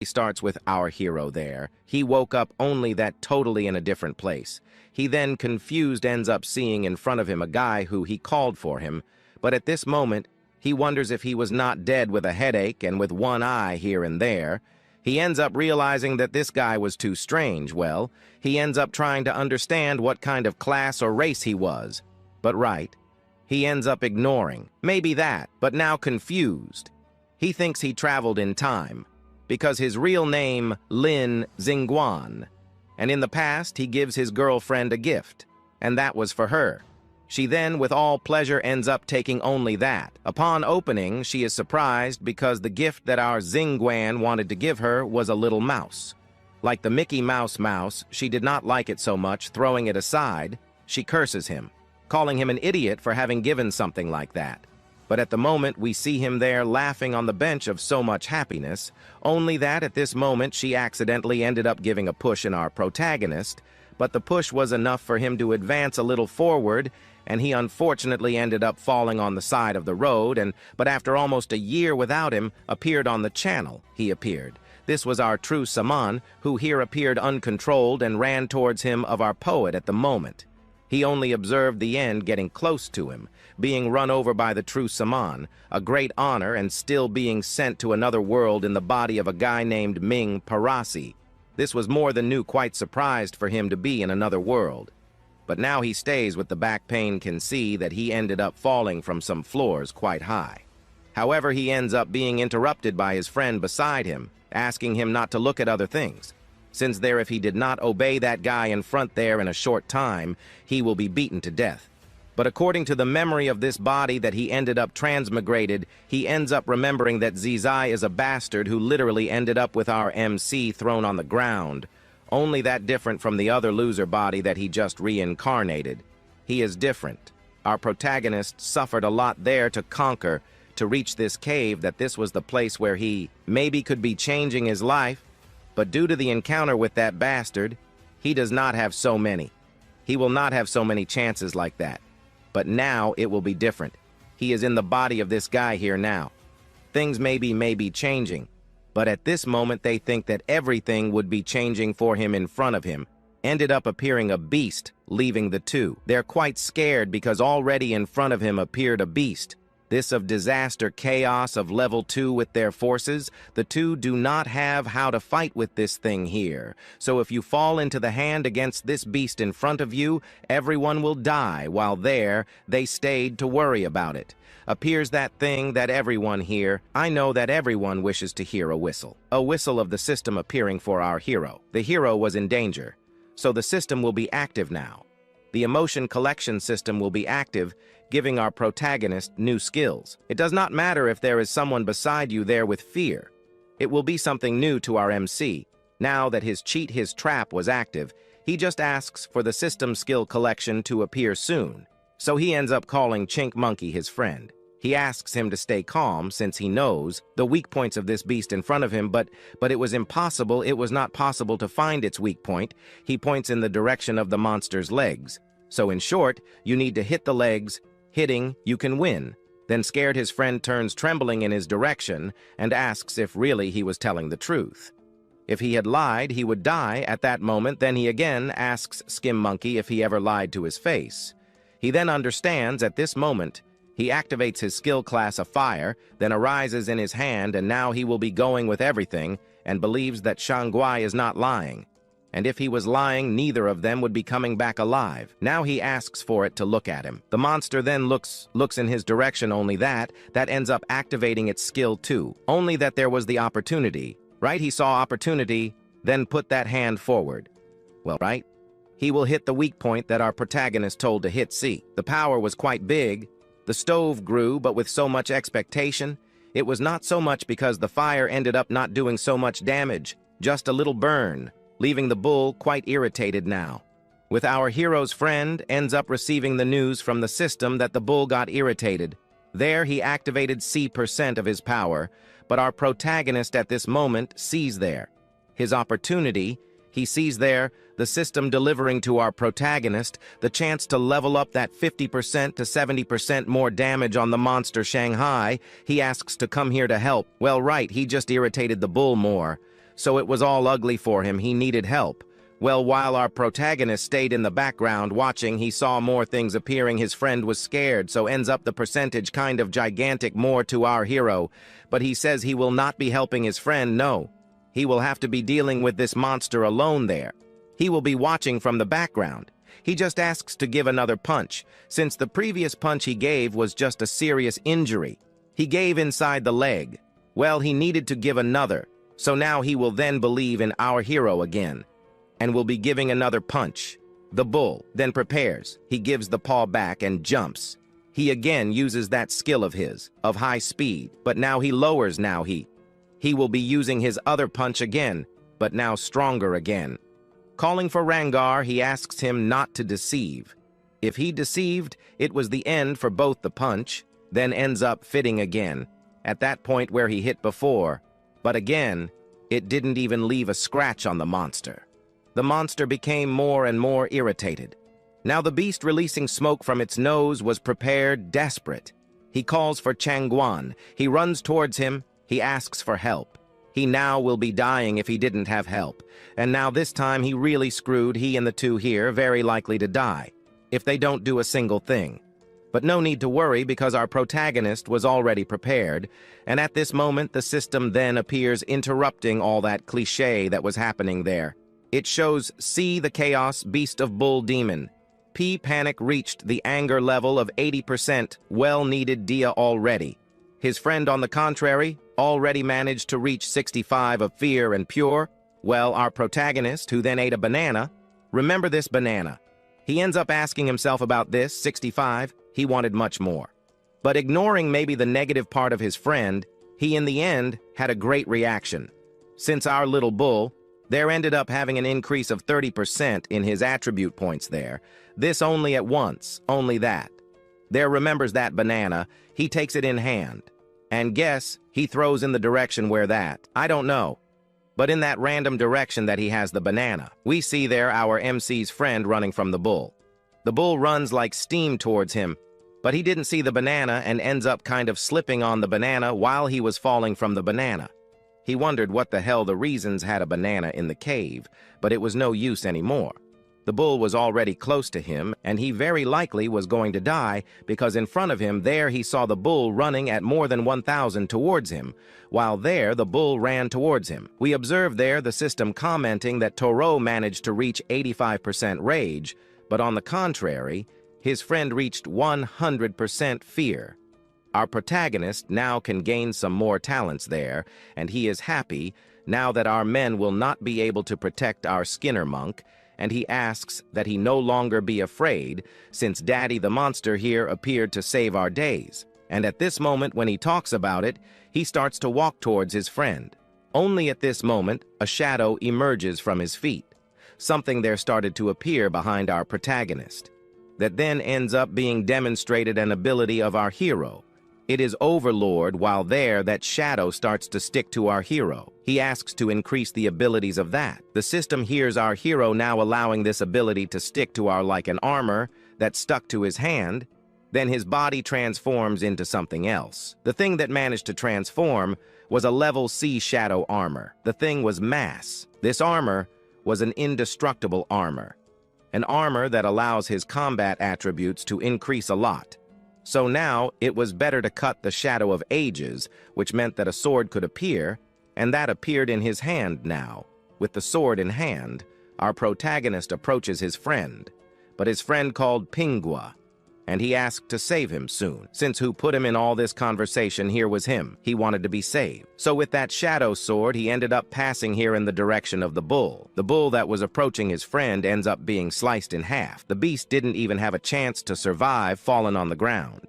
Starts with our hero there. He woke up only that totally in a different place. He then, confused, ends up seeing in front of him a guy who he called for him, but at this moment, he wonders if he was not dead with a headache and with one eye here and there. He ends up realizing that this guy was too strange. Well, he ends up trying to understand what kind of class or race he was. But he ends up ignoring. Maybe that, but now confused. He thinks he traveled in time, because his real name, Lin Xingguan, and in the past he gives his girlfriend a gift, and that was for her. She then, with all pleasure, ends up taking only that. Upon opening, she is surprised because the gift that our Xingguan wanted to give her was a little mouse. Like the Mickey Mouse, she did not like it so much, throwing it aside. She curses him, calling him an idiot for having given something like that. But at the moment, we see him there laughing on the bench of so much happiness, only that at this moment she accidentally ended up giving a push in our protagonist, but the push was enough for him to advance a little forward, and he unfortunately ended up falling on the side of the road, but after almost a year without him, appeared on the channel. He appeared. This was our true Saman, who here appeared uncontrolled and ran towards him of our poet at the moment. He only observed the end getting close to him, being run over by the true Saman, a great honor, and still being sent to another world in the body of a guy named Ming Parasi. This was more than new, quite surprised for him to be in another world. But now he stays with the back pain, can see that he ended up falling from some floors quite high. However, he ends up being interrupted by his friend beside him, asking him not to look at other things, since if he did not obey that guy in front there in a short time, he will be beaten to death. But according to the memory of this body that he ended up transmigrated, he ends up remembering that Zizai is a bastard who literally ended up with our MC thrown on the ground, only that different from the other loser body that he just reincarnated. He is different. Our protagonist suffered a lot there to conquer, to reach this cave, that this was the place where he maybe could be changing his life. But due to the encounter with that bastard, he does not have so many. He will not have so many chances like that. But now it will be different. He is in the body of this guy here now. Things may be changing, but at this moment they think that everything would be changing for him in front of him. Ended up appearing a beast, leaving the two. They're quite scared because already in front of him appeared a beast. This of disaster chaos of level 2 with their forces. The two do not have how to fight with this thing here. So if you fall into the hand against this beast in front of you, everyone will die, while there, they stayed to worry about it. Appears that thing that everyone here, I know that everyone wishes to hear a whistle. A whistle of the system appearing for our hero. The hero was in danger, so the system will be active now. The emotion collection system will be active, giving our protagonist new skills. It does not matter if there is someone beside you there with fear. It will be something new to our MC. Now that his trap was active, he just asks for the system skill collection to appear soon. So he ends up calling Chink Monkey his friend. He asks him to stay calm since he knows the weak points of this beast in front of him, but it was impossible, it was not possible to find its weak point. He points in the direction of the monster's legs. So in short, you need to hit the legs. Hitting, you can win. Then scared, his friend turns trembling in his direction and asks if really he was telling the truth. If he had lied, he would die at that moment. Then he again asks Skim Monkey if he ever lied to his face. He then understands at this moment. He activates his skill class of fire, then arises in his hand, and now he will be going with everything, and believes that Shangguai is not lying. And if he was lying, neither of them would be coming back alive. Now he asks for it to look at him. The monster then looks in his direction, only that ends up activating its skill too. Only that there was the opportunity. He saw opportunity, then put that hand forward. Well, he will hit the weak point that our protagonist told to hit. See, the power was quite big. The stove grew, but with so much expectation. It was not so much because the fire ended up not doing so much damage, just a little burn, leaving the bull quite irritated now. With our hero's friend ends up receiving the news from the system that the bull got irritated. There he activated C% of his power, but our protagonist at this moment sees there his opportunity. He sees there the system delivering to our protagonist the chance to level up that 50% to 70% more damage on the monster Shanghai. He asks to come here to help. Well, he just irritated the bull more. So it was all ugly for him, he needed help. Well, while our protagonist stayed in the background watching, he saw more things appearing. His friend was scared, so ends up the percentage kind of gigantic more to our hero. But he says he will not be helping his friend, no. He will have to be dealing with this monster alone there. He will be watching from the background. He just asks to give another punch, since the previous punch he gave was just a serious injury. He gave inside the leg. Well, he needed to give another, so now he will then believe in our hero again, and will be giving another punch. The bull then prepares. He gives the paw back and jumps. He again uses that skill of his, of high speed, but now he lowers. Now he will be using his other punch again, but now stronger again. Calling for Rangar, he asks him not to deceive. If he deceived, it was the end for both the punch, then ends up fitting again, at that point where he hit before. But again, it didn't even leave a scratch on the monster. The monster became more and more irritated. Now the beast, releasing smoke from its nose, was prepared, desperate. He calls for Changguan. He runs towards him. He asks for help. He now will be dying if he didn't have help. And now this time he really screwed. He and the two here very likely to die, if they don't do a single thing. But no need to worry, because our protagonist was already prepared, and at this moment the system then appears, interrupting all that cliché that was happening there. It shows C, the Chaos Beast of Bull Demon. P, Panic reached the anger level of 80%, well-needed dia already. His friend, on the contrary, already managed to reach 65 of fear and pure. Well, our protagonist, who then ate a banana, remember this banana. He ends up asking himself about this, 65, he wanted much more. But ignoring maybe the negative part of his friend, he in the end had a great reaction. Since our little bull, there ended up having an increase of 30% in his attribute points there. This only at once, only that. There remembers that banana, he takes it in hand. And guess, he throws in the direction where that, I don't know. But in that random direction that he has the banana, we see there our MC's friend running from the bull. The bull runs like steam towards him, but he didn't see the banana and ends up kind of slipping on the banana while he was falling from the banana. He wondered what the hell the reasons had a banana in the cave, but it was no use anymore. The bull was already close to him, and he very likely was going to die, because in front of him there he saw the bull running at more than 1,000 towards him, while there the bull ran towards him. We observed there the system commenting that Toro managed to reach 85% rage, but on the contrary, his friend reached 100% fear. Our protagonist now can gain some more talents there, and he is happy now that our men will not be able to protect our Skinner monk, and he asks that he no longer be afraid, since Daddy the monster here appeared to save our days. And at this moment, when he talks about it, he starts to walk towards his friend. Only at this moment, a shadow emerges from his feet. Something there started to appear behind our protagonist, that then ends up being demonstrated an ability of our hero. It is Overlord, while there that shadow starts to stick to our hero. He asks to increase the abilities of that. The system hears our hero now allowing this ability to stick to our like an armor that stuck to his hand. Then his body transforms into something else. The thing that managed to transform was a level C shadow armor. The thing was mass. This armor was an indestructible armor. An armor that allows his combat attributes to increase a lot. So now it was better to cut the shadow of ages, which meant that a sword could appear, and that appeared in his hand now. With the sword in hand, our protagonist approaches his friend, but his friend called Pingua, and he asked to save him soon, since who put him in all this conversation here was him. He wanted to be saved. So with that shadow sword, he ended up passing here in the direction of the bull. The bull that was approaching his friend ends up being sliced in half. The beast didn't even have a chance to survive, fallen on the ground.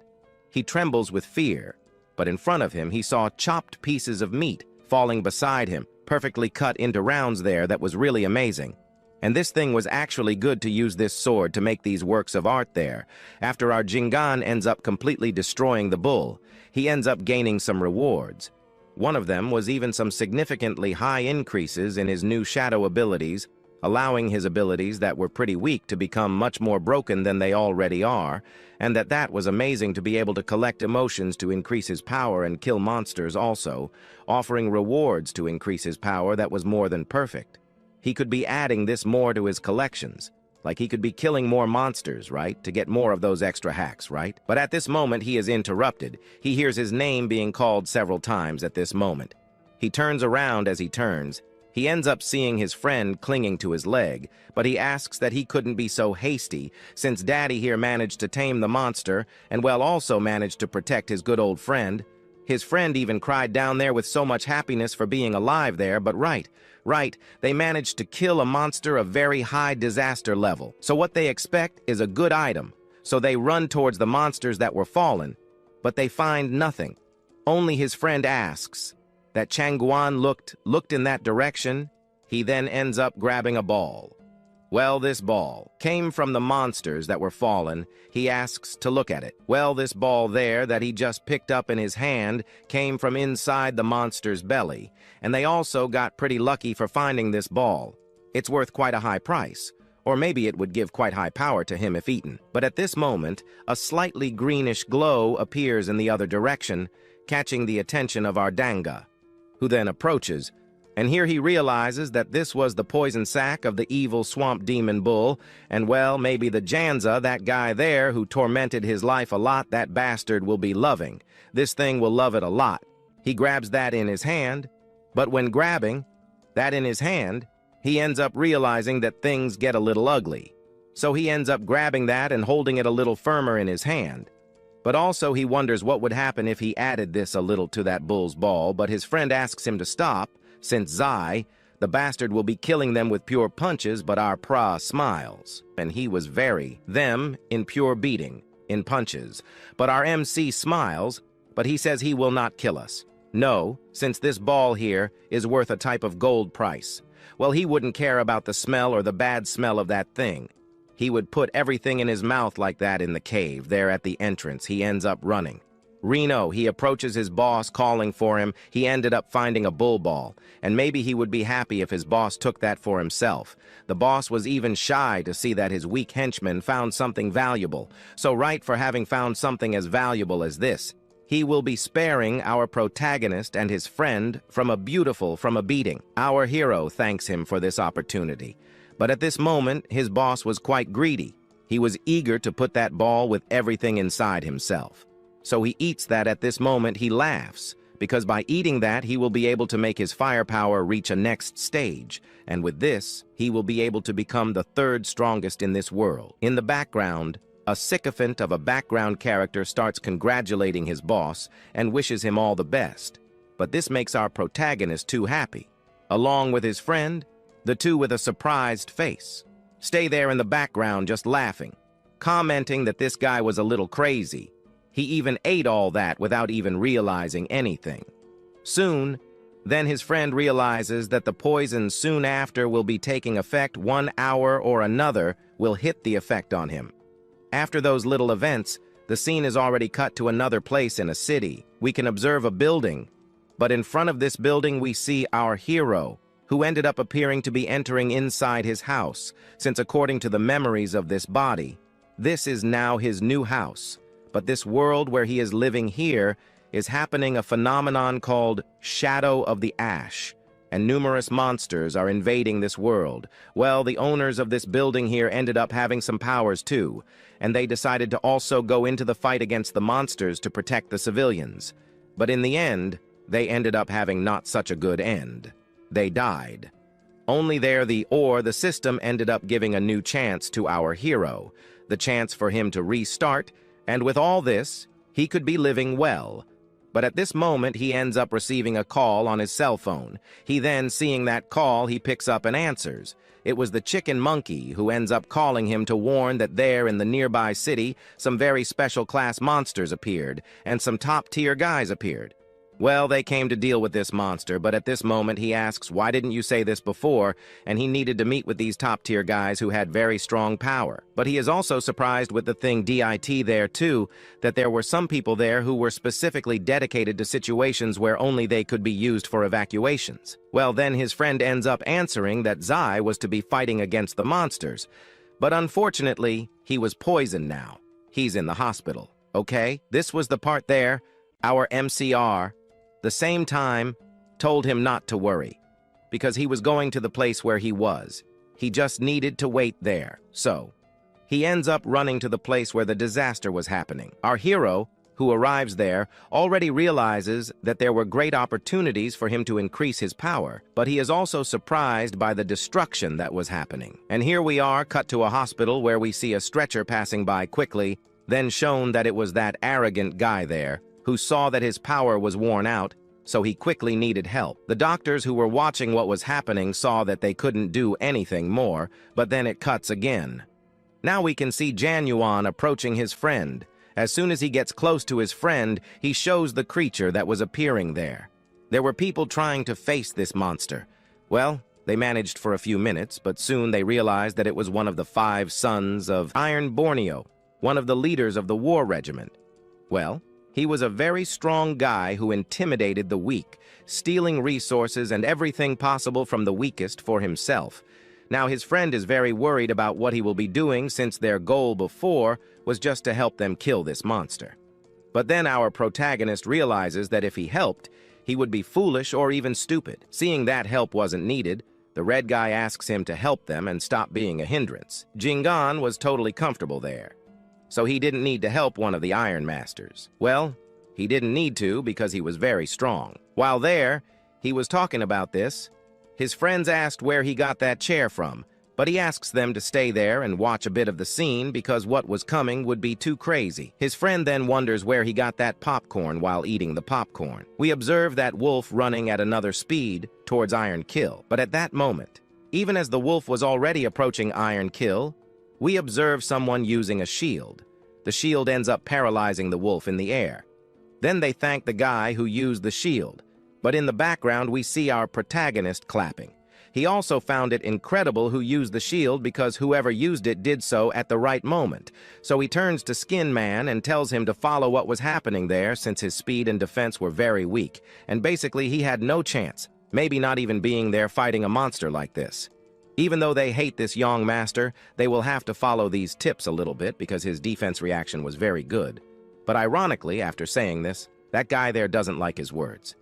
He trembles with fear, but in front of him he saw chopped pieces of meat falling beside him, perfectly cut into rounds there. That was really amazing. And this thing was actually good to use this sword to make these works of art there. After our Jingan ends up completely destroying the bull, he ends up gaining some rewards. One of them was even some significantly high increases in his new shadow abilities allowing his abilities that were pretty weak to become much more broken than they already are, and that was amazing to be able to collect emotions to increase his power and kill monsters also, offering rewards to increase his power that was more than perfect. He could be adding this more to his collections. Like he could be killing more monsters, right? To get more of those extra hacks, right? But at this moment, he is interrupted. He hears his name being called several times at this moment. He turns around as he turns. He ends up seeing his friend clinging to his leg, but he asks that he couldn't be so hasty, since Daddy here managed to tame the monster, and also managed to protect his good old friend. His friend even cried down there with so much happiness for being alive there, but right, they managed to kill a monster of very high disaster level. So what they expect is a good item. So they run towards the monsters that were fallen, but they find nothing. Only his friend asks that Changguan looked in that direction. He then ends up grabbing a ball. Well, this ball came from the monsters that were fallen. He asks to look at it. Well, this ball there that he just picked up in his hand came from inside the monster's belly, and they also got pretty lucky for finding this ball. It's worth quite a high price, or maybe it would give quite high power to him if eaten. But at this moment, a slightly greenish glow appears in the other direction, catching the attention of our Danga, who then approaches. And here he realizes that this was the poison sac of the evil swamp demon bull, and maybe the Janza, that guy there who tormented his life a lot, that bastard will be loving. This thing will love it a lot. He grabs that in his hand, but when grabbing that in his hand, he ends up realizing that things get a little ugly. So he ends up grabbing that and holding it a little firmer in his hand. But also he wonders what would happen if he added this a little to that bull's ball, but his friend asks him to stop, since Zai, the bastard, will be killing them with pure punches, but our pra smiles. And he was them in pure beating, in punches. But our MC smiles, but he says he will not kill us. No, since this ball here is worth a type of gold price. Well, he wouldn't care about the smell or the bad smell of that thing. He would put everything in his mouth like that in the cave, there at the entrance. He ends up running. Reno, he approaches his boss calling for him. He ended up finding a bull ball, and maybe he would be happy if his boss took that for himself. The boss was even shy to see that his weak henchman found something valuable. So right for having found something as valuable as this, he will be sparing our protagonist and his friend from a beating. Our hero thanks him for this opportunity. But at this moment, his boss was quite greedy. He was eager to put that ball with everything inside himself. So he eats that. At this moment, he laughs, because by eating that, he will be able to make his firepower reach a next stage, and with this, he will be able to become the third strongest in this world. In the background, a sycophant of a background character starts congratulating his boss and wishes him all the best. But this makes our protagonist too happy. Along with his friend, the two with a surprised face stay there in the background just laughing, commenting that this guy was a little crazy. He even ate all that without even realizing anything. Soon, then his friend realizes that the poison soon after will be taking effect. 1 hour or another will hit the effect on him. After those little events, the scene is already cut to another place in a city. We can observe a building, but in front of this building we see our hero, who ended up appearing to be entering inside his house, since according to the memories of this body, this is now his new house. But this world where he is living here is happening a phenomenon called Shadow of the Ash, and numerous monsters are invading this world. Well, the owners of this building here ended up having some powers too, and they decided to also go into the fight against the monsters to protect the civilians. But in the end, they ended up having not such a good end. They died. Only there the system ended up giving a new chance to our hero, the chance for him to restart. And with all this, he could be living well. But at this moment, he ends up receiving a call on his cell phone. He then, seeing that call, he picks up and answers. It was the chicken monkey who ends up calling him to warn that there in the nearby city, some very special class monsters appeared, and some top-tier guys appeared. Well, they came to deal with this monster, but at this moment he asks, why didn't you say this before? And he needed to meet with these top-tier guys who had very strong power. But he is also surprised with the thing DIT there too, that there were some people there who were specifically dedicated to situations where only they could be used for evacuations. Well, then his friend ends up answering that Zai was to be fighting against the monsters. But unfortunately, he was poisoned now. He's in the hospital. Okay, this was the part there. Our MCR, the same time, told him not to worry, because he was going to the place where he was. He just needed to wait there. So, he ends up running to the place where the disaster was happening. Our hero, who arrives there, already realizes that there were great opportunities for him to increase his power, but he is also surprised by the destruction that was happening. And here we are, cut to a hospital where we see a stretcher passing by quickly, then shown that it was that arrogant guy there, who saw that his power was worn out, so he quickly needed help. The doctors who were watching what was happening saw that they couldn't do anything more, but then it cuts again. Now we can see Januan approaching his friend. As soon as he gets close to his friend, he shows the creature that was appearing there. There were people trying to face this monster. Well, they managed for a few minutes, but soon they realized that it was one of the 5 sons of Iron Borneo, one of the leaders of the war regiment. Well, he was a very strong guy who intimidated the weak, stealing resources and everything possible from the weakest for himself. Now his friend is very worried about what he will be doing since their goal before was just to help them kill this monster. But then our protagonist realizes that if he helped, he would be foolish or even stupid. Seeing that help wasn't needed, the red guy asks him to help them and stop being a hindrance. Jingan was totally comfortable there, so he didn't need to help one of the Iron Masters. Well, he didn't need to because he was very strong. While there, he was talking about this. His friends asked where he got that chair from, but he asks them to stay there and watch a bit of the scene because what was coming would be too crazy. His friend then wonders where he got that popcorn while eating the popcorn. We observe that wolf running at another speed towards Iron Kill, but at that moment, even as the wolf was already approaching Iron Kill, we observe someone using a shield. The shield ends up paralyzing the wolf in the air. Then they thank the guy who used the shield, but in the background we see our protagonist clapping. He also found it incredible who used the shield because whoever used it did so at the right moment. So he turns to Skin Man and tells him to follow what was happening there since his speed and defense were very weak, and basically he had no chance, maybe not even being there fighting a monster like this. Even though they hate this young master, they will have to follow these tips a little bit because his defense reaction was very good. But ironically, after saying this, that guy there doesn't like his words.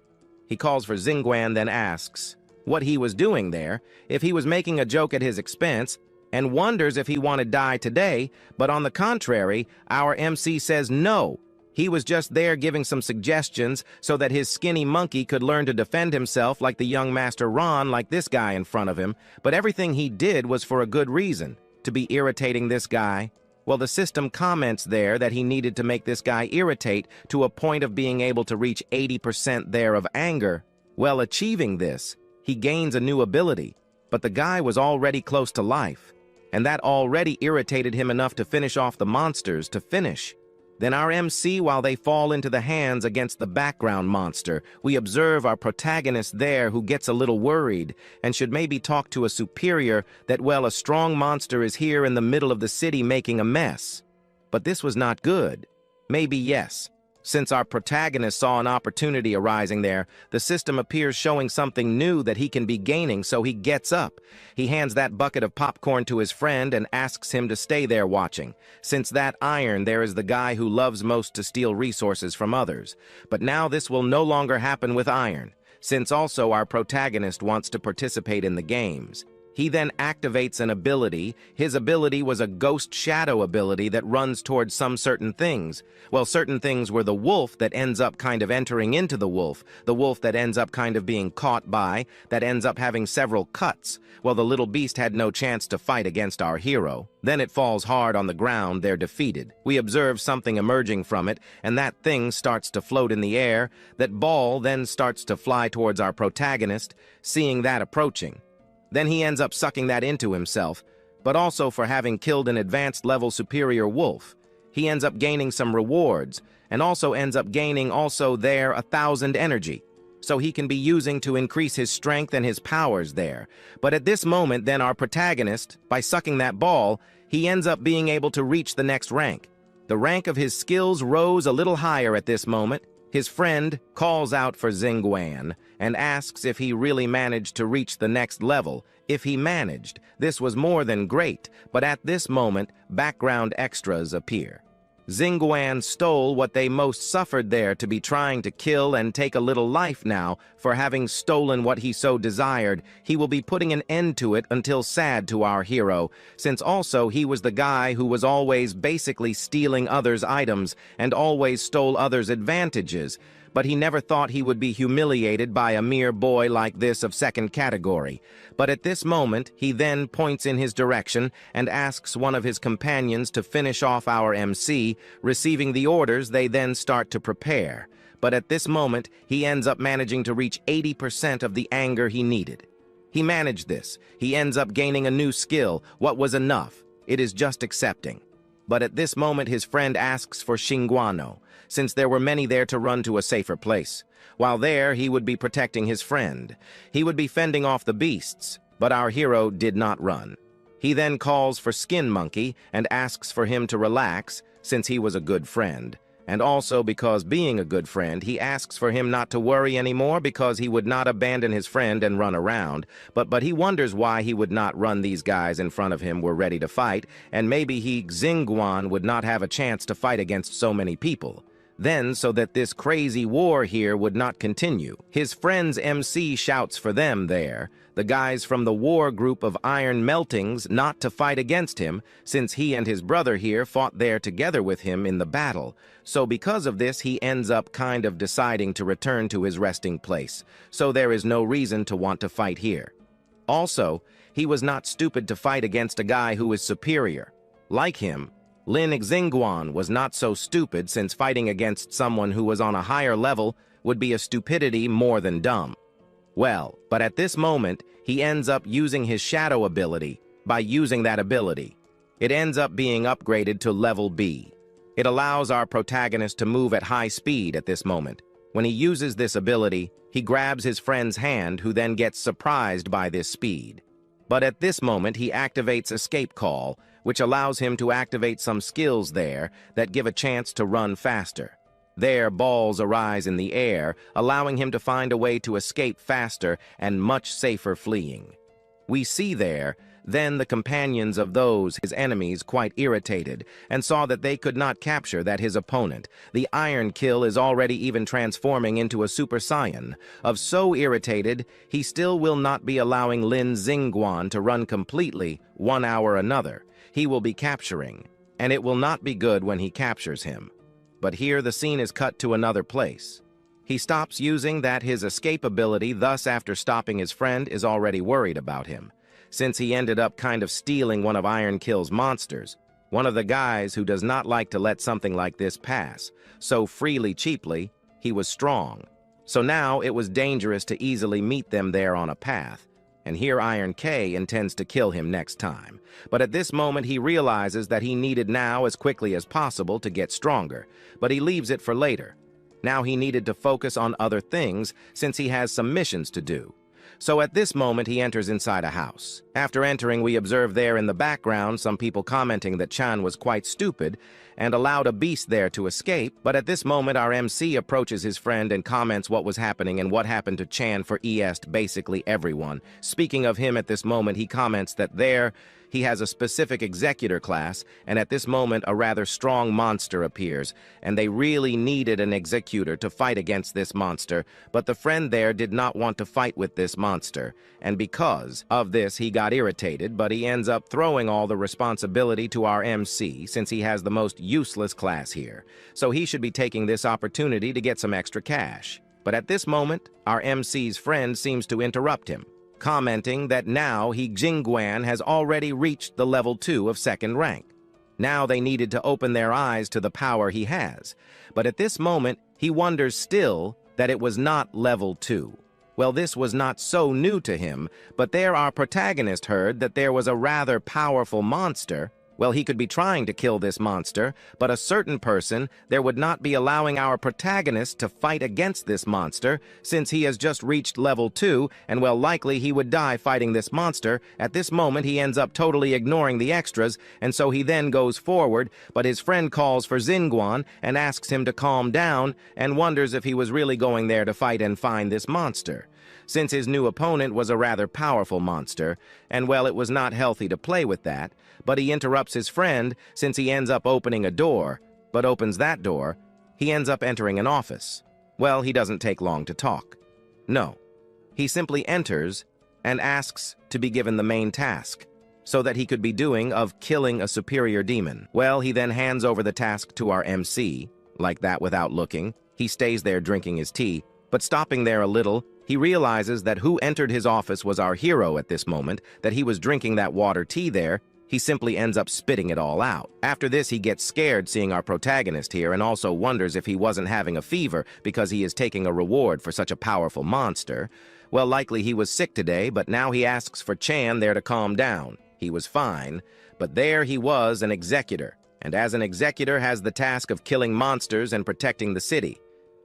He calls for Xingguan, then asks what he was doing there, if he was making a joke at his expense, and wonders if he wanted die today, but on the contrary, our MC says no. He was just there giving some suggestions so that his skinny monkey could learn to defend himself like the young Master Ron, like this guy in front of him, but everything he did was for a good reason, to be irritating this guy. Well, the system comments there that he needed to make this guy irritate to a point of being able to reach 80% there of anger. Well, achieving this, he gains a new ability, but the guy was already close to life, and that already irritated him enough to finish off the monsters to finish. Then our MC, while they fall into the hands against the background monster, we observe our protagonist there who gets a little worried and should maybe talk to a superior that, well, a strong monster is here in the middle of the city making a mess. But this was not good. Maybe yes. Since our protagonist saw an opportunity arising there, the system appears showing something new that he can be gaining, so he gets up. He hands that bucket of popcorn to his friend and asks him to stay there watching. Since that Iron there is the guy who loves most to steal resources from others. But now this will no longer happen with Iron, since also our protagonist wants to participate in the games. He then activates an ability. His ability was a ghost shadow ability that runs towards some certain things. Well, certain things were the wolf that ends up kind of entering into the wolf that ends up kind of being caught by, that ends up having several cuts. Well, the little beast had no chance to fight against our hero. Then it falls hard on the ground, they're defeated. We observe something emerging from it, and that thing starts to float in the air. That ball then starts to fly towards our protagonist, seeing that approaching. Then he ends up sucking that into himself, but also for having killed an advanced level superior wolf. he ends up gaining some rewards, and also ends up gaining also there 1,000 energy. So he can be using to increase his strength and his powers there. But at this moment, then our protagonist, by sucking that ball, he ends up being able to reach the next rank. The rank of his skills rose a little higher at this moment. His friend calls out for Xingguan and asks if he really managed to reach the next level. If he managed, this was more than great, but at this moment, background extras appear. Xingguan stole what they most suffered there to be trying to kill and take a little life now for having stolen what he so desired. He will be putting an end to it until sad to our hero, since also he was the guy who was always basically stealing others' items and always stole others' advantages, but he never thought he would be humiliated by a mere boy like this of second category. But at this moment, he then points in his direction and asks one of his companions to finish off our MC. Receiving the orders, they then start to prepare. But at this moment, he ends up managing to reach 80% of the anger he needed. He managed this. He ends up gaining a new skill. What was enough? It is just accepting. But at this moment, his friend asks for Xingguano, since there were many there to run to a safer place. While there, he would be protecting his friend. He would be fending off the beasts, but our hero did not run. He then calls for Skin Monkey and asks for him to relax, since he was a good friend. And also because being a good friend, he asks for him not to worry anymore because he would not abandon his friend and run around. But he wonders why he would not run. These guys in front of him were ready to fight, and maybe Xingguan would not have a chance to fight against so many people. Then, so that this crazy war here would not continue, his friend's MC shouts for them there, the guys from the war group of Iron Meltings, not to fight against him, since he and his brother here fought there together with him in the battle. So because of this, he ends up kind of deciding to return to his resting place. So there is no reason to want to fight here. Also, he was not stupid to fight against a guy who is superior. Like him, Lin Xingguan was not so stupid, since fighting against someone who was on a higher level would be a stupidity more than dumb. Well, but at this moment, he ends up using his shadow ability. By using that ability, it ends up being upgraded to level B. It allows our protagonist to move at high speed at this moment. When he uses this ability, he grabs his friend's hand, who then gets surprised by this speed. But at this moment, he activates Escape Call, which allows him to activate some skills there that give a chance to run faster. There, balls arise in the air, allowing him to find a way to escape faster and much safer fleeing. We see there, then the companions of those, his enemies, quite irritated, and saw that they could not capture that his opponent. The Iron Kill is already even transforming into a Super Saiyan. Of so irritated, he still will not be allowing Lin Xingguan to run completely 1 hour another. He will be capturing, and it will not be good when he captures him. But here the scene is cut to another place. He stops using that his escape ability, thus after stopping his friend is already worried about him, since he ended up kind of stealing one of Iron Kill's monsters, one of the guys who does not like to let something like this pass so freely cheaply. He was strong, so now it was dangerous to easily meet them there on a path, and here Iron K intends to kill him next time. But at this moment he realizes that he needed now as quickly as possible to get stronger, but he leaves it for later. Now he needed to focus on other things since he has some missions to do. So at this moment he enters inside a house. After entering, we observe there in the background some people commenting that Chan was quite stupid and allowed a beast there to escape, but at this moment our MC approaches his friend and comments what was happening and what happened to Chan for basically everyone. Speaking of him at this moment, he comments that there he has a specific executor class, and at this moment a rather strong monster appears, and they really needed an executor to fight against this monster, but the friend there did not want to fight with this monster, and because of this he got irritated, but he ends up throwing all the responsibility to our MC since he has the most useless class here, so he should be taking this opportunity to get some extra cash. But at this moment, our MC's friend seems to interrupt him, commenting that now Xingguan has already reached the level 2 of second rank. Now they needed to open their eyes to the power he has, but at this moment he wonders still that it was not level 2. Well, this was not so new to him, but there our protagonist heard that there was a rather powerful monster Well, he could be trying to kill this monster, but a certain person there would not be allowing our protagonist to fight against this monster, since he has just reached level 2, and well, likely he would die fighting this monster. At this moment, he ends up totally ignoring the extras, and so he then goes forward, but his friend calls for Xinguan and asks him to calm down, and wonders if he was really going there to fight and find this monster, since his new opponent was a rather powerful monster, and well, it was not healthy to play with that. But he interrupts his friend since he ends up opening a door, but opens that door, he ends up entering an office. Well, he doesn't take long to talk. No, he simply enters and asks to be given the main task, so that he could be doing of killing a superior demon. Well, he then hands over the task to our MC, like that without looking. He stays there drinking his tea, but stopping there a little, he realizes that who entered his office was our hero at this moment, that he was drinking that water tea there. He simply ends up spitting it all out. After this, he gets scared seeing our protagonist here and also wonders if he wasn't having a fever because he is taking a reward for such a powerful monster. Well, likely he was sick today, but now he asks for Chan there to calm down. He was fine, but there he was an executor, and as an executor has the task of killing monsters and protecting the city.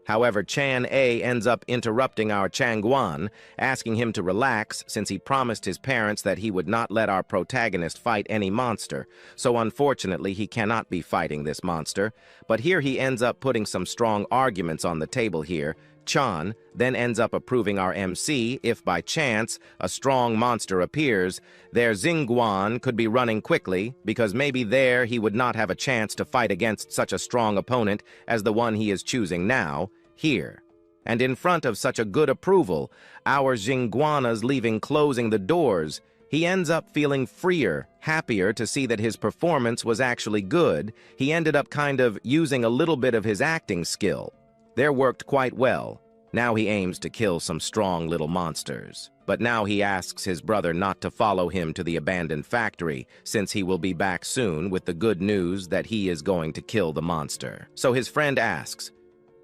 However, Chan A ends up interrupting our Changguan, asking him to relax since he promised his parents that he would not let our protagonist fight any monster, so unfortunately he cannot be fighting this monster. But here he ends up putting some strong arguments on the table here. Chan then ends up approving our MC if by chance a strong monster appears. Their Xinguan could be running quickly because maybe there he would not have a chance to fight against such a strong opponent as the one he is choosing now, here. And in front of such a good approval, our Xinguana's leaving closing the doors, he ends up feeling freer, happier to see that his performance was actually good. He ended up kind of using a little bit of his acting skill. There worked quite well. Now he aims to kill some strong little monsters. But now he asks his brother not to follow him to the abandoned factory, since he will be back soon with the good news that he is going to kill the monster. So his friend asks,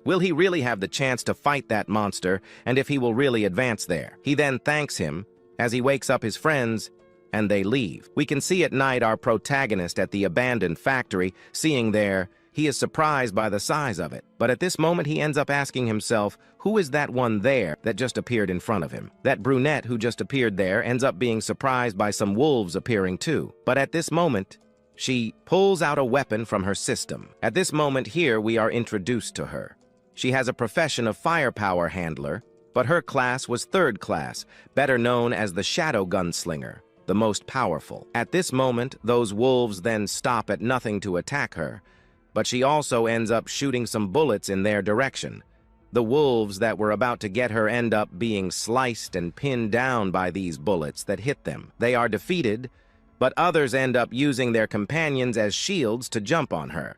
will he really have the chance to fight that monster, and if he will really advance there? He then thanks him as he wakes up his friends, and they leave. We can see at night our protagonist at the abandoned factory, seeing there, he is surprised by the size of it, but at this moment he ends up asking himself, who is that one there that just appeared in front of him? That brunette who just appeared there ends up being surprised by some wolves appearing too. But at this moment, she pulls out a weapon from her system. At this moment here, we are introduced to her. She has a profession of firepower handler, but her class was 3rd class, better known as the Shadow Gunslinger, the most powerful. At this moment, those wolves then stop at nothing to attack her, but she also ends up shooting some bullets in their direction. The wolves that were about to get her end up being sliced and pinned down by these bullets that hit them. They are defeated, but others end up using their companions as shields to jump on her.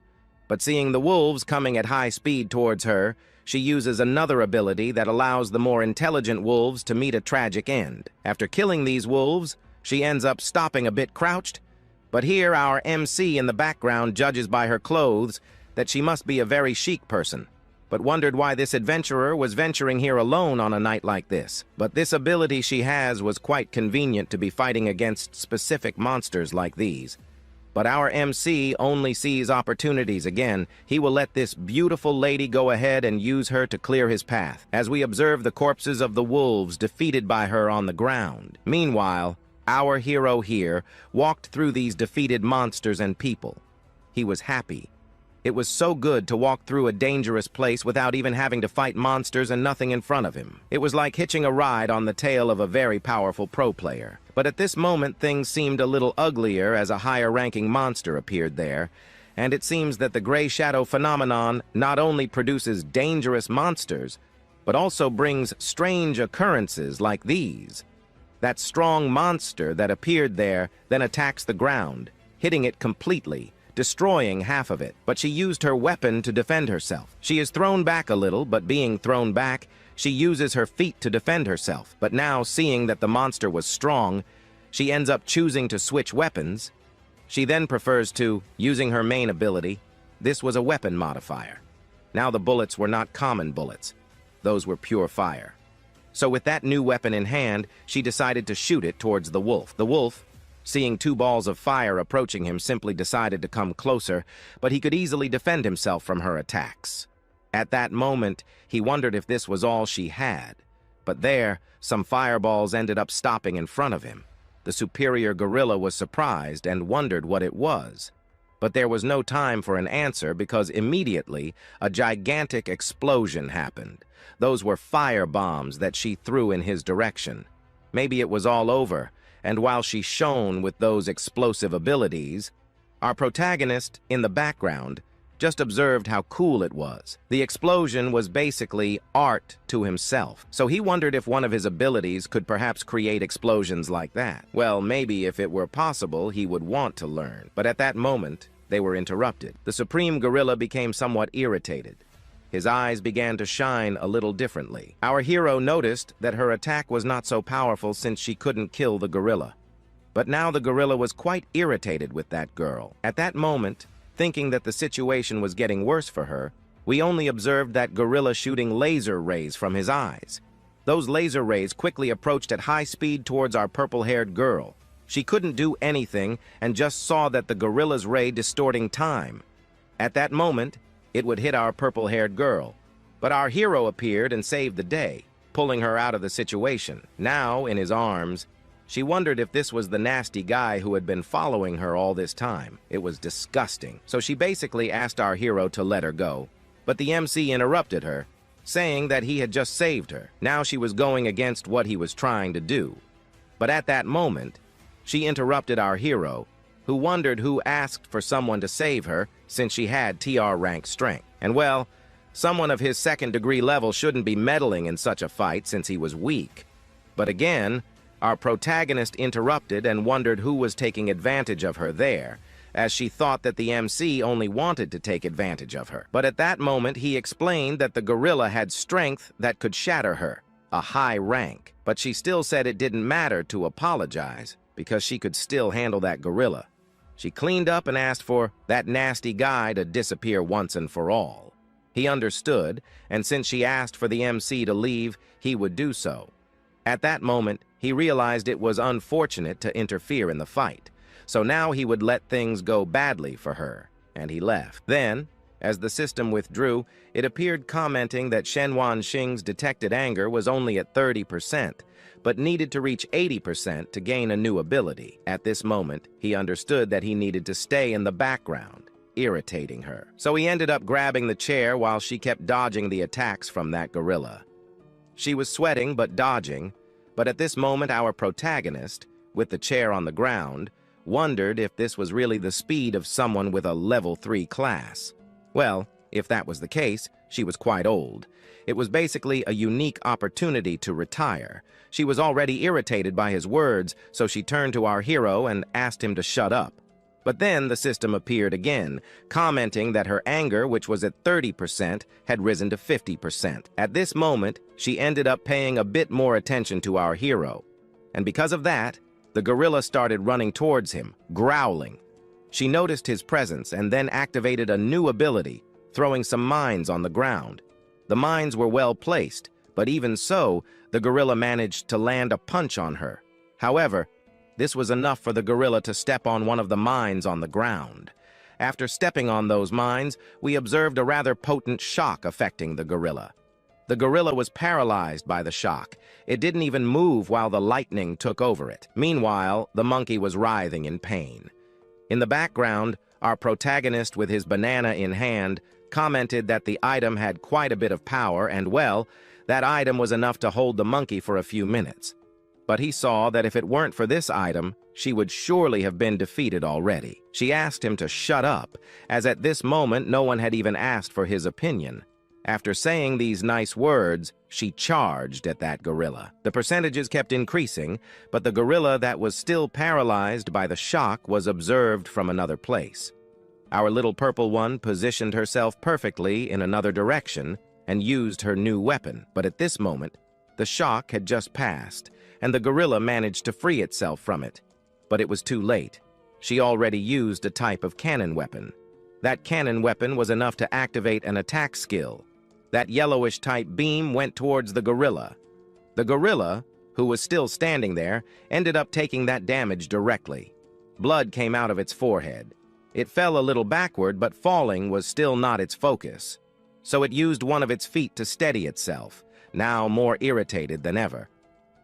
But seeing the wolves coming at high speed towards her, she uses another ability that allows the more intelligent wolves to meet a tragic end. After killing these wolves, she ends up stopping a bit crouched, but here our MC in the background judges by her clothes that she must be a very chic person, but wondered why this adventurer was venturing here alone on a night like this. But this ability she has was quite convenient to be fighting against specific monsters like these. But our MC only sees opportunities again. He will let this beautiful lady go ahead and use her to clear his path, as we observe the corpses of the wolves defeated by her on the ground. Meanwhile, our hero here walked through these defeated monsters and people. He was happy. It was so good to walk through a dangerous place without even having to fight monsters and nothing in front of him. It was like hitching a ride on the tail of a very powerful pro player. But at this moment, things seemed a little uglier as a higher-ranking monster appeared there, and it seems that the gray shadow phenomenon not only produces dangerous monsters, but also brings strange occurrences like these. That strong monster that appeared there then attacks the ground, hitting it completely, destroying half of it. But she used her weapon to defend herself. She is thrown back a little, but being thrown back, she uses her feet to defend herself. But now, seeing that the monster was strong, she ends up choosing to switch weapons. She then prefers to, using her main ability. This was a weapon modifier. Now the bullets were not common bullets. Those were pure fire. So with that new weapon in hand, she decided to shoot it towards the wolf. The wolf Seeing two balls of fire approaching him, simply decided to come closer, but he could easily defend himself from her attacks. At that moment, he wondered if this was all she had. But there, some fireballs ended up stopping in front of him. The superior gorilla was surprised and wondered what it was. But there was no time for an answer because immediately a gigantic explosion happened. Those were fire bombs that she threw in his direction. Maybe it was all over, and while she shone with those explosive abilities, our protagonist, in the background, just observed how cool it was. The explosion was basically art to himself, so he wondered if one of his abilities could perhaps create explosions like that. Well, maybe if it were possible, he would want to learn. But at that moment, they were interrupted. The Supreme Gorilla became somewhat irritated. His eyes began to shine a little differently. Our hero noticed that her attack was not so powerful since she couldn't kill the gorilla. But now the gorilla was quite irritated with that girl. At that moment, thinking that the situation was getting worse for her, we only observed that gorilla shooting laser rays from his eyes. Those laser rays quickly approached at high speed towards our purple-haired girl. She couldn't do anything and just saw that the gorilla's ray distorting time. At that moment, it would hit our purple-haired girl. But our hero appeared and saved the day, pulling her out of the situation. Now, in his arms, she wondered if this was the nasty guy who had been following her all this time. It was disgusting. So she basically asked our hero to let her go. But the MC interrupted her, saying that he had just saved her. Now she was going against what he was trying to do. But at that moment, she interrupted our hero, who wondered who asked for someone to save her since she had TR rank strength. And well, someone of his second-degree level shouldn't be meddling in such a fight since he was weak. But again, our protagonist interrupted and wondered who was taking advantage of her there, as she thought that the MC only wanted to take advantage of her. But at that moment, he explained that the gorilla had strength that could shatter her, a high rank. But she still said it didn't matter to apologize, because she could still handle that gorilla. She cleaned up and asked for that nasty guy to disappear once and for all. He understood, and since she asked for the MC to leave, he would do so. At that moment, he realized it was unfortunate to interfere in the fight, so now he would let things go badly for her, and he left. Then, as the system withdrew, it appeared commenting that Shenwan Xing's detected anger was only at 30%, but needed to reach 80% to gain a new ability. At this moment, he understood that he needed to stay in the background, irritating her. So he ended up grabbing the chair while she kept dodging the attacks from that gorilla. She was sweating but dodging, but at this moment our protagonist, with the chair on the ground, wondered if this was really the speed of someone with a level 3 class. Well, if that was the case, she was quite old. It was basically a unique opportunity to retire. She was already irritated by his words, so she turned to our hero and asked him to shut up. But then the system appeared again, commenting that her anger, which was at 30%, had risen to 50%. At this moment, she ended up paying a bit more attention to our hero. And because of that, the gorilla started running towards him, growling. She noticed his presence and then activated a new ability, throwing some mines on the ground. The mines were well placed, but even so, the gorilla managed to land a punch on her. However, this was enough for the gorilla to step on one of the mines on the ground. After stepping on those mines, we observed a rather potent shock affecting the gorilla. The gorilla was paralyzed by the shock. It didn't even move while the lightning took over it. Meanwhile, the monkey was writhing in pain. In the background, our protagonist, with his banana in hand, commented that the item had quite a bit of power and, well, that item was enough to hold the monkey for a few minutes. But he saw that if it weren't for this item, she would surely have been defeated already. She asked him to shut up, as at this moment no one had even asked for his opinion. After saying these nice words, she charged at that gorilla. The percentages kept increasing, but the gorilla that was still paralyzed by the shock was observed from another place. Our little purple one positioned herself perfectly in another direction and used her new weapon. But at this moment, the shock had just passed, and the gorilla managed to free itself from it. But it was too late. She already used a type of cannon weapon. That cannon weapon was enough to activate an attack skill. That yellowish-type beam went towards the gorilla. The gorilla, who was still standing there, ended up taking that damage directly. Blood came out of its forehead. It fell a little backward, but falling was still not its focus. So it used one of its feet to steady itself, now more irritated than ever.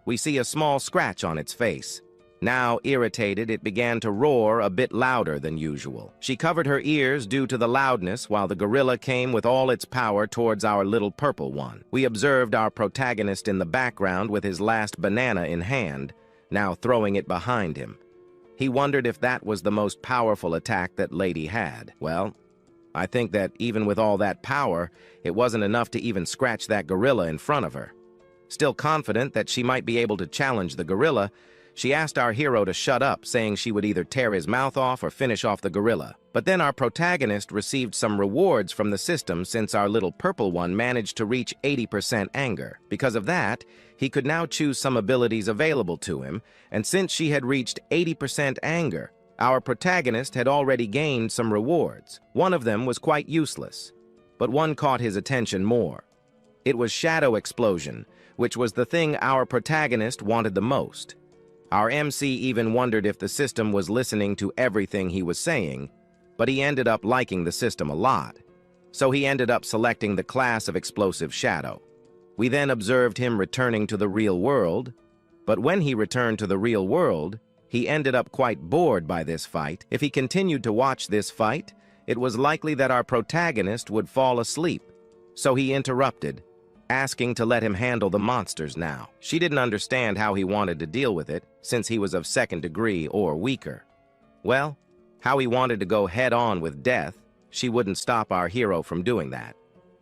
We see a small scratch on its face. Now irritated, it began to roar a bit louder than usual. She covered her ears due to the loudness while the gorilla came with all its power towards our little purple one. We observed our protagonist in the background with his last banana in hand, now throwing it behind him. He wondered if that was the most powerful attack that Lady had. Well, I think that even with all that power, it wasn't enough to even scratch that gorilla in front of her. Still confident that she might be able to challenge the gorilla, she asked our hero to shut up, saying she would either tear his mouth off or finish off the gorilla. But then our protagonist received some rewards from the system since our little purple one managed to reach 80% anger. Because of that, he could now choose some abilities available to him, and since she had reached 80% anger, our protagonist had already gained some rewards. One of them was quite useless, but one caught his attention more. It was Shadow Explosion, which was the thing our protagonist wanted the most. Our MC even wondered if the system was listening to everything he was saying, but he ended up liking the system a lot. So he ended up selecting the class of Explosive Shadow. We then observed him returning to the real world, but when he returned to the real world, he ended up quite bored by this fight. If he continued to watch this fight, it was likely that our protagonist would fall asleep. So he interrupted, asking to let him handle the monsters now. She didn't understand how he wanted to deal with it, since he was of second degree or weaker. Well, how he wanted to go head-on with death, she wouldn't stop our hero from doing that.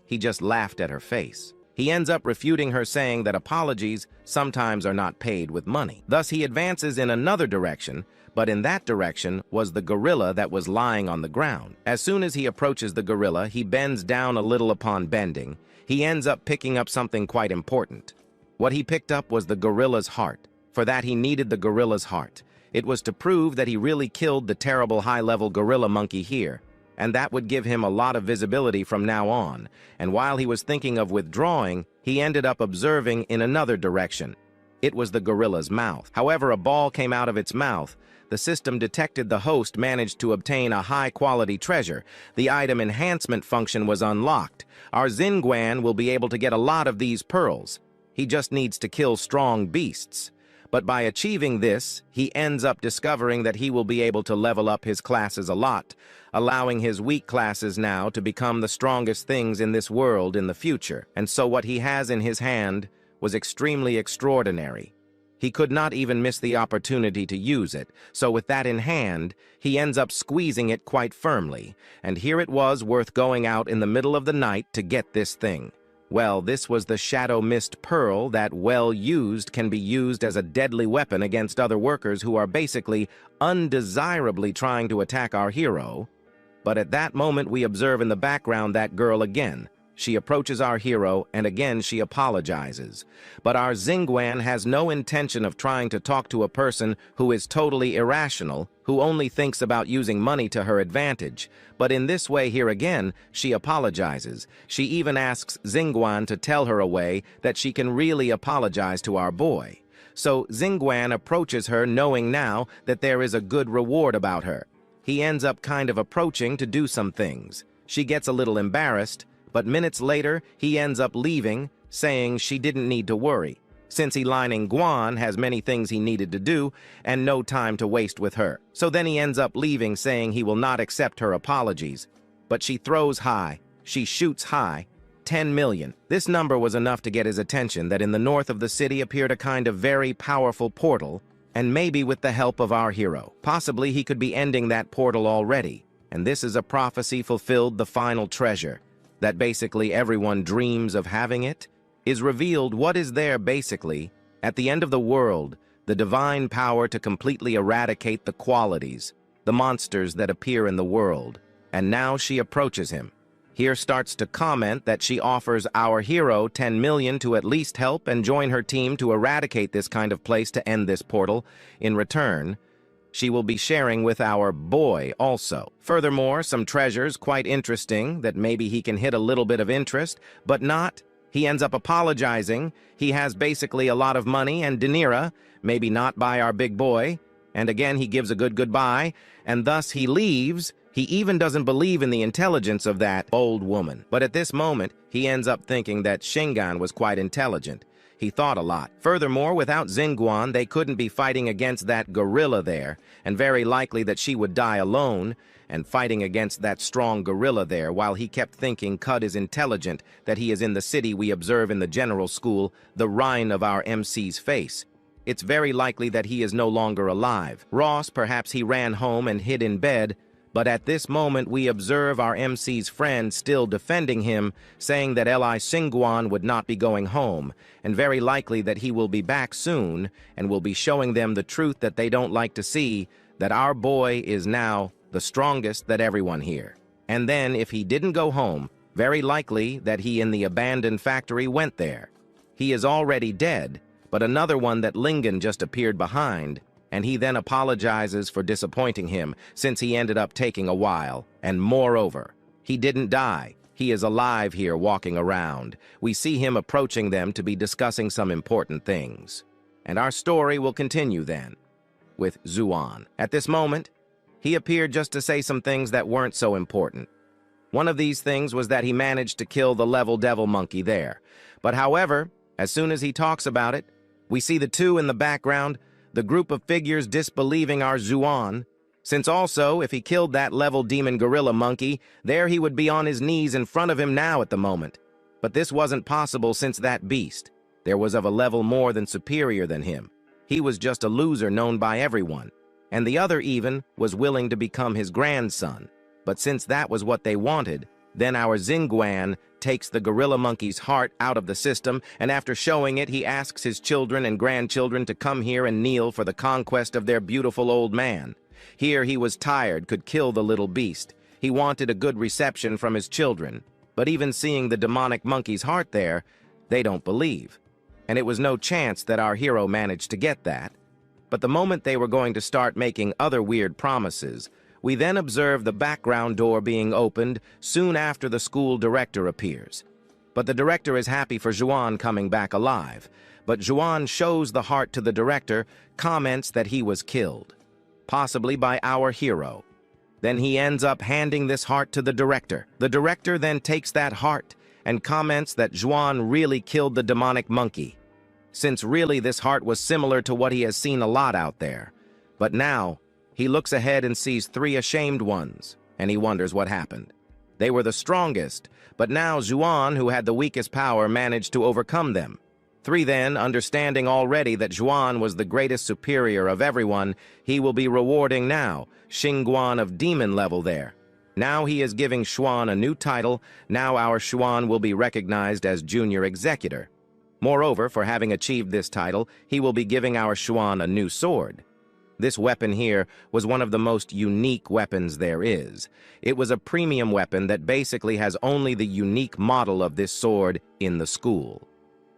He just laughed at her face. He ends up refuting her, saying that apologies sometimes are not paid with money. Thus he advances in another direction, but in that direction was the gorilla that was lying on the ground. As soon as he approaches the gorilla, he bends down a little. Upon bending, he ends up picking up something quite important. What he picked up was the gorilla's heart. For that he needed the gorilla's heart. It was to prove that he really killed the terrible high-level gorilla monkey here, and that would give him a lot of visibility from now on. And while he was thinking of withdrawing, he ended up observing in another direction. It was the gorilla's mouth. However, a ball came out of its mouth. The system detected the host managed to obtain a high-quality treasure. The item enhancement function was unlocked. Our Xingguan will be able to get a lot of these pearls. He just needs to kill strong beasts. But by achieving this, he ends up discovering that he will be able to level up his classes a lot, allowing his weak classes now to become the strongest things in this world in the future. And so what he has in his hand was extremely extraordinary. He could not even miss the opportunity to use it, so with that in hand, he ends up squeezing it quite firmly, and here it was worth going out in the middle of the night to get this thing. Well, this was the Shadow Mist Pearl that, well used, can be used as a deadly weapon against other workers who are basically undesirably trying to attack our hero. But at that moment we observe in the background that girl again. She approaches our hero, and again she apologizes. But our Xingguan has no intention of trying to talk to a person who is totally irrational, who only thinks about using money to her advantage. But in this way here again, she apologizes. She even asks Xingguan to tell her a way that she can really apologize to our boy. So Xingguan approaches her knowing now that there is a good reward about her. He ends up kind of approaching to do some things. She gets a little embarrassed, but minutes later, he ends up leaving, saying she didn't need to worry, since Lining Guan has many things he needed to do and no time to waste with her. So then he ends up leaving, saying he will not accept her apologies. But she throws high, she shoots high, 10 million. This number was enough to get his attention that in the north of the city appeared a kind of very powerful portal, and maybe with the help of our hero. Possibly he could be ending that portal already, and this is a prophecy fulfilled, the final treasure. That basically everyone dreams of having it, is revealed what is there basically, at the end of the world, the divine power to completely eradicate the qualities, the monsters that appear in the world. And now she approaches him. Here starts to comment that she offers our hero 10 million to at least help and join her team to eradicate this kind of place to end this portal. In return, she will be sharing with our boy also. Furthermore, some treasures quite interesting that maybe he can hit a little bit of interest, but not. He ends up apologizing. He has basically a lot of money and dinero, maybe not by our big boy, And again, he gives a good goodbye, and thus he leaves. He even doesn't believe in the intelligence of that old woman. But at this moment, he ends up thinking that Shingon was quite intelligent. He thought a lot. Furthermore, without Xinguan, they couldn't be fighting against that gorilla there, and very likely that she would die alone, and fighting against that strong gorilla there, while he kept thinking Cud is intelligent, that he is in the city we observe in the general school, the Rhine of our MC's face. It's very likely that he is no longer alive. Ross, perhaps he ran home and hid in bed, but at this moment we observe our MC's friend still defending him, saying that Li Xinguan would not be going home, and very likely that he will be back soon, and will be showing them the truth that they don't like to see, that our boy is now the strongest that everyone here. And then, if he didn't go home, very likely that he in the abandoned factory went there. He is already dead, but another one that Lingen just appeared behind, and he then apologizes for disappointing him, since he ended up taking a while. And moreover, he didn't die. He is alive here walking around. We see him approaching them to be discussing some important things. And our story will continue then, with Xuan. At this moment, he appeared just to say some things that weren't so important. One of these things was that he managed to kill the level devil monkey there. But however, as soon as he talks about it, we see the two in the background, the group of figures disbelieving our Xuan, since also, if he killed that level demon gorilla monkey, there he would be on his knees in front of him now at the moment. But this wasn't possible since that beast there was of a level more than superior than him. He was just a loser known by everyone, and the other even was willing to become his grandson. But since that was what they wanted, then our Xinguan takes the gorilla monkey's heart out of the system, and after showing it, he asks his children and grandchildren to come here and kneel for the conquest of their beautiful old man. Here he was tired, could kill the little beast. He wanted a good reception from his children, but even seeing the demonic monkey's heart there, they don't believe. And it was no chance that our hero managed to get that. But the moment they were going to start making other weird promises, we then observe the background door being opened soon after the school director appears. But the director is happy for Xuan coming back alive. But Xuan shows the heart to the director, comments that he was killed, possibly by our hero. Then he ends up handing this heart to the director. The director then takes that heart and comments that Xuan really killed the demonic monkey, since really this heart was similar to what he has seen a lot out there. But now, he looks ahead and sees 3 ashamed ones, and he wonders what happened. They were the strongest, but now Xuan, who had the weakest power, managed to overcome them. 3 then, understanding already that Xuan was the greatest superior of everyone, he will be rewarding now, Xinguan of demon level there. Now he is giving Xuan a new title. Now our Xuan will be recognized as junior executor. Moreover, for having achieved this title, he will be giving our Xuan a new sword. This weapon here was one of the most unique weapons there is. It was a premium weapon that basically has only the unique model of this sword in the school.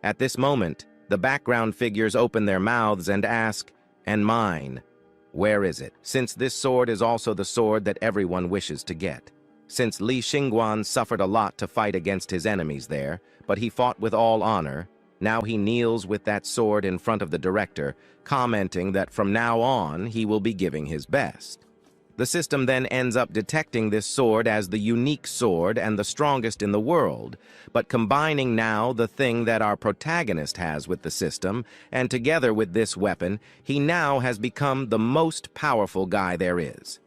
At this moment, the background figures open their mouths and ask, "And mine, where is it?" Since this sword is also the sword that everyone wishes to get. Since Li Xinguan suffered a lot to fight against his enemies there, but he fought with all honor, now he kneels with that sword in front of the director, commenting that from now on he will be giving his best. The system then ends up detecting this sword as the unique sword and the strongest in the world, but combining now the thing that our protagonist has with the system, and together with this weapon, he now has become the most powerful guy there is.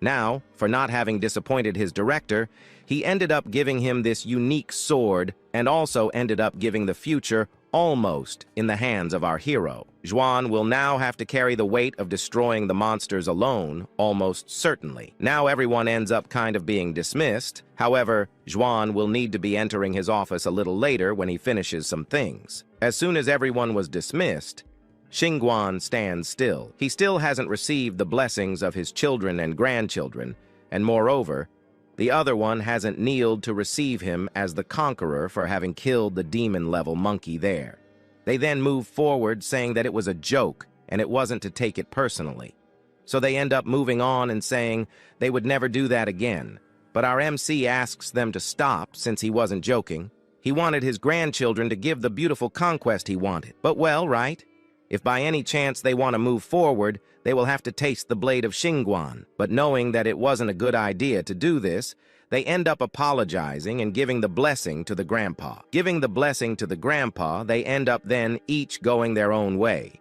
Now, for not having disappointed his director, he ended up giving him this unique sword and also ended up giving the future almost in the hands of our hero. Xuan will now have to carry the weight of destroying the monsters alone, almost certainly. Now everyone ends up kind of being dismissed. However, Xuan will need to be entering his office a little later when he finishes some things. As soon as everyone was dismissed, Xinguan stands still. He still hasn't received the blessings of his children and grandchildren, and moreover, the other one hasn't kneeled to receive him as the conqueror for having killed the demon-level monkey there. They then move forward saying that it was a joke and it wasn't to take it personally. So they end up moving on and saying they would never do that again. But our MC asks them to stop since he wasn't joking. He wanted his grandchildren to give the beautiful conquest he wanted. But well, right? If by any chance they want to move forward, they will have to taste the blade of Xingguan. But knowing that it wasn't a good idea to do this, they end up apologizing and giving the blessing to the grandpa. Giving the blessing to the grandpa, they end up then each going their own way.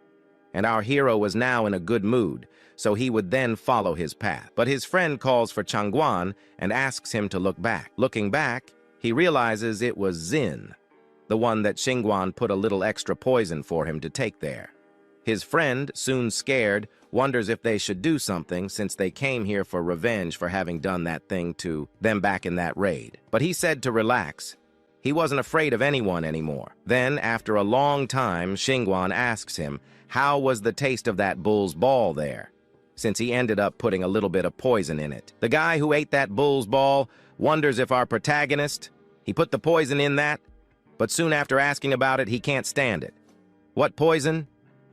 And our hero was now in a good mood, so he would then follow his path. But his friend calls for Changguan and asks him to look back. Looking back, he realizes it was Xin, the one that Xingguan put a little extra poison for him to take there. His friend, soon scared, wonders if they should do something since they came here for revenge for having done that thing to them back in that raid. But he said to relax. He wasn't afraid of anyone anymore. Then, after a long time, Xingguan asks him, how was the taste of that bull's ball there, since he ended up putting a little bit of poison in it. The guy who ate that bull's ball wonders if our protagonist, he put the poison in that, but soon after asking about it, he can't stand it. What poison?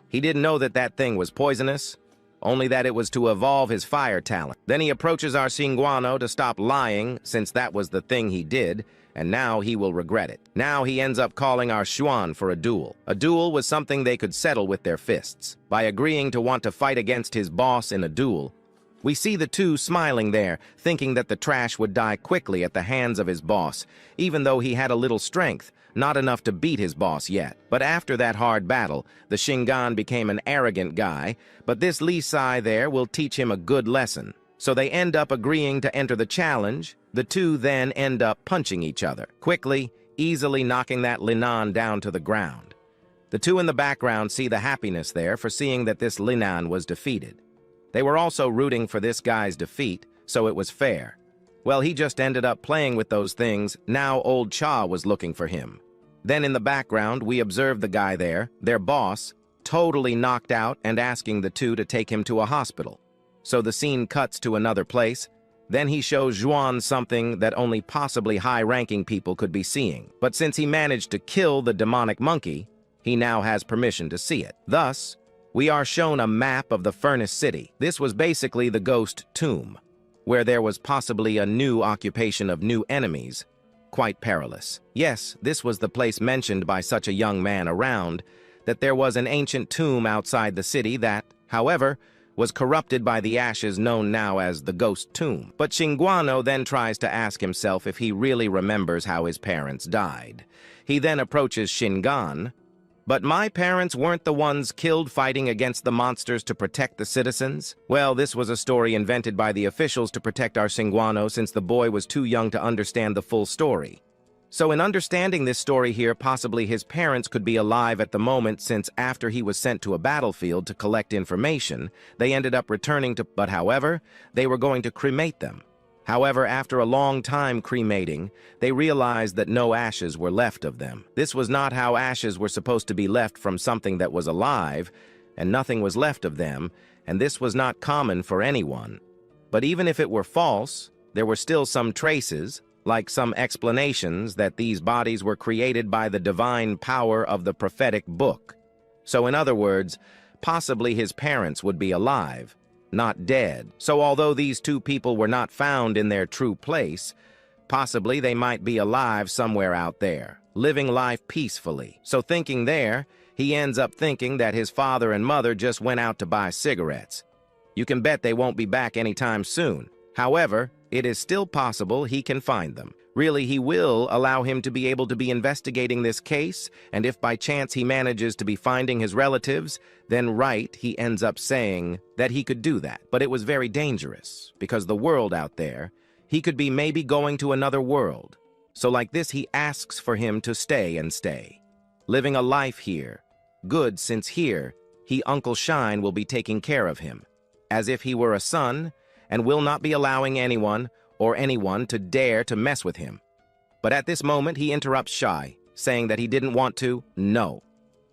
He didn't know that that thing was poisonous, only that it was to evolve his fire talent. Then he approaches our Xingguano to stop lying, since that was the thing he did, and now he will regret it. Now he ends up calling our Xuan for a duel. A duel was something they could settle with their fists. By agreeing to want to fight against his boss in a duel, we see the two smiling there, thinking that the trash would die quickly at the hands of his boss, even though he had a little strength, not enough to beat his boss yet. But after that hard battle, the Shingan became an arrogant guy, but this Li Sai there will teach him a good lesson. So they end up agreeing to enter the challenge. The two then end up punching each other, quickly, easily knocking that Linan down to the ground. The two in the background see the happiness there for seeing that this Linan was defeated. They were also rooting for this guy's defeat, so it was fair. Well, he just ended up playing with those things. Now old Cha was looking for him. Then in the background, we observe the guy there, their boss, totally knocked out and asking the two to take him to a hospital. So the scene cuts to another place. Then he shows Zhuan something that only possibly high-ranking people could be seeing. But since he managed to kill the demonic monkey, he now has permission to see it. Thus, we are shown a map of the Furnace City. This was basically the ghost tomb, where there was possibly a new occupation of new enemies, quite perilous. Yes, this was the place mentioned by such a young man around, that there was an ancient tomb outside the city that, however, was corrupted by the ashes known now as the ghost tomb. But Xingguano then tries to ask himself if he really remembers how his parents died. He then approaches Shingan. But my parents weren't the ones killed fighting against the monsters to protect the citizens? Well, this was a story invented by the officials to protect our Xingguano since the boy was too young to understand the full story. So in understanding this story here, possibly his parents could be alive at the moment since after he was sent to a battlefield to collect information, they ended up returning to, but however, they were going to cremate them. However, after a long time cremating, they realized that no ashes were left of them. This was not how ashes were supposed to be left from something that was alive, and nothing was left of them, and this was not common for anyone. But even if it were false, there were still some traces, like some explanations that these bodies were created by the divine power of the prophetic book. So in other words, possibly his parents would be alive, not dead. So although these two people were not found in their true place, possibly they might be alive somewhere out there, living life peacefully. So thinking there, he ends up thinking that his father and mother just went out to buy cigarettes. You can bet they won't be back anytime soon. However, it is still possible he can find them. Really, he will allow him to be able to be investigating this case, and if by chance he manages to be finding his relatives, then right, he ends up saying that he could do that. But it was very dangerous, because the world out there, he could be maybe going to another world. So like this, he asks for him to stay, living a life here. Good, since here, Uncle Shine will be taking care of him, as if he were a son, and will not be allowing anyone to dare to mess with him. But at this moment, he interrupts Shai, saying that he didn't want to. No.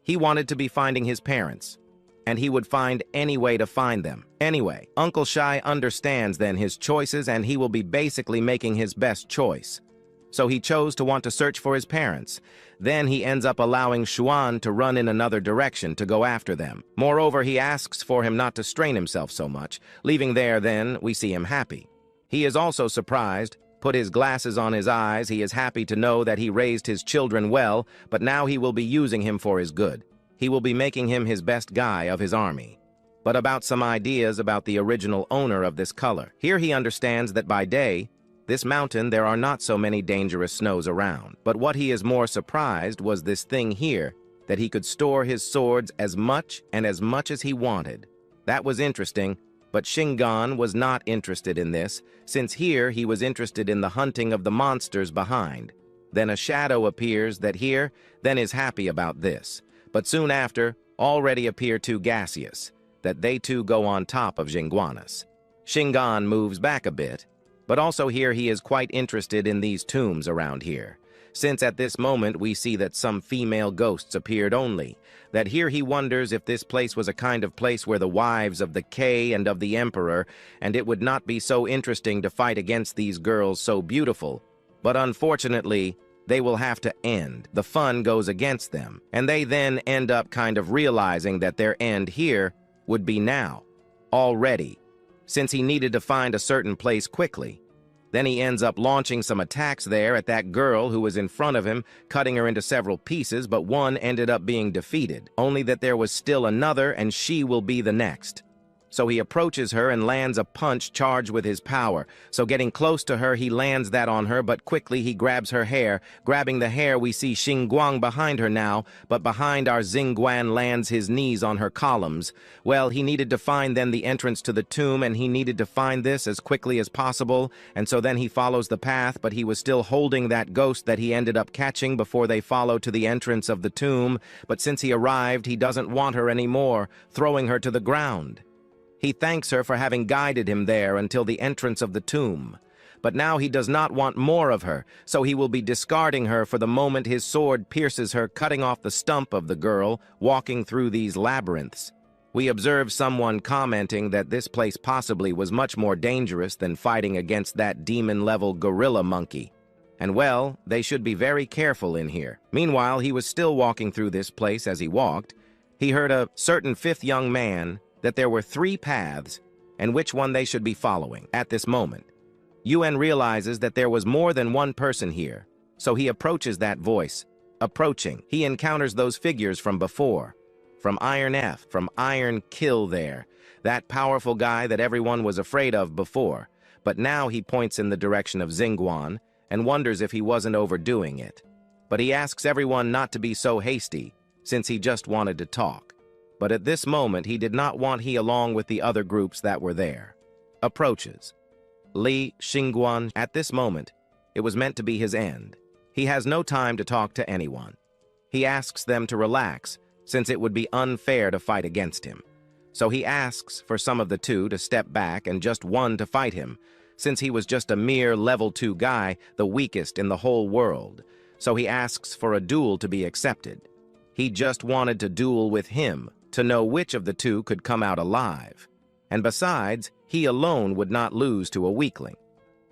He wanted to be finding his parents, and he would find any way to find them. Anyway, Uncle Shai understands then his choices, and he will be basically making his best choice. So he chose to want to search for his parents. Then he ends up allowing Xuan to run in another direction to go after them. Moreover, he asks for him not to strain himself so much. Leaving there, then, we see him happy. He is also surprised, put his glasses on his eyes. He is happy to know that he raised his children well, but now he will be using him for his good. He will be making him his best guy of his army. but about some ideas about the original owner of this color. Here he understands that by day, this mountain there are not so many dangerous snows around. But what he is more surprised was this thing here, that he could store his swords as much as he wanted. That was interesting, but Shingon was not interested in this, since here he was interested in the hunting of the monsters behind. Then a shadow appears that here, then is happy about this. But soon after, already appear two gaseous, that they too go on top of Jingwanas. Shingon moves back a bit, but also here he is quite interested in these tombs around here, since at this moment we see that some female ghosts appeared only, that here he wonders if this place was a kind of place where the wives of the K and of the Emperor, and it would not be so interesting to fight against these girls so beautiful, but unfortunately, they will have to end. The fun goes against them, and they then end up kind of realizing that their end here would be now, already, since he needed to find a certain place quickly. Then he ends up launching some attacks there at that girl who was in front of him, cutting her into several pieces, but one ended up being defeated, only that there was still another and she will be the next. So he approaches her and lands a punch charged with his power. So getting close to her, he lands that on her, but quickly he grabs her hair. Grabbing the hair, we see Xingguang behind her now, but behind our Xingguan lands his knees on her columns. Well, he needed to find then the entrance to the tomb, and he needed to find this as quickly as possible, and so then he follows the path, but he was still holding that ghost that he ended up catching before they follow to the entrance of the tomb, but since he arrived, he doesn't want her anymore, throwing her to the ground. He thanks her for having guided him there until the entrance of the tomb. But now he does not want more of her, so he will be discarding her for the moment his sword pierces her, cutting off the stump of the girl, walking through these labyrinths. We observe someone commenting that this place possibly was much more dangerous than fighting against that demon-level gorilla monkey. And well, they should be very careful in here. Meanwhile, he was still walking through this place as he walked. He heard a certain fifth young man that there were 3 paths and which one they should be following at this moment. Yuen realizes that there was more than one person here, so he approaches that voice. Approaching, he encounters those figures from before. From Iron F, from Iron Kill there, that powerful guy that everyone was afraid of before, but now he points in the direction of Xingguan and wonders if he wasn't overdoing it. But he asks everyone not to be so hasty, since he just wanted to talk. But at this moment, he did not want he along with the other groups that were there. Approaches. Li Xingguan, at this moment, it was meant to be his end. He has no time to talk to anyone. He asks them to relax, since it would be unfair to fight against him. So he asks for some of the 2 to step back and just one to fight him, since he was just a mere level 2 guy, the weakest in the whole world. So he asks for a duel to be accepted. He just wanted to duel with him, to know which of the 2 could come out alive. And besides, he alone would not lose to a weakling.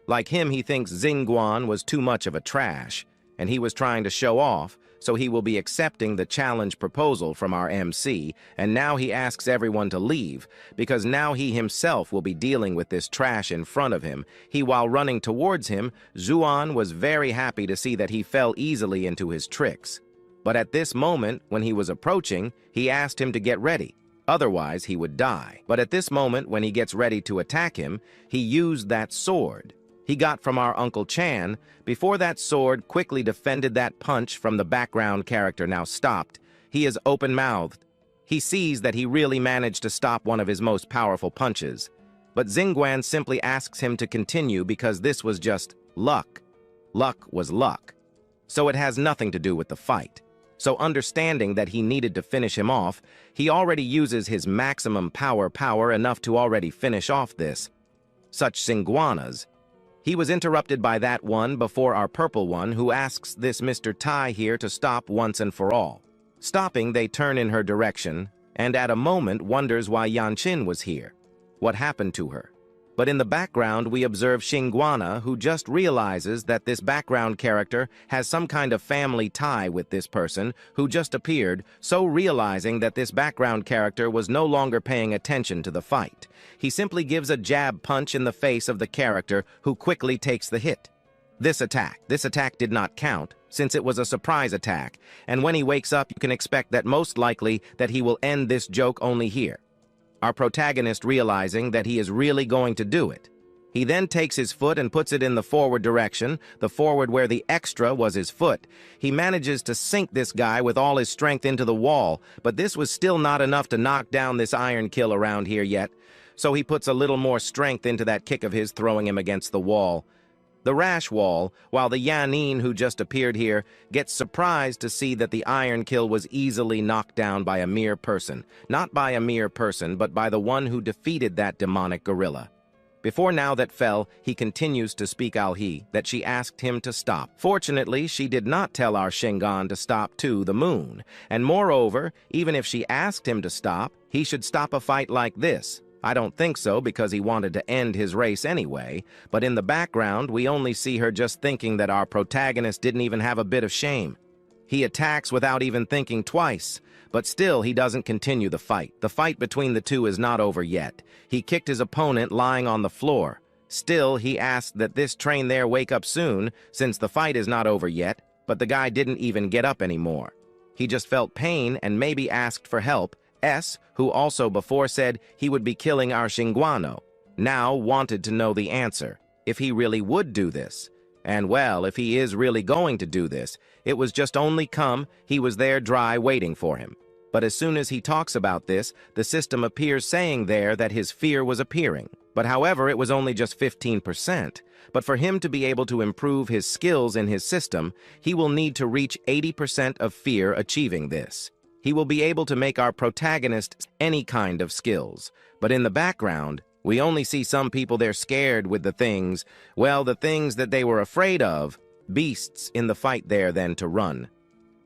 Like him, he thinks Xingguan was too much of a trash, and he was trying to show off, so he will be accepting the challenge proposal from our MC, and now he asks everyone to leave, because now he himself will be dealing with this trash in front of him. While running towards him, Zuan was very happy to see that he fell easily into his tricks. But at this moment, when he was approaching, he asked him to get ready, otherwise he would die. But at this moment, when he gets ready to attack him, he used that sword he got from our Uncle Chan. Before that sword quickly defended that punch from the background character now stopped. He is open-mouthed. He sees that he really managed to stop one of his most powerful punches. But Xingguan simply asks him to continue because this was just luck. Luck was luck. So it has nothing to do with the fight. So understanding that he needed to finish him off, he already uses his maximum power enough to already finish off this. Such Xingguanas. He was interrupted by that one before our purple one who asks this Mr. Tai here to stop once and for all. Stopping, they turn in her direction, and at a moment wonders why Yanqin was here. What happened to her? But in the background, we observe Xingguana, who just realizes that this background character has some kind of family tie with this person who just appeared, so realizing that this background character was no longer paying attention to the fight. He simply gives a jab punch in the face of the character, who quickly takes the hit. This attack did not count, since it was a surprise attack, and when he wakes up, you can expect that most likely that he will end this joke only here. our protagonist realizing that he is really going to do it. He then takes his foot and puts it in the forward direction, the forward where the extra was his foot. He manages to sink this guy with all his strength into the wall, but this was still not enough to knock down this iron kill around here yet. So he puts a little more strength into that kick of his, throwing him against the wall. The rash wall, while the Yanin who just appeared here gets surprised to see that the iron kill was easily knocked down by a mere person. Not by a mere person, but by the one who defeated that demonic gorilla. Before now that fell, he continues to speak Al-He, that she asked him to stop. Fortunately, she did not tell our Shingon to stop to the moon. And moreover, even if she asked him to stop, he should stop a fight like this. I don't think so, because he wanted to end his race anyway, but in the background, we only see her just thinking that our protagonist didn't even have a bit of shame. He attacks without even thinking twice, but still he doesn't continue the fight. The fight between the two is not over yet. He kicked his opponent lying on the floor. Still, he asked that this train there wake up soon, since the fight is not over yet, but the guy didn't even get up anymore. He just felt pain and maybe asked for help. S, who also before said he would be killing our Shinguano, now wanted to know the answer, if he really would do this. And well, if he is really going to do this, it was just only come, he was there dry waiting for him. But as soon as he talks about this, the system appears saying there that his fear was appearing. But however, it was only just 15%. But for him to be able to improve his skills in his system, he will need to reach 80% of fear achieving this. He will be able to make our protagonist any kind of skills. But in the background, we only see some people there scared with the things, well, the things that they were afraid of, beasts in the fight there then to run.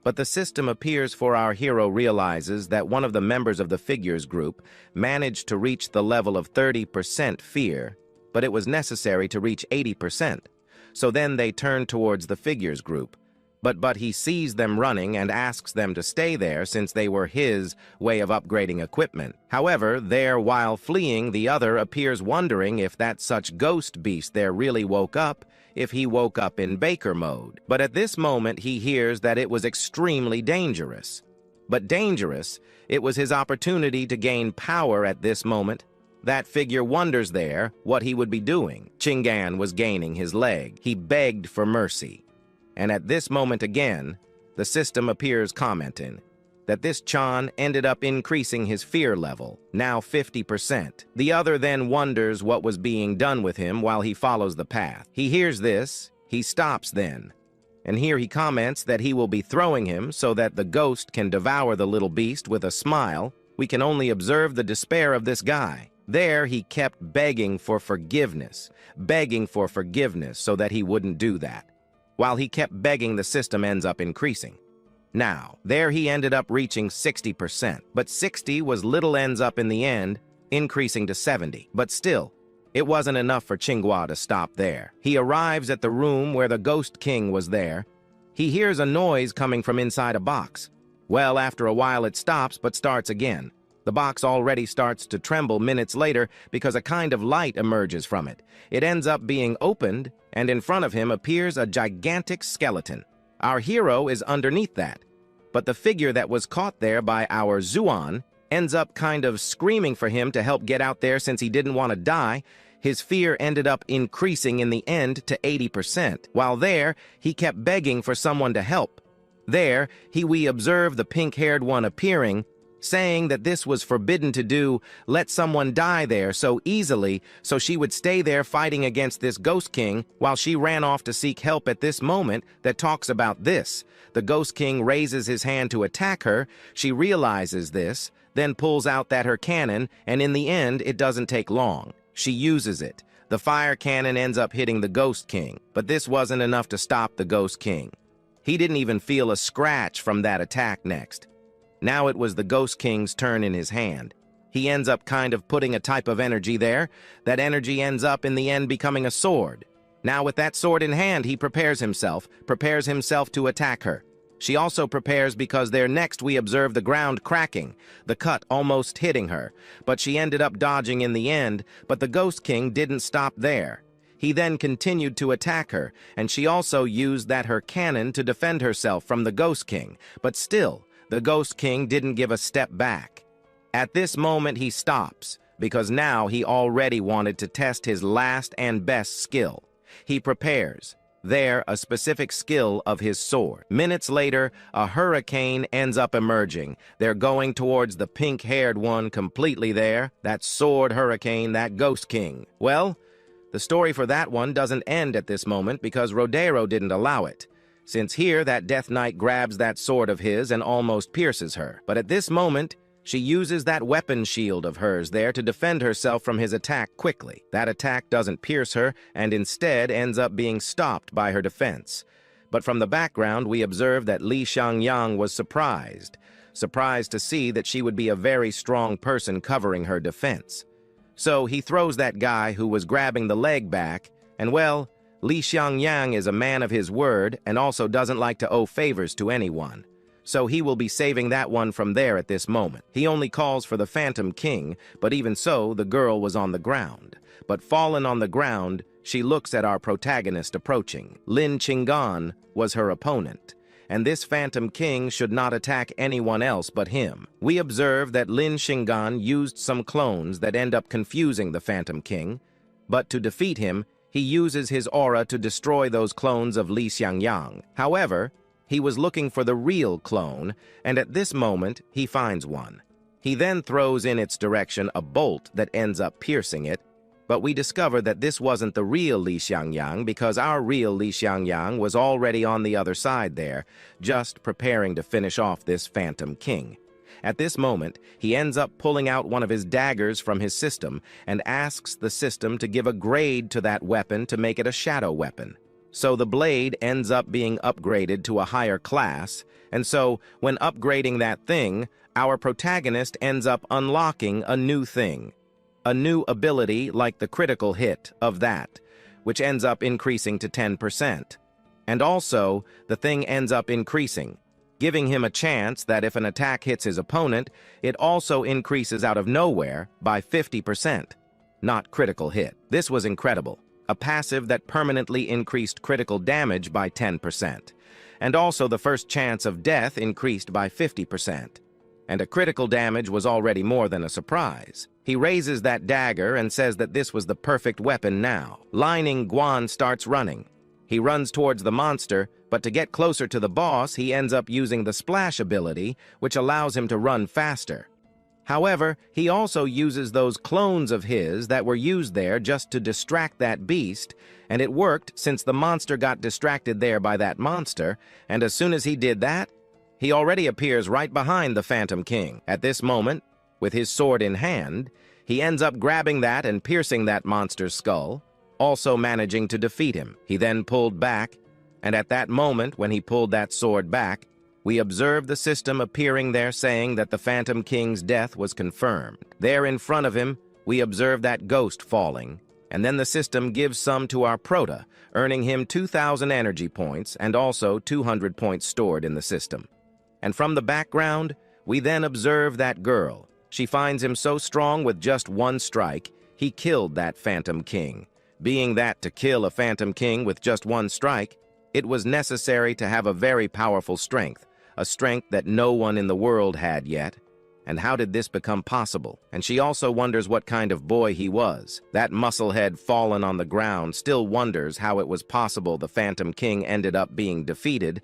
But the system appears for our hero realizes that one of the members of the figures group managed to reach the level of 30% fear, but it was necessary to reach 80%. So then they turn towards the figures group. But he sees them running and asks them to stay there since they were his way of upgrading equipment. However, there while fleeing, the other appears wondering if that such ghost beast there really woke up, if he woke up in Baker mode. But at this moment he hears that it was extremely dangerous. But dangerous, it was his opportunity to gain power at this moment. That figure wonders there what he would be doing. Chingan was gaining his leg. He begged for mercy. And at this moment again, the system appears commenting that this Chan ended up increasing his fear level, now 50%. The other then wonders what was being done with him while he follows the path. He hears this, he stops then. And here he comments that he will be throwing him so that the ghost can devour the little beast with a smile. We can only observe the despair of this guy. There he kept begging for forgiveness so that he wouldn't do that. While he kept begging, the system ends up increasing. Now, there he ended up reaching 60%, but 60 was little ends up in the end, increasing to 70. But still, it wasn't enough for Qinghua to stop there. He arrives at the room where the Ghost King was there. He hears a noise coming from inside a box. Well, after a while it stops, but starts again. The box already starts to tremble minutes later because a kind of light emerges from it. It ends up being opened, and in front of him appears a gigantic skeleton. Our hero is underneath that. But the figure that was caught there by our Zuan ends up kind of screaming for him to help get out there since he didn't want to die. His fear ended up increasing in the end to 80%. While there, he kept begging for someone to help. There, we observe the pink-haired one appearing, saying that this was forbidden to do, let someone die there so easily, so she would stay there fighting against this Ghost King while she ran off to seek help at this moment that talks about this. The Ghost King raises his hand to attack her, she realizes this, then pulls out her cannon, and in the end it doesn't take long. She uses it. The fire cannon ends up hitting the Ghost King, but this wasn't enough to stop the Ghost King. He didn't even feel a scratch from that attack next. Now it was the Ghost King's turn in his hand. He ends up kind of putting a type of energy there. That energy ends up in the end becoming a sword. Now with that sword in hand, he prepares himself to attack her. She also prepares because there next we observe the ground cracking, the cut almost hitting her. But she ended up dodging in the end, but the Ghost King didn't stop there. He then continued to attack her, and she also used her cannon to defend herself from the Ghost King. But still, the Ghost King didn't give a step back. At this moment, he stops, because now he already wanted to test his last and best skill. He prepares, there, a specific skill of his sword. Minutes later, a hurricane ends up emerging. They're going towards the pink-haired one completely there, that sword hurricane, that Ghost King. Well, the story for that one doesn't end at this moment because Rodero didn't allow it, since here that Death Knight grabs that sword of his and almost pierces her. But at this moment, she uses that weapon shield of hers there to defend herself from his attack quickly. That attack doesn't pierce her and instead ends up being stopped by her defense. But from the background, we observe that Li Xiangyang was surprised to see that she would be a very strong person covering her defense. So he throws that guy who was grabbing the leg back, and well, Li Xiangyang is a man of his word and also doesn't like to owe favors to anyone. So he will be saving that one from there at this moment. He only calls for the Phantom King, but even so, the girl was on the ground. But fallen on the ground, she looks at our protagonist approaching. Lin Qinggan was her opponent, and this Phantom King should not attack anyone else but him. We observe that Lin Qinggan used some clones that end up confusing the Phantom King, but to defeat him, he uses his aura to destroy those clones of Li Xiangyang. However, he was looking for the real clone, and at this moment, he finds one. He then throws in its direction a bolt that ends up piercing it, but we discover that this wasn't the real Li Xiangyang because our real Li Xiangyang was already on the other side there, just preparing to finish off this Phantom King. At this moment, he ends up pulling out one of his daggers from his system and asks the system to give a grade to that weapon to make it a shadow weapon. So the blade ends up being upgraded to a higher class, and so when upgrading that thing, our protagonist ends up unlocking a new thing. A new ability like the critical hit of that, which ends up increasing to 10%. And also, the thing ends up increasing, giving him a chance that if an attack hits his opponent, it also increases out of nowhere by 50%. Not critical hit. This was incredible. A passive that permanently increased critical damage by 10%, and also the first chance of death increased by 50%. And a critical damage was already more than a surprise. He raises that dagger and says that this was the perfect weapon now. Lining Guan starts running. He runs towards the monster, but to get closer to the boss, he ends up using the splash ability, which allows him to run faster. However, he also uses those clones of his that were used there just to distract that beast, and it worked since the monster got distracted there by that monster, and as soon as he did that, he already appears right behind the Phantom King. At this moment, with his sword in hand, he ends up grabbing that and piercing that monster's skull, also managing to defeat him. He then pulled back, and at that moment when he pulled that sword back, we observe the system appearing there saying that the Phantom King's death was confirmed. There in front of him, we observe that ghost falling, and then the system gives some to our prota, earning him 2,000 energy points and also 200 points stored in the system. And from the background, we then observe that girl. She finds him so strong with just one strike, he killed that Phantom King. Being that to kill a Phantom King with just one strike, it was necessary to have a very powerful strength, a strength that no one in the world had yet. And how did this become possible? And she also wonders what kind of boy he was. That musclehead fallen on the ground still wonders how it was possible the Phantom King ended up being defeated,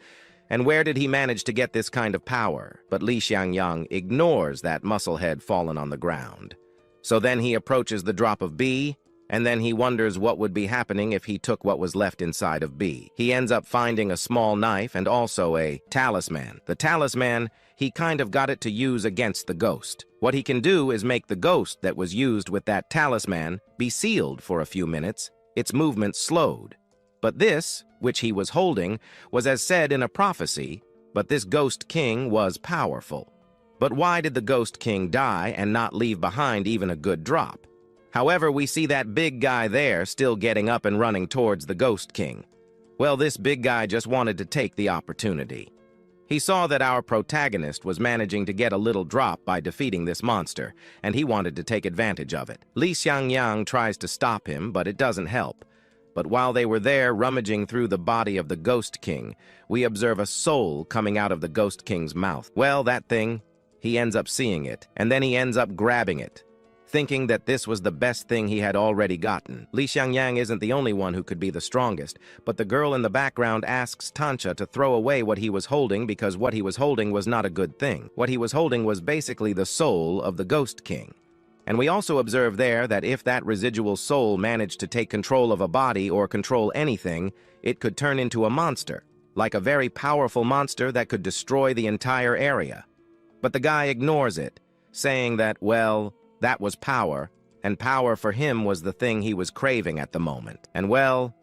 and where did he manage to get this kind of power? But Li Xiangyang ignores that musclehead fallen on the ground. So then he approaches the drop of B, and then he wonders what would be happening if he took what was left inside of B. He ends up finding a small knife and also a talisman. The talisman, he kind of got it to use against the ghost. What he can do is make the ghost that was used with that talisman be sealed for a few minutes, its movement slowed. But this, which he was holding, was as said in a prophecy, but this Ghost King was powerful. But why did the Ghost King die and not leave behind even a good drop? However, we see that big guy there still getting up and running towards the Ghost King. Well, this big guy just wanted to take the opportunity. He saw that our protagonist was managing to get a little drop by defeating this monster, and he wanted to take advantage of it. Li Xiangyang tries to stop him, but it doesn't help. But while they were there rummaging through the body of the Ghost King, we observe a soul coming out of the Ghost King's mouth. Well, that thing, he ends up seeing it, and then he ends up grabbing it, thinking that this was the best thing he had already gotten. Li Xiangyang isn't the only one who could be the strongest, but the girl in the background asks Tancha to throw away what he was holding because what he was holding was not a good thing. What he was holding was basically the soul of the Ghost King. And we also observe there that if that residual soul managed to take control of a body or control anything, it could turn into a monster, like a very powerful monster that could destroy the entire area. But the guy ignores it, saying that, well, that was power, and power for him was the thing he was craving at the moment. And well,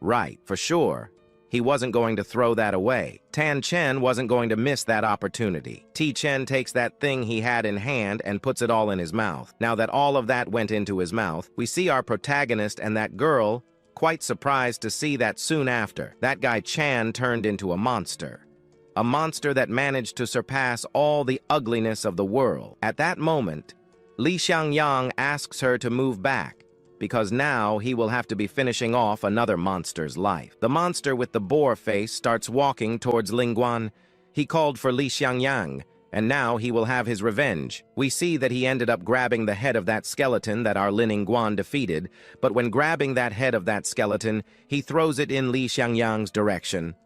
right, for sure, he wasn't going to throw that away. Tan Chen wasn't going to miss that opportunity. Ti Chen takes that thing he had in hand and puts it all in his mouth. Now that all of that went into his mouth, we see our protagonist and that girl quite surprised to see that soon after, that guy Chan turned into a monster. A monster that managed to surpass all the ugliness of the world. At that moment, Li Xiangyang asks her to move back, because now he will have to be finishing off another monster's life. The monster with the boar face starts walking towards Lingguan. He called for Li Xiangyang, and now he will have his revenge. We see that he ended up grabbing the head of that skeleton that our Lin Ningguan defeated, but when grabbing that head of that skeleton, he throws it in Li Xiangyang's direction.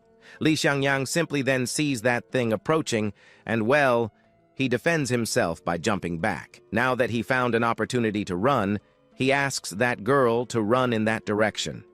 Li Xiangyang simply then sees that thing approaching, and well, he defends himself by jumping back. Now that he found an opportunity to run, he asks that girl to run in that direction.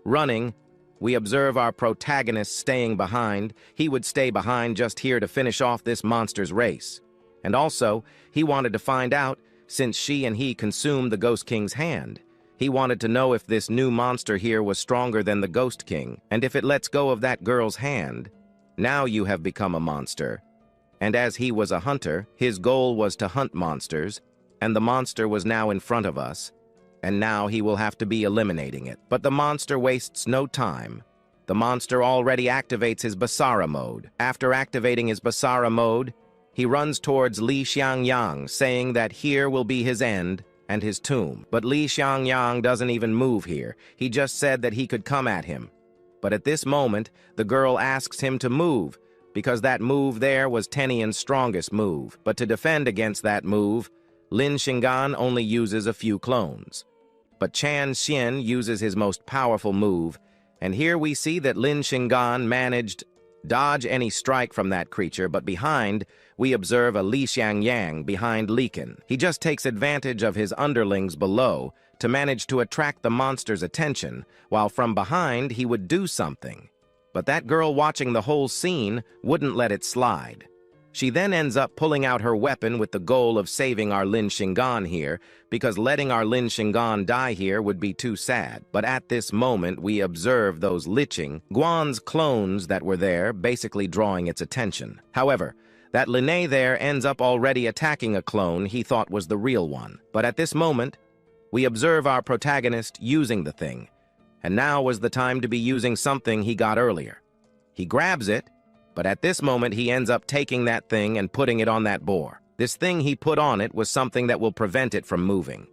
Running, we observe our protagonist staying behind. He would stay behind just here to finish off this monster's race. And also, he wanted to find out, since she and he consumed the Ghost King's hand, he wanted to know if this new monster here was stronger than the Ghost King, and if it lets go of that girl's hand, now you have become a monster. And as he was a hunter, his goal was to hunt monsters, and the monster was now in front of us, and now he will have to be eliminating it. But the monster wastes no time. The monster already activates his Basara mode. After activating his Basara mode, he runs towards Li Xiangyang, saying that here will be his end and his tomb. But Li Xiangyang doesn't even move here. He just said that he could come at him. But at this moment, the girl asks him to move, because that move there was Tenian's strongest move. But to defend against that move, Lin Xingan only uses a few clones. But Chan Xian uses his most powerful move, and here we see that Lin Xingan managed dodge any strike from that creature, but behind, we observe a Li Xiangyang behind Liken. He just takes advantage of his underlings below to manage to attract the monster's attention, while from behind he would do something. But that girl watching the whole scene wouldn't let it slide. She then ends up pulling out her weapon with the goal of saving our Lin Xingan here, because letting our Lin Xingan die here would be too sad. But at this moment, we observe those Liching, Guan's clones that were there, basically drawing its attention. However, that Linne there ends up already attacking a clone he thought was the real one. But at this moment, we observe our protagonist using the thing, and now was the time to be using something he got earlier. He grabs it, but at this moment he ends up taking that thing and putting it on that boar. This thing he put on it was something that will prevent it from moving.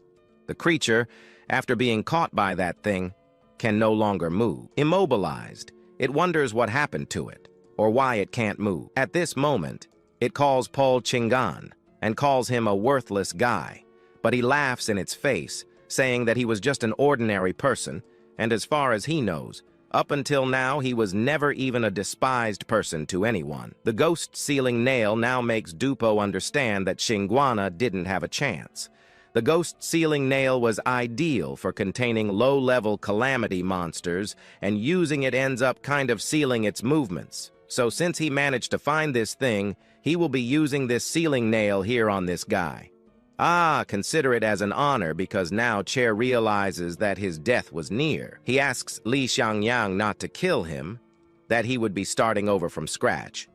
The creature, after being caught by that thing, can no longer move. Immobilized, it wonders what happened to it, or why it can't move. At this moment, it calls Paul Chingan and calls him a worthless guy, but he laughs in its face, saying that he was just an ordinary person, and as far as he knows, up until now, he was never even a despised person to anyone. The ghost sealing nail now makes Dupo understand that Xinguana didn't have a chance. The ghost sealing nail was ideal for containing low-level calamity monsters, and using it ends up kind of sealing its movements. So since he managed to find this thing, he will be using this sealing nail here on this guy. Consider it as an honor because now Chair realizes that his death was near. He asks Li Xiangyang not to kill him, that he would be starting over from scratch.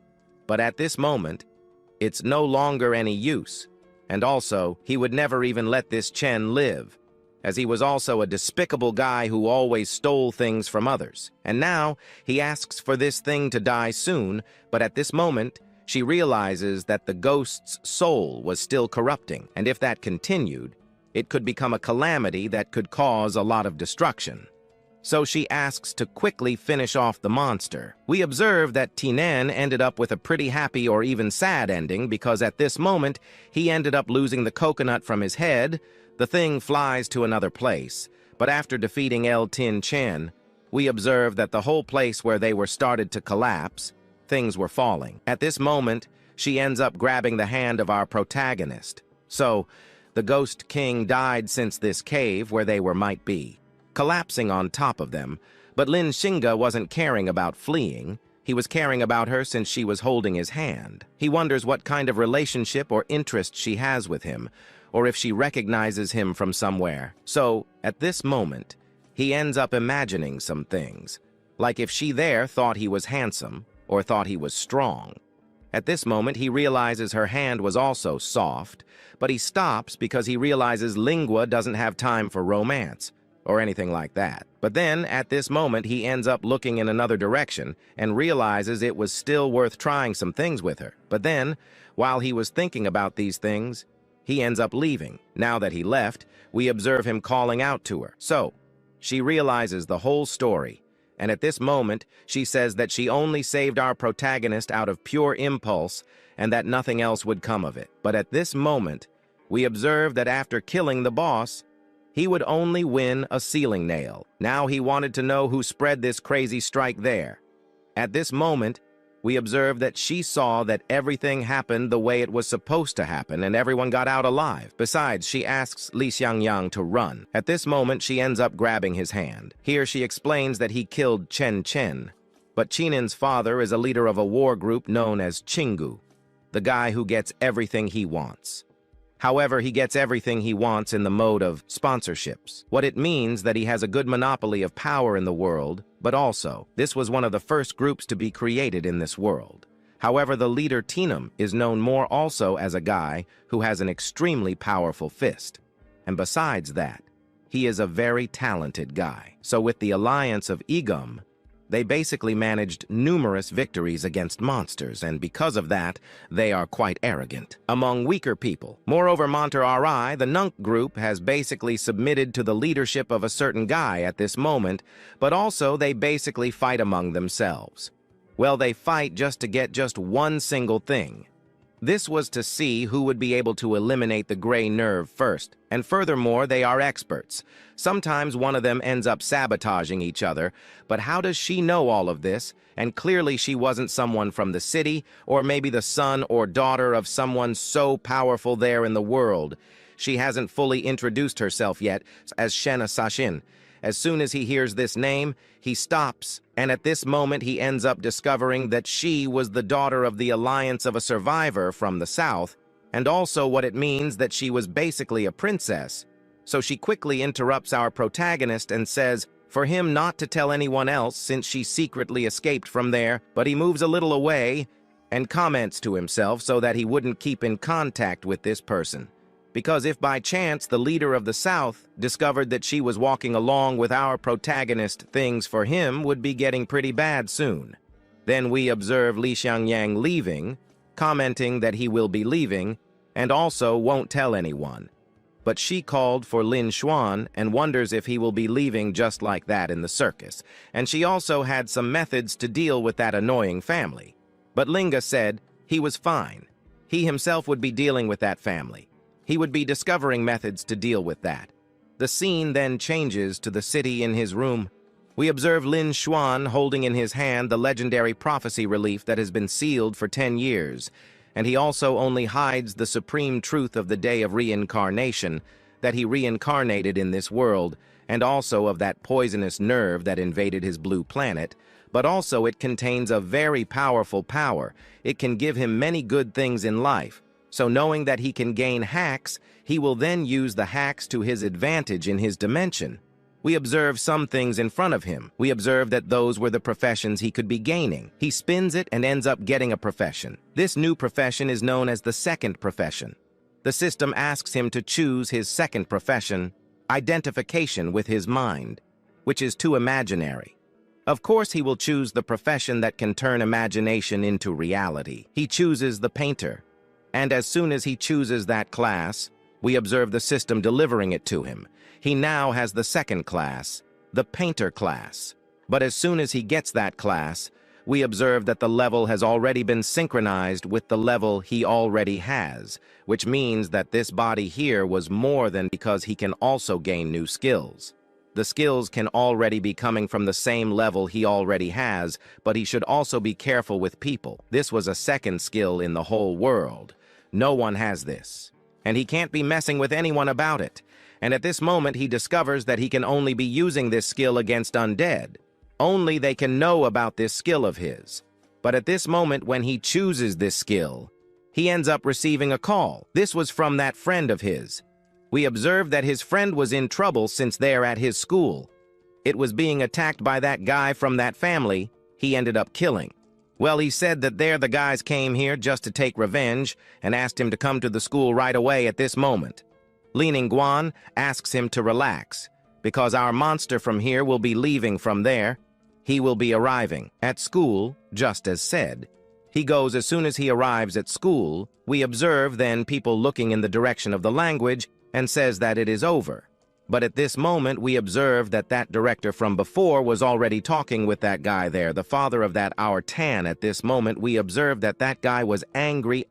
But at this moment, it's no longer any use, and also, he would never even let this Chen live, as he was also a despicable guy who always stole things from others. And now, he asks for this thing to die soon, but at this moment, she realizes that the ghost's soul was still corrupting, and if that continued, it could become a calamity that could cause a lot of destruction. so she asks to quickly finish off the monster. We observe that Tinen ended up with a pretty happy or even sad ending because at this moment, he ended up losing the coconut from his head. The thing flies to another place, but after defeating El Tin Chen, we observe that the whole place where they were started to collapse, things were falling. At this moment, she ends up grabbing the hand of our protagonist. So, the Ghost King died since this cave where they might be, collapsing on top of them, but Lin Xinga wasn't caring about fleeing. He was caring about her since she was holding his hand. He wonders what kind of relationship or interest she has with him, or if she recognizes him from somewhere. So, at this moment, he ends up imagining some things, like if she there thought he was handsome or thought he was strong. At this moment, he realizes her hand was also soft, but he stops because he realizes Lingua doesn't have time for romance or anything like that. But then, at this moment, he ends up looking in another direction and realizes it was still worth trying some things with her. But then, while he was thinking about these things, he ends up leaving. Now that he left, we observe him calling out to her. So, she realizes the whole story, and at this moment, she says that she only saved our protagonist out of pure impulse and that nothing else would come of it. But at this moment, we observe that after killing the boss, he would only win a ceiling nail. Now he wanted to know who spread this crazy strike there. At this moment, we observe that she saw that everything happened the way it was supposed to happen and everyone got out alive. Besides, she asks Li Xiangyang to run. At this moment, she ends up grabbing his hand. Here she explains that he killed Chen Chen, but Chinin's father is a leader of a war group known as Chingu, the guy who gets everything he wants. However, he gets everything he wants in the mode of sponsorships. What it means that he has a good monopoly of power in the world, but also, this was one of the first groups to be created in this world. However, the leader Tinem is known more also as a guy who has an extremely powerful fist. And besides that, he is a very talented guy. So with the alliance of Igum, they basically managed numerous victories against monsters, and because of that, they are quite arrogant among weaker people. Moreover, Monter Ri, the Nunk group, has basically submitted to the leadership of a certain guy at this moment, but also they basically fight among themselves. Well, they fight just to get just one single thing. This was to see who would be able to eliminate the gray nerve first, and furthermore, they are experts. Sometimes one of them ends up sabotaging each other, but how does she know all of this? And clearly she wasn't someone from the city, or maybe the son or daughter of someone so powerful there in the world. She hasn't fully introduced herself yet as Shena Sashin. As soon as he hears this name, he stops, and at this moment he ends up discovering that she was the daughter of the alliance of a survivor from the south, and also what it means that she was basically a princess. So she quickly interrupts our protagonist and says for him not to tell anyone else since she secretly escaped from there, but he moves a little away and comments to himself so that he wouldn't keep in contact with this person. Because if by chance the leader of the South discovered that she was walking along with our protagonist, things for him would be getting pretty bad soon. Then we observe Li Xiangyang leaving, commenting that he will be leaving, and also won't tell anyone. But she called for Lin Xuan and wonders if he will be leaving just like that in the circus. And she also had some methods to deal with that annoying family. But Linga said he was fine. He himself would be dealing with that family. He would be discovering methods to deal with that. The scene then changes to the city in his room. We observe Lin Xuan holding in his hand the legendary prophecy relief that has been sealed for 10 years, and he also only hides the supreme truth of the day of reincarnation, that he reincarnated in this world, and also of that poisonous nerve that invaded his blue planet, but also it contains a very powerful power. It can give him many good things in life. So knowing that he can gain hacks, he will then use the hacks to his advantage in his dimension. We observe some things in front of him. We observe that those were the professions he could be gaining. He spins it and ends up getting a profession. This new profession is known as the second profession. The system asks him to choose his second profession, identification with his mind, which is too imaginary. Of course, he will choose the profession that can turn imagination into reality. He chooses the painter. And as soon as he chooses that class, we observe the system delivering it to him. He now has the second class, the painter class. But as soon as he gets that class, we observe that the level has already been synchronized with the level he already has, which means that this body here was more than because he can also gain new skills. The skills can already be coming from the same level he already has, but he should also be careful with people. This was a second skill in the whole world. No one has this, and he can't be messing with anyone about it. And at this moment he discovers that he can only be using this skill against undead. Only they can know about this skill of his. But at this moment when he chooses this skill, he ends up receiving a call. This was from that friend of his. We observed that his friend was in trouble since they're at his school. It was being attacked by that guy from that family he ended up killing. Well, he said that the guys came here just to take revenge and asked him to come to the school right away at this moment. Leaning Guan asks him to relax, because our monster from here will be leaving from there. He will be arriving at school, just as said. He goes as soon as he arrives at school. We observe then people looking in the direction of the language and says that it is over. But at this moment we observe that that director from before was already talking with that guy there, the father of that our Tan. At this moment we observe that that guy was angry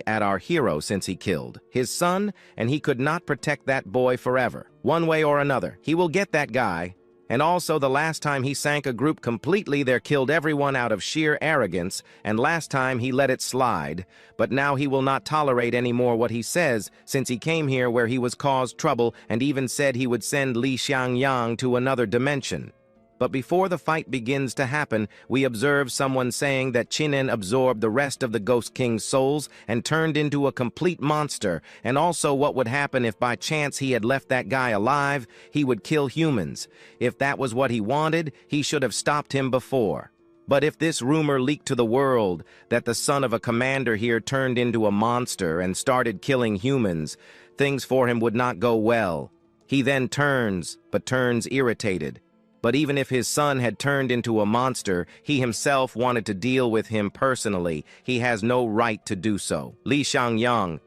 at our hero since he killed his son, and he could not protect that boy forever. One way or another, he will get that guy. And also the last time he sank a group completely, there killed everyone out of sheer arrogance, and last time he let it slide. But now he will not tolerate any more what he says, since he came here where he was caused trouble and even said he would send Li Xiangyang to another dimension. But before the fight begins to happen, we observe someone saying that Chinen absorbed the rest of the Ghost King's souls and turned into a complete monster, and also what would happen if by chance he had left that guy alive. He would kill humans. If that was what he wanted, he should have stopped him before. But if this rumor leaked to the world that the son of a commander here turned into a monster and started killing humans, things for him would not go well. He then turns irritated. But even if his son had turned into a monster, he himself wanted to deal with him personally. He has no right to do so. Li Xiangyang,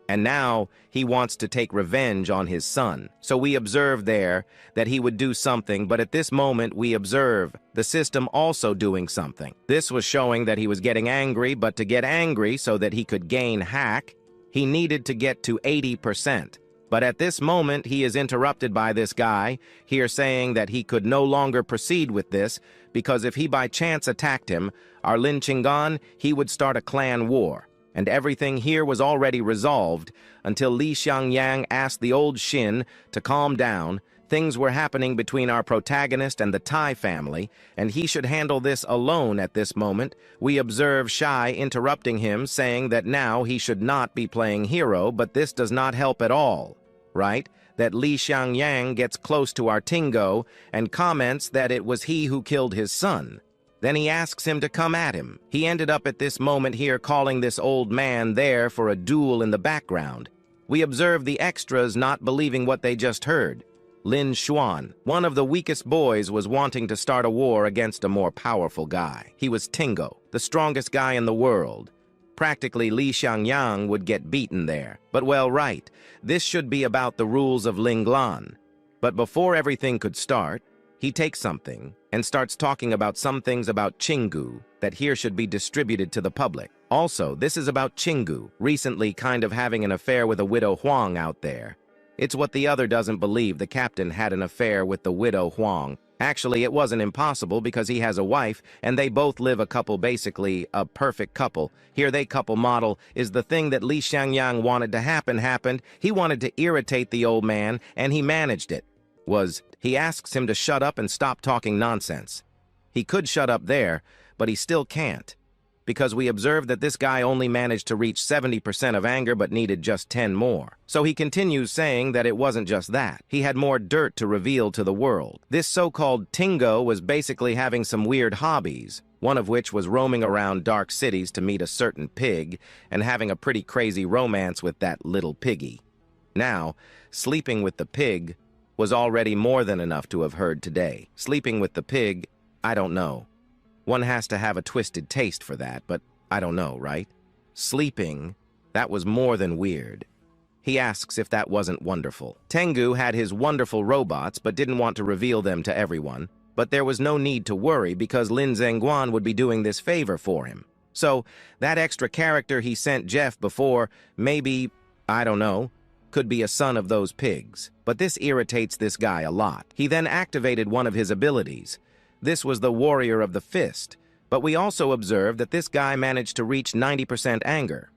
and now he wants to take revenge on his son. So we observe there that he would do something, but at this moment we observe the system also doing something. This was showing that he was getting angry, but to get angry so that he could gain hack, he needed to get to 80%. But at this moment, he is interrupted by this guy, here saying that he could no longer proceed with this, because if he by chance attacked him, our Lin Chingan, he would start a clan war. And everything here was already resolved, until Li Xiangyang asked the old Shin to calm down. Things were happening between our protagonist and the Tai family, and he should handle this alone at this moment. We observe Shai interrupting him, saying that now he should not be playing hero, but this does not help at all. Right? That Li Xiangyang gets close to our Tingo and comments that it was he who killed his son. Then he asks him to come at him. He ended up at this moment here calling this old man there for a duel in the background. We observe the extras not believing what they just heard. Lin Xuan, one of the weakest boys, was wanting to start a war against a more powerful guy. He was Tingo, the strongest guy in the world. Practically Li Xiangyang would get beaten there. But well, right, this should be about the rules of Linglan. But before everything could start, he takes something and starts talking about some things about Chingu that here should be distributed to the public. Also, this is about Chingu, recently kind of having an affair with a widow Huang out there. It's what the other doesn't believe. The captain had an affair with the widow Huang. Actually, it wasn't impossible because he has a wife, and they both live a couple, basically a perfect couple. Here they couple model is the thing that Li Xiangyang wanted to happened. He wanted to irritate the old man, and he managed it. He asks him to shut up and stop talking nonsense. He could shut up there, but he still can't. Because we observed that this guy only managed to reach 70% of anger but needed just 10 more. So he continues saying that it wasn't just that. He had more dirt to reveal to the world. This so-called Tingo was basically having some weird hobbies, one of which was roaming around dark cities to meet a certain pig and having a pretty crazy romance with that little piggy. Now, sleeping with the pig was already more than enough to have heard today. Sleeping with the pig, I don't know. One has to have a twisted taste for that, but I don't know, right? Sleeping, that was more than weird. He asks if that wasn't wonderful. Tengu had his wonderful robots but didn't want to reveal them to everyone. But there was no need to worry because Lin Zhenguan would be doing this favor for him. So, that extra character he sent Jeff before, maybe, I don't know, could be a son of those pigs. But this irritates this guy a lot. He then activated one of his abilities. This was the Warrior of the Fist, but we also observed that this guy managed to reach 90% anger.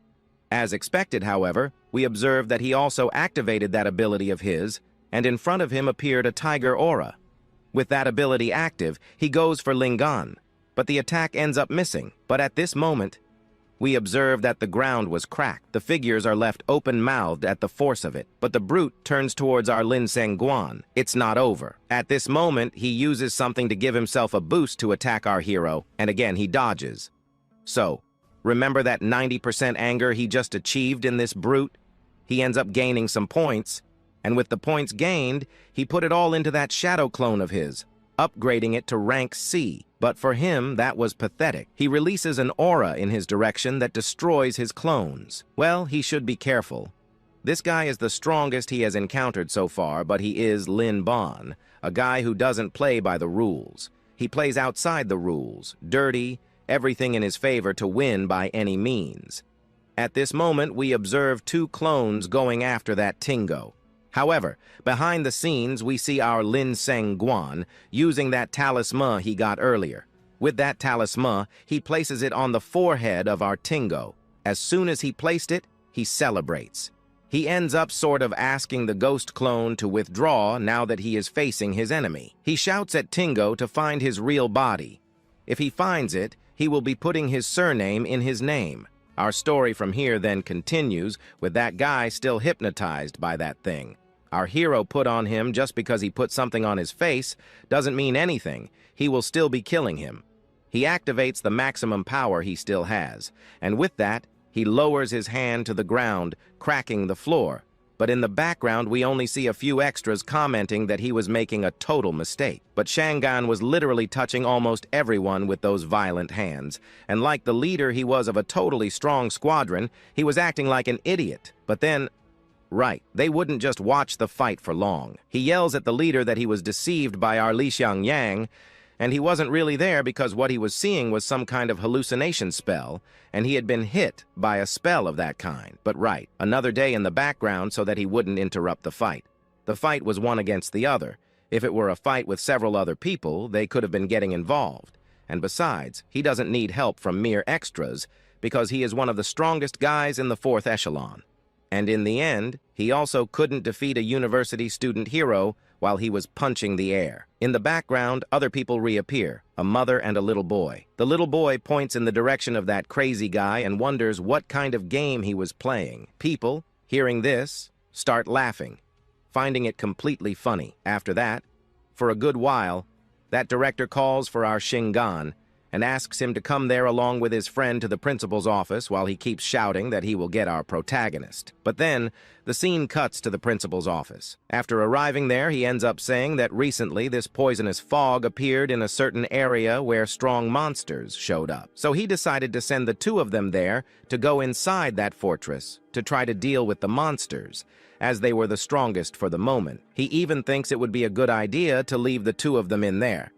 As expected, however, we observed that he also activated that ability of his, and in front of him appeared a tiger aura. With that ability active, he goes for Lingan, but the attack ends up missing. But at this moment, we observe that the ground was cracked. The figures are left open-mouthed at the force of it, but the brute turns towards our Lin Zhenguan. It's not over. At this moment, he uses something to give himself a boost to attack our hero, and again he dodges. So, remember that 90% anger he just achieved in this brute? He ends up gaining some points, and with the points gained, he put it all into that shadow clone of his, upgrading it to rank C. But for him, that was pathetic. He releases an aura in his direction that destroys his clones. Well, he should be careful. This guy is the strongest he has encountered so far, but he is Lin Ban, a guy who doesn't play by the rules. He plays outside the rules, dirty, everything in his favor to win by any means. At this moment, we observe two clones going after that Tingo. However, behind the scenes, we see our Lin Zhenguan using that talisman he got earlier. With that talisman, he places it on the forehead of our Tingo. As soon as he placed it, he celebrates. He ends up sort of asking the ghost clone to withdraw now that he is facing his enemy. He shouts at Tingo to find his real body. If he finds it, he will be putting his surname in his name. Our story from here then continues with that guy still hypnotized by that thing. Our hero put on him just because he put something on his face doesn't mean anything. He will still be killing him. He activates the maximum power he still has, and with that, he lowers his hand to the ground, cracking the floor. But in the background, we only see a few extras commenting that he was making a total mistake. But Shangan was literally touching almost everyone with those violent hands, and like the leader he was of a totally strong squadron, he was acting like an idiot. But then, right, they wouldn't just watch the fight for long. He yells at the leader that he was deceived by our Li Xiangyang, and he wasn't really there because what he was seeing was some kind of hallucination spell, and he had been hit by a spell of that kind. But right, another day in the background so that he wouldn't interrupt the fight. The fight was one against the other. If it were a fight with several other people, they could have been getting involved. And besides, he doesn't need help from mere extras because he is one of the strongest guys in the fourth echelon. And in the end, he also couldn't defeat a university student hero while he was punching the air. In the background, other people reappear, a mother and a little boy. The little boy points in the direction of that crazy guy and wonders what kind of game he was playing. People, hearing this, start laughing, finding it completely funny. After that, for a good while, that director calls for our Shingan and asks him to come there along with his friend to the principal's office while he keeps shouting that he will get our protagonist. But then, the scene cuts to the principal's office. After arriving there, he ends up saying that recently this poisonous fog appeared in a certain area where strong monsters showed up. So he decided to send the two of them there to go inside that fortress to try to deal with the monsters, as they were the strongest for the moment. He even thinks it would be a good idea to leave the two of them in there.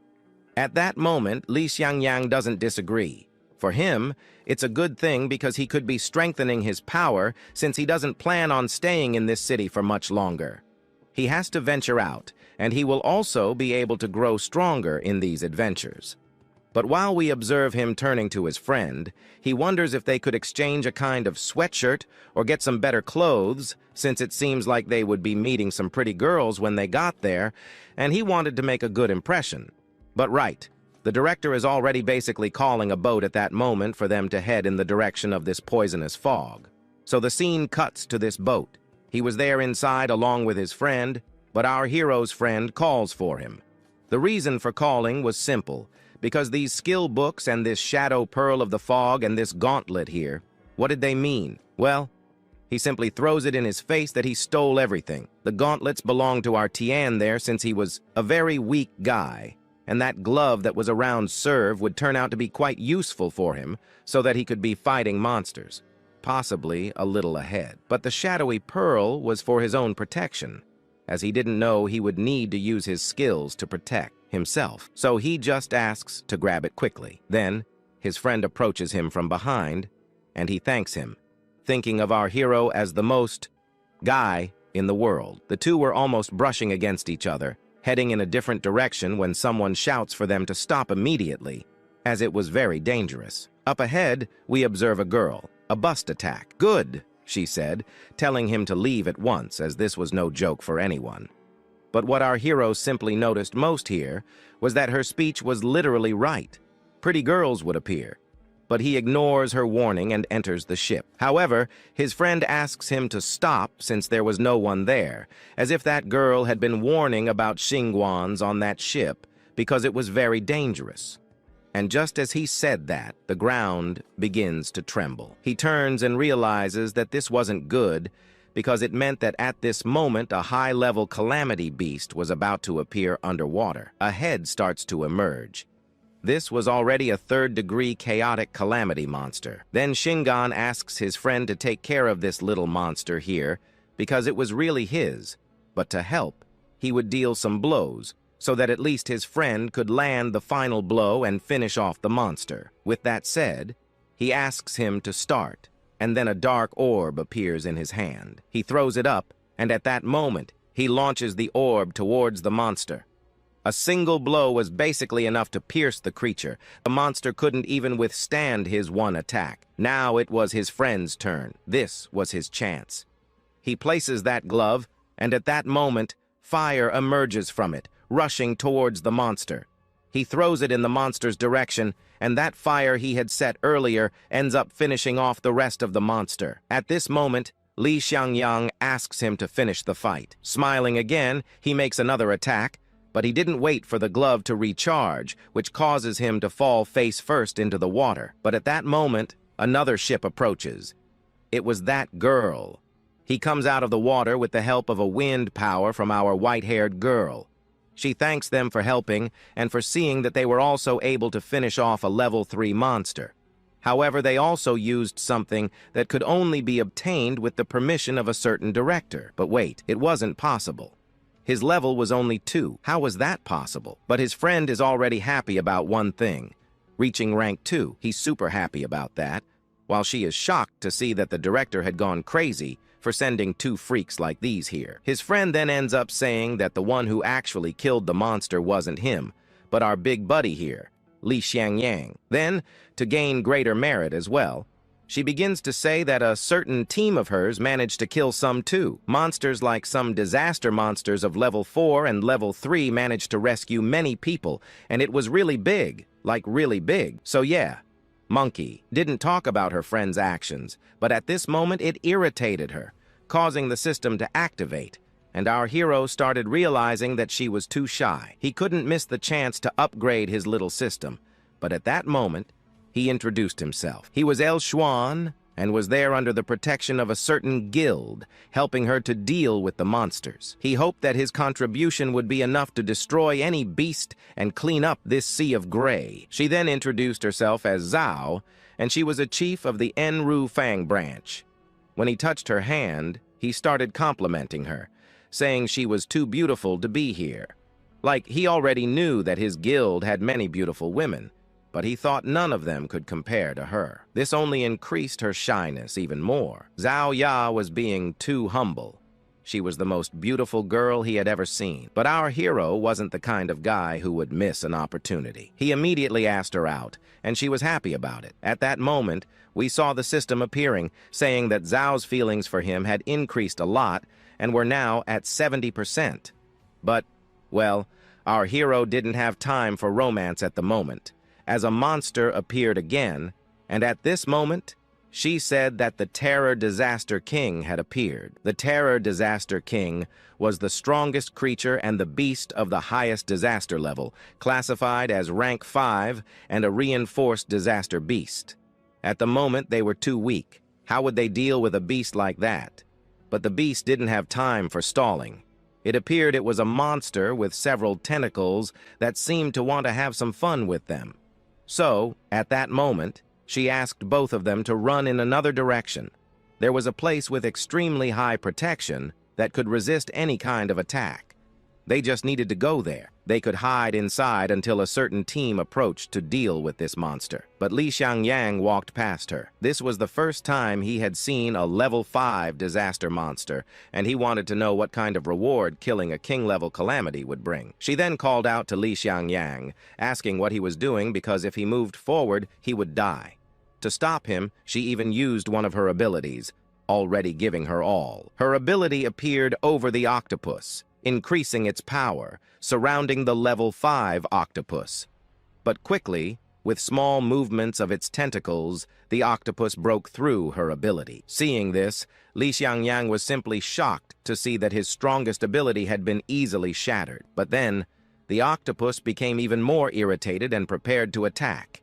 At that moment, Li Xiangyang doesn't disagree. For him, it's a good thing because he could be strengthening his power since he doesn't plan on staying in this city for much longer. He has to venture out, and he will also be able to grow stronger in these adventures. But while we observe him turning to his friend, he wonders if they could exchange a kind of sweatshirt or get some better clothes, since it seems like they would be meeting some pretty girls when they got there, and he wanted to make a good impression. But right, the director is already basically calling a boat at that moment for them to head in the direction of this poisonous fog. So the scene cuts to this boat. He was there inside along with his friend, but our hero's friend calls for him. The reason for calling was simple, because these skill books and this shadow pearl of the fog and this gauntlet here, what did they mean? Well, he simply throws it in his face that he stole everything. The gauntlets belonged to our Tian there since he was a very weak guy, and that glove that was around Serve would turn out to be quite useful for him so that he could be fighting monsters. possibly a little ahead. But the shadowy pearl was for his own protection, as he didn't know he would need to use his skills to protect himself. So he just asks to grab it quickly. Then, his friend approaches him from behind, and he thanks him, thinking of our hero as the most guy in the world. The two were almost brushing against each other, heading in a different direction when someone shouts for them to stop immediately, as it was very dangerous. Up ahead, we observe a girl, a bust attack. "Good," she said, telling him to leave at once, as this was no joke for anyone. But what our hero simply noticed most here was that her speech was literally right. Pretty girls would appear, but he ignores her warning and enters the ship. However, his friend asks him to stop since there was no one there, as if that girl had been warning about Xingguans on that ship because it was very dangerous. And just as he said that, the ground begins to tremble. He turns and realizes that this wasn't good, because it meant that at this moment a high-level calamity beast was about to appear underwater. A head starts to emerge. This was already a third-degree chaotic calamity monster. Then Shingon asks his friend to take care of this little monster here, because it was really his, but to help, he would deal some blows, so that at least his friend could land the final blow and finish off the monster. With that said, he asks him to start, and then a dark orb appears in his hand. He throws it up, and at that moment, he launches the orb towards the monster. A single blow was basically enough to pierce the creature. The monster couldn't even withstand his one attack. Now it was his friend's turn. This was his chance. He places that glove, and at that moment, fire emerges from it, rushing towards the monster. He throws it in the monster's direction, and that fire he had set earlier ends up finishing off the rest of the monster. At this moment, Li Xiangyang asks him to finish the fight. Smiling again, he makes another attack, but he didn't wait for the glove to recharge, which causes him to fall face first into the water. But at that moment, another ship approaches. It was that girl. He comes out of the water with the help of a wind power from our white-haired girl. She thanks them for helping and for seeing that they were also able to finish off a level 3 monster. However, they also used something that could only be obtained with the permission of a certain director. But wait, it wasn't possible. His level was only 2. How was that possible? But his friend is already happy about one thing, reaching rank 2. He's super happy about that, while she is shocked to see that the director had gone crazy for sending 2 freaks like these here. His friend then ends up saying that the one who actually killed the monster wasn't him, but our big buddy here, Li Xiangyang. Then, to gain greater merit as well, she begins to say that a certain team of hers managed to kill some too. Monsters like some disaster monsters of level 4 and level 3 managed to rescue many people, and it was really big, like really big. So yeah, Monkey didn't talk about her friend's actions, but at this moment it irritated her, causing the system to activate, and our hero started realizing that she was too shy. He couldn't miss the chance to upgrade his little system, but at that moment, he introduced himself. He was El Xuan, and was there under the protection of a certain guild, helping her to deal with the monsters. He hoped that his contribution would be enough to destroy any beast and clean up this sea of gray. She then introduced herself as Zhao, and she was a chief of the Enro Fang branch. When he touched her hand, he started complimenting her, saying she was too beautiful to be here. Like, he already knew that his guild had many beautiful women, but he thought none of them could compare to her. This only increased her shyness even more. Zhao Ya was being too humble. She was the most beautiful girl he had ever seen. But our hero wasn't the kind of guy who would miss an opportunity. He immediately asked her out, and she was happy about it. At that moment, we saw the system appearing, saying that Zhao's feelings for him had increased a lot and were now at 70%. But, well, our hero didn't have time for romance at the moment, as a monster appeared again, and at this moment, she said that the Terror Disaster King had appeared. The Terror Disaster King was the strongest creature and the beast of the highest disaster level, classified as rank 5 and a reinforced disaster beast. At the moment, they were too weak. How would they deal with a beast like that? But the beast didn't have time for stalling. It appeared it was a monster with several tentacles that seemed to want to have some fun with them. So, at that moment, She asked both of them to run in another direction. There was a place with extremely high protection that could resist any kind of attack. They just needed to go there. They could hide inside until a certain team approached to deal with this monster. But Li Xiangyang walked past her. This was the first time he had seen a level 5 disaster monster, and he wanted to know what kind of reward killing a king-level calamity would bring. She then called out to Li Xiangyang, asking what he was doing because if he moved forward, he would die. To stop him, she even used one of her abilities, already giving her all. Her ability appeared over the octopus, increasing its power, surrounding the level 5 octopus. But quickly, with small movements of its tentacles, the octopus broke through her ability. Seeing this, Li Xiangyang was simply shocked to see that his strongest ability had been easily shattered. But then, the octopus became even more irritated and prepared to attack.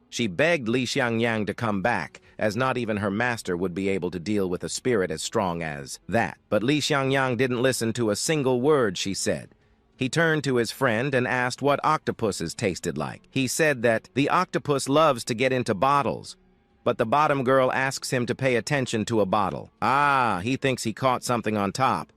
She begged Li Xiangyang to come back, as not even her master would be able to deal with a spirit as strong as that. But Li Xiangyang didn't listen to a single word she said. He turned to his friend and asked what octopuses tasted like. He said that the octopus loves to get into bottles, but the bottom girl asks him to pay attention to a bottle. He thinks he caught something on top.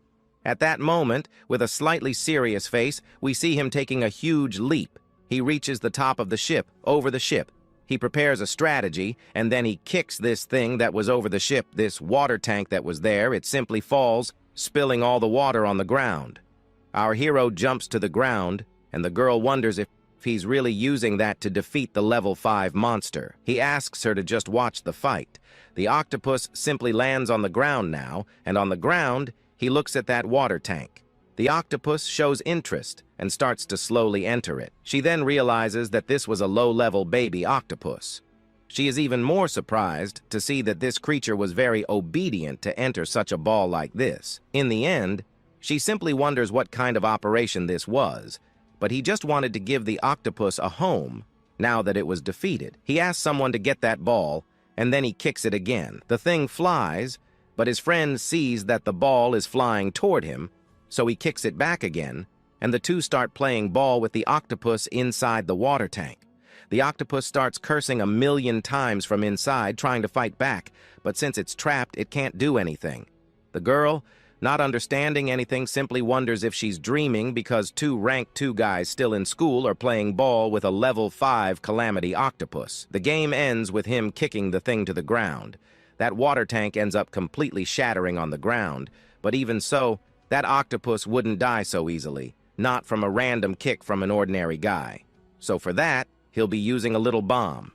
At that moment, with a slightly serious face, we see him taking a huge leap. He reaches the top of the ship, over the ship. He prepares a strategy, and then he kicks this thing that was over the ship, this water tank that was there. It simply falls, spilling all the water on the ground. Our hero jumps to the ground, and the girl wonders if he's really using that to defeat the level 5 monster. He asks her to just watch the fight. The octopus simply lands on the ground now, and on the ground, he looks at that water tank. The octopus shows interest and starts to slowly enter it. She then realizes that this was a low-level baby octopus. She is even more surprised to see that this creature was very obedient to enter such a ball like this. In the end, she simply wonders what kind of operation this was, but he just wanted to give the octopus a home now that it was defeated. He asks someone to get that ball, and then he kicks it again. The thing flies, but his friend sees that the ball is flying toward him, so he kicks it back again, and the two start playing ball with the octopus inside the water tank. The octopus starts cursing 1,000,000 times from inside, trying to fight back, but since it's trapped, it can't do anything. The girl, not understanding anything, simply wonders if she's dreaming because 2 rank 2 guys still in school are playing ball with a level 5 calamity octopus. The game ends with him kicking the thing to the ground. That water tank ends up completely shattering on the ground, but even so, that octopus wouldn't die so easily, not from a random kick from an ordinary guy. So for that, he'll be using a little bomb.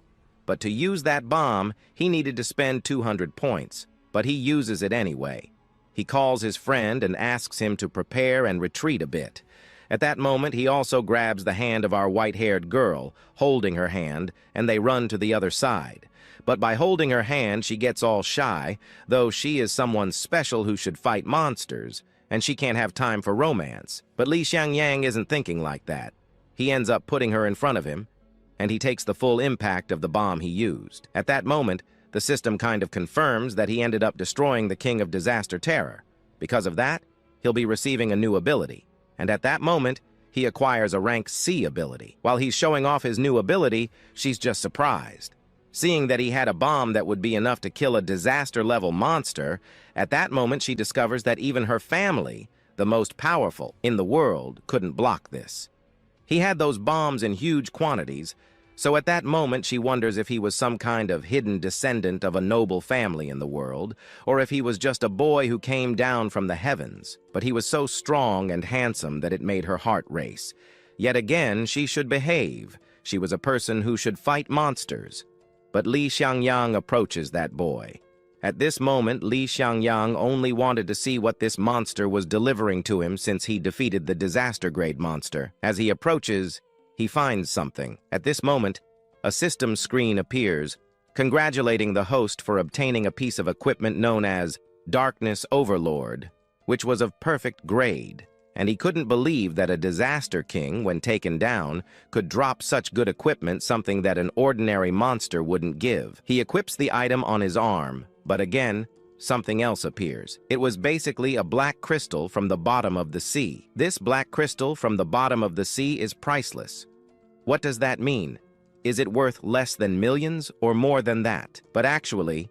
But to use that bomb, he needed to spend 200 points, but he uses it anyway. He calls his friend and asks him to prepare and retreat a bit. At that moment, he also grabs the hand of our white-haired girl, holding her hand, and they run to the other side. But by holding her hand, she gets all shy, though she is someone special who should fight monsters, and she can't have time for romance. But Li Xiangyang isn't thinking like that. He ends up putting her in front of him, and he takes the full impact of the bomb he used. At that moment, the system kind of confirms that he ended up destroying the King of Disaster Terror. Because of that, he'll be receiving a new ability, and at that moment, he acquires a rank C ability. While he's showing off his new ability, she's just surprised. Seeing that he had a bomb that would be enough to kill a disaster-level monster, at that moment she discovers that even her family, the most powerful in the world, couldn't block this. He had those bombs in huge quantities, so at that moment she wonders if he was some kind of hidden descendant of a noble family in the world, or if he was just a boy who came down from the heavens. But he was so strong and handsome that it made her heart race. Yet again, she should behave. She was a person who should fight monsters. But Li Xiangyang approaches that boy. At this moment, Li Xiangyang only wanted to see what this monster was delivering to him since he defeated the disaster-grade monster. As he approaches, he finds something. At this moment, a system screen appears, congratulating the host for obtaining a piece of equipment known as Darkness Overlord, which was of perfect grade. And he couldn't believe that a disaster king, when taken down, could drop such good equipment, something that an ordinary monster wouldn't give. He equips the item on his arm, but again, something else appears. It was basically a black crystal from the bottom of the sea. This black crystal from the bottom of the sea is priceless. What does that mean? Is it worth less than millions or more than that? But actually,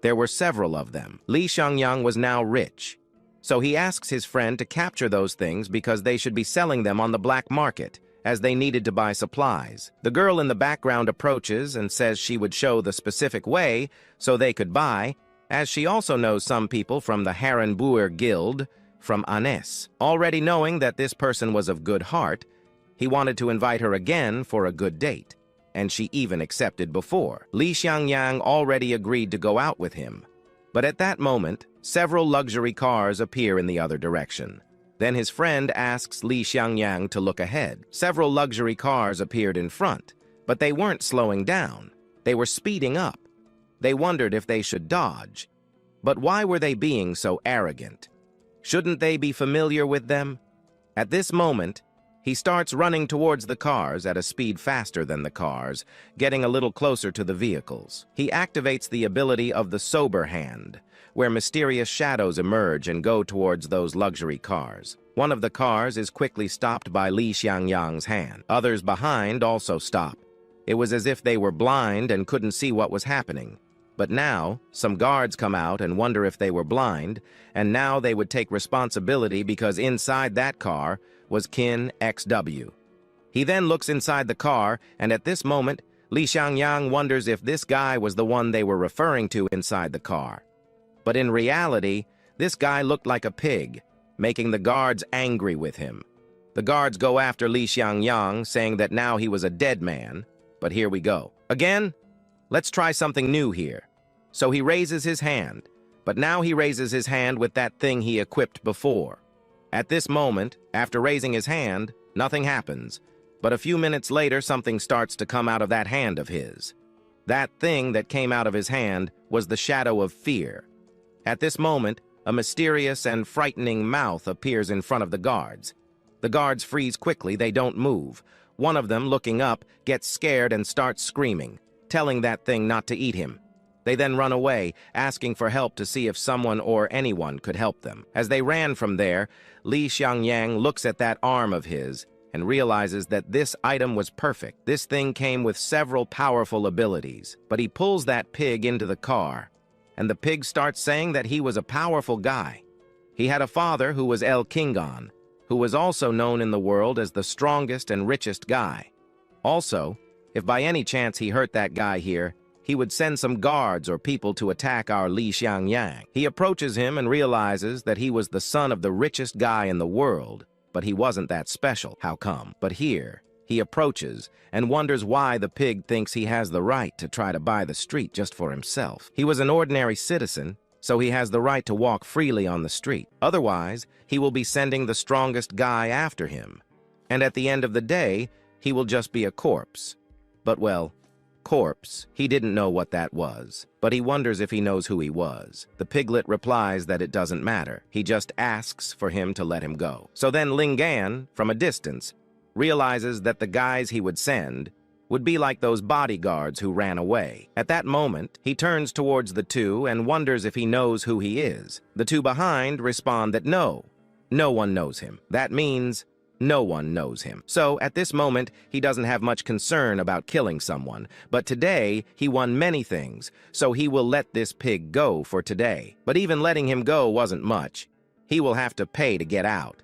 there were several of them. Li Xiangyang was now rich, so he asks his friend to capture those things because they should be selling them on the black market, as they needed to buy supplies. The girl in the background approaches and says she would show the specific way so they could buy, as she also knows some people from the Harenbuer Guild from Anes. Already knowing that this person was of good heart, he wanted to invite her again for a good date, and she even accepted before. Li Xiangyang already agreed to go out with him. But at that moment, several luxury cars appear in the other direction. Then his friend asks Li Xiangyang to look ahead. Several luxury cars appeared in front, but they weren't slowing down. They were speeding up. They wondered if they should dodge. But why were they being so arrogant? Shouldn't they be familiar with them? At this moment, he starts running towards the cars at a speed faster than the cars, getting a little closer to the vehicles. He activates the ability of the Sober Hand, where mysterious shadows emerge and go towards those luxury cars. One of the cars is quickly stopped by Li Xiangyang's hand. Others behind also stop. It was as if they were blind and couldn't see what was happening. But now, some guards come out and wonder if they were blind, and now they would take responsibility because inside that car was Qin XW. He then looks inside the car, and at this moment, Li Xiangyang wonders if this guy was the one they were referring to inside the car. But in reality, this guy looked like a pig, making the guards angry with him. The guards go after Li Xiangyang, saying that now he was a dead man. But here we go. Again, let's try something new here. So he raises his hand, but now he raises his hand with that thing he equipped before. At this moment, after raising his hand, nothing happens, but a few minutes later something starts to come out of that hand of his. That thing that came out of his hand was the shadow of fear. At this moment, a mysterious and frightening mouth appears in front of the guards. The guards freeze quickly, they don't move. One of them, looking up, gets scared and starts screaming, telling that thing not to eat him. They then run away, asking for help to see if someone or anyone could help them. As they ran from there, Li Xiangyang looks at that arm of his and realizes that this item was perfect. This thing came with several powerful abilities, but he pulls that pig into the car, and the pig starts saying that he was a powerful guy. He had a father who was El Kingon, who was also known in the world as the strongest and richest guy. Also, if by any chance he hurt that guy here, he would send some guards or people to attack our Li Xiangyang. He approaches him and realizes that he was the son of the richest guy in the world, but he wasn't that special. How come? But here, he approaches and wonders why the pig thinks he has the right to try to buy the street just for himself. He was an ordinary citizen, so he has the right to walk freely on the street. Otherwise, he will be sending the strongest guy after him. And at the end of the day, he will just be a corpse. But well, corpse, he didn't know what that was, but he wonders if he knows who he was. The piglet replies that it doesn't matter. He just asks for him to let him go. So then Lingan, from a distance, realizes that the guys he would send would be like those bodyguards who ran away. At that moment, he turns towards the two and wonders if he knows who he is. The two behind respond that no one knows him. That means no one knows him. So, at this moment, he doesn't have much concern about killing someone. But today, he won many things, so he will let this pig go for today. But even letting him go wasn't much. He will have to pay to get out.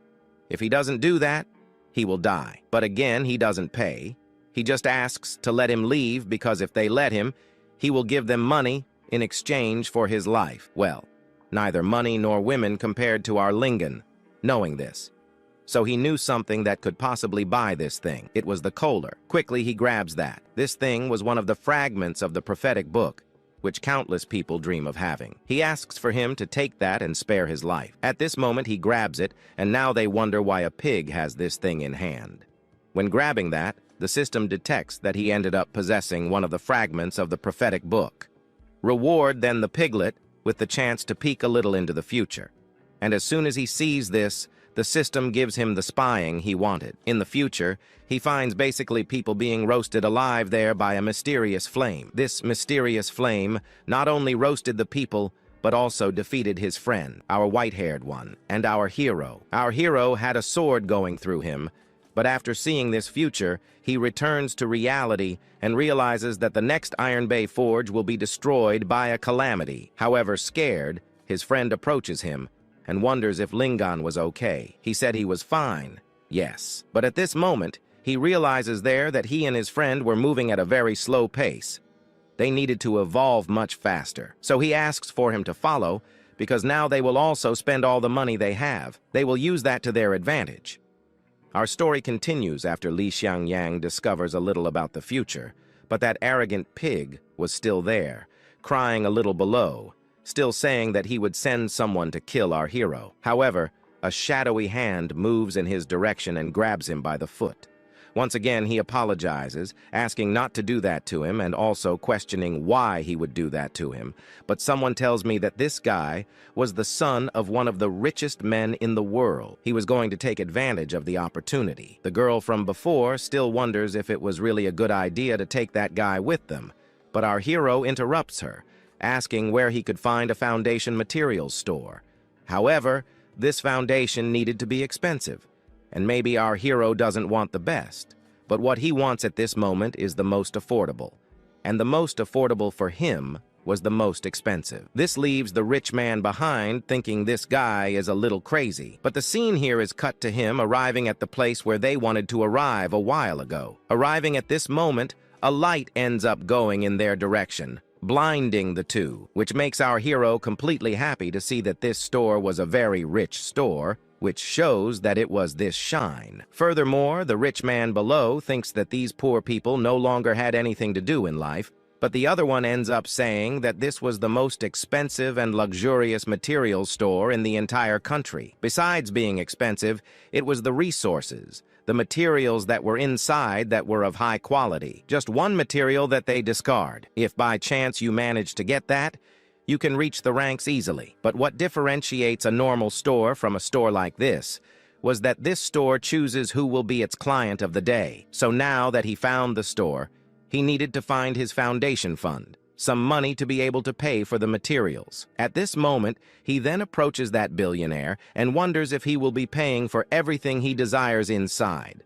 If he doesn't do that, he will die. But again, he doesn't pay. He just asks to let him leave because if they let him, he will give them money in exchange for his life. Well, neither money nor women compared to our Lingan, knowing this. So he knew something that could possibly buy this thing. It was the Kohler. Quickly, he grabs that. This thing was one of the fragments of the prophetic book, which countless people dream of having. He asks for him to take that and spare his life. At this moment, he grabs it, and now they wonder why a pig has this thing in hand. When grabbing that, the system detects that he ended up possessing one of the fragments of the prophetic book. Reward then the piglet with the chance to peek a little into the future. And as soon as he sees this, the system gives him the spying he wanted. In the future, he finds basically people being roasted alive there by a mysterious flame. This mysterious flame not only roasted the people, but also defeated his friend, our white-haired one, and our hero. Our hero had a sword going through him, But after seeing this future, he returns to reality and realizes that the next Iron Bay Forge will be destroyed by a calamity. However, scared, his friend approaches him and wonders if Lingon was okay. He said he was fine, yes. But at this moment, he realizes there that he and his friend were moving at a very slow pace. They needed to evolve much faster. So he asks for him to follow, because now they will also spend all the money they have. They will use that to their advantage. Our story continues after Li Xiangyang discovers a little about the future, but that arrogant pig was still there, crying a little below, still saying that he would send someone to kill our hero. However, a shadowy hand moves in his direction and grabs him by the foot. Once again, he apologizes, asking not to do that to him and also questioning why he would do that to him. But someone tells me that this guy was the son of one of the richest men in the world. He was going to take advantage of the opportunity. The girl from before still wonders if it was really a good idea to take that guy with them. But our hero interrupts her, asking where he could find a foundation materials store. However, this foundation needed to be expensive. And maybe our hero doesn't want the best, but what he wants at this moment is the most affordable. And the most affordable for him was the most expensive. This leaves the rich man behind thinking this guy is a little crazy. But the scene here is cut to him arriving at the place where they wanted to arrive a while ago. Arriving at this moment, a light ends up going in their direction, blinding the two, which makes our hero completely happy to see that this store was a very rich store, which shows that it was this shine. Furthermore, the rich man below thinks that these poor people no longer had anything to do in life, but the other one ends up saying that this was the most expensive and luxurious materials store in the entire country. Besides being expensive, it was the resources, the materials that were inside that were of high quality. Just one material that they discard. If by chance you manage to get that, you can reach the ranks easily. But what differentiates a normal store from a store like this was that this store chooses who will be its client of the day. So now that he found the store, he needed to find his foundation fund, some money to be able to pay for the materials. At this moment, he then approaches that billionaire and wonders if he will be paying for everything he desires inside.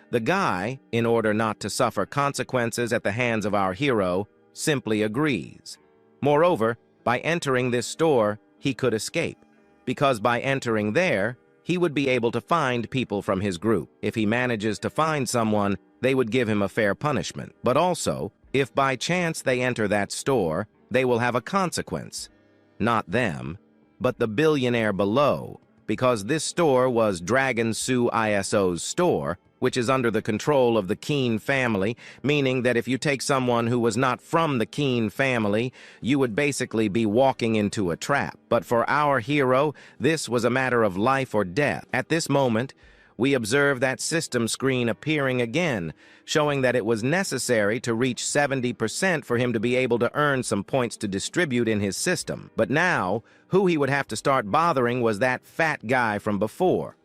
The guy, in order not to suffer consequences at the hands of our hero, simply agrees. Moreover, by entering this store, he could escape, because by entering there, he would be able to find people from his group. If he manages to find someone, they would give him a fair punishment. But also, if by chance they enter that store, they will have a consequence. Not them, but the billionaire below, because this store was Dragon Su ISO's store, which is under the control of the Keen family, meaning that if you take someone who was not from the Keen family, you would basically be walking into a trap. But for our hero, this was a matter of life or death. At this moment, we observe that system screen appearing again, showing that it was necessary to reach 70% for him to be able to earn some points to distribute in his system. But now, who he would have to start bothering was that fat guy from before.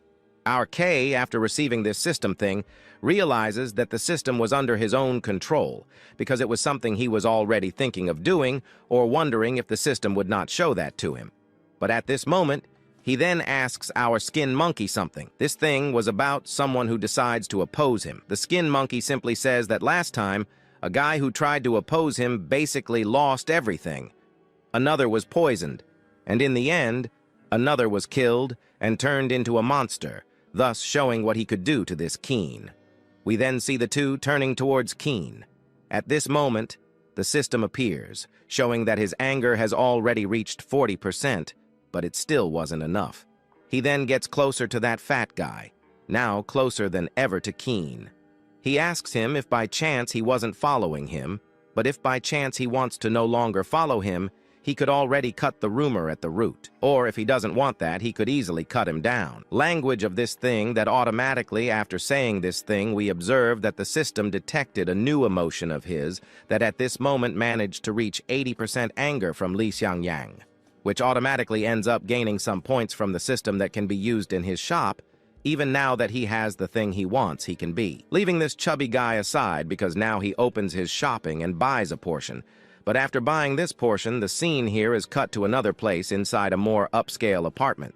Our K, after receiving this system thing, realizes that the system was under his own control, because it was something he was already thinking of doing, or wondering if the system would not show that to him. But at this moment, he then asks our skin monkey something. This thing was about someone who decides to oppose him. The skin monkey simply says that last time, a guy who tried to oppose him basically lost everything. Another was poisoned, and in the end, another was killed and turned into a monster, thus showing what he could do to this Keen. We then see the two turning towards Keen. At this moment, the system appears, showing that his anger has already reached 40%, but it still wasn't enough. He then gets closer to that fat guy, now closer than ever to Keen. He asks him if by chance he wasn't following him, but if by chance he wants to no longer follow him, he could already cut the rumor at the root. Or if he doesn't want that, he could easily cut him down. Language of this thing that automatically, after saying this thing, we observe that the system detected a new emotion of his that at this moment managed to reach 80% anger from Li Xiangyang, which automatically ends up gaining some points from the system that can be used in his shop, even now that he has the thing he wants he can be. Leaving this chubby guy aside because now he opens his shopping and buys a portion. But after buying this portion, the scene here is cut to another place inside a more upscale apartment.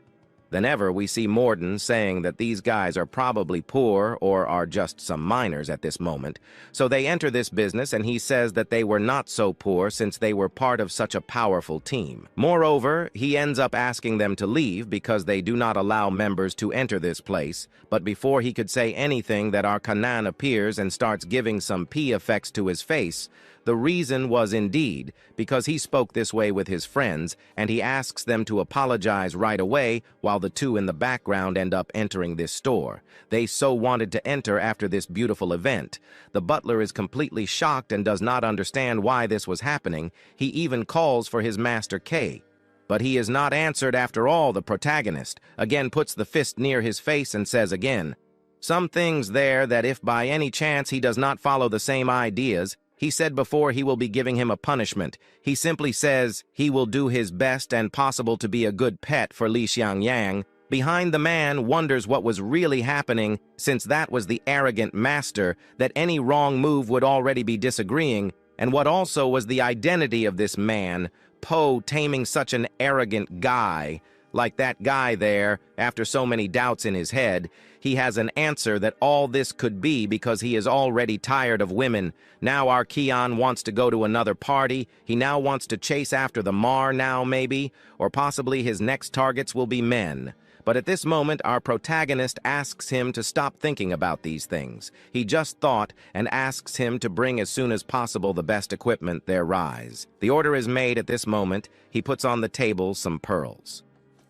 than ever, we see Morden saying that these guys are probably poor or are just some miners at this moment. So they enter this business and he says that they were not so poor since they were part of such a powerful team. Moreover, he ends up asking them to leave because they do not allow members to enter this place. But before he could say anything, that our Kanan appears and starts giving some P effects to his face. The reason was indeed because he spoke this way with his friends, and he asks them to apologize right away while the two in the background end up entering this store. They so wanted to enter after this beautiful event. The butler is completely shocked and does not understand why this was happening. He even calls for his master K. But he is not answered after all. The protagonist again puts the fist near his face and says again, some things there that if by any chance he does not follow the same ideas, he said before he will be giving him a punishment. He simply says he will do his best and possible to be a good pet for Li Xiangyang. Behind the man wonders what was really happening, since that was the arrogant master, that any wrong move would already be disagreeing, and what also was the identity of this man, Po taming such an arrogant guy. Like that guy there, after so many doubts in his head, he has an answer that all this could be because he is already tired of women. Now our Kian wants to go to another party. He now wants to chase after the Mar now, maybe, or possibly his next targets will be men. But at this moment, our protagonist asks him to stop thinking about these things. He just thought and asks him to bring as soon as possible the best equipment there rise. The order is made at this moment. He puts on the table some pearls.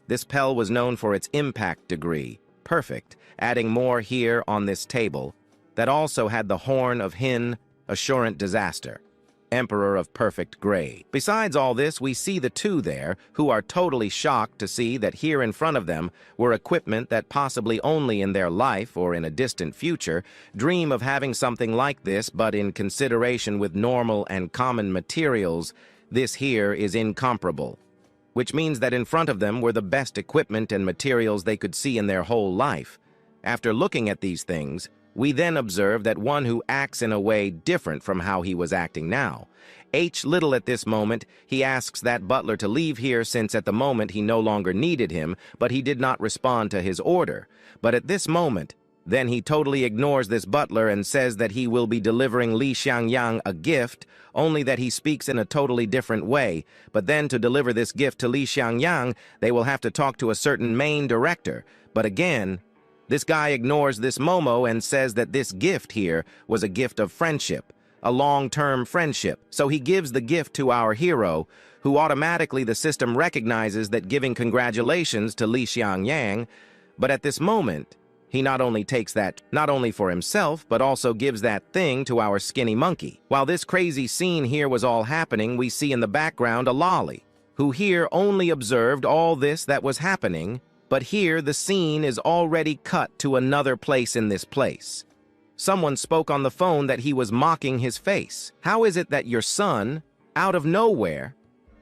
This pearl was known for its impact degree, perfect, adding more here on this table, that also had the horn of Hin, assurant disaster, emperor of perfect grade. Besides all this, we see the two there, who are totally shocked to see that here in front of them were equipment that possibly only in their life or in a distant future dream of having something like this, but in consideration with normal and common materials, this here is incomparable. Which means that in front of them were the best equipment and materials they could see in their whole life. After looking at these things, we then observe that one who acts in a way different from how he was acting now. H. Little at this moment, he asks that butler to leave here since at the moment he no longer needed him, but he did not respond to his order. But at this moment, then he totally ignores this butler and says that he will be delivering Li Xiangyang a gift, only that he speaks in a totally different way. But then to deliver this gift to Li Xiangyang, they will have to talk to a certain main director. But again, this guy ignores this Momo and says that this gift here was a gift of friendship, a long-term friendship. So he gives the gift to our hero, who automatically the system recognizes that giving congratulations to Li Xiangyang. But at this moment, he not only takes that, not only for himself, but also gives that thing to our skinny monkey. While this crazy scene here was all happening, we see in the background a lolly, who here only observed all this that was happening, but here the scene is already cut to another place in this place. Someone spoke on the phone that he was mocking his face. How is it that your son, out of nowhere,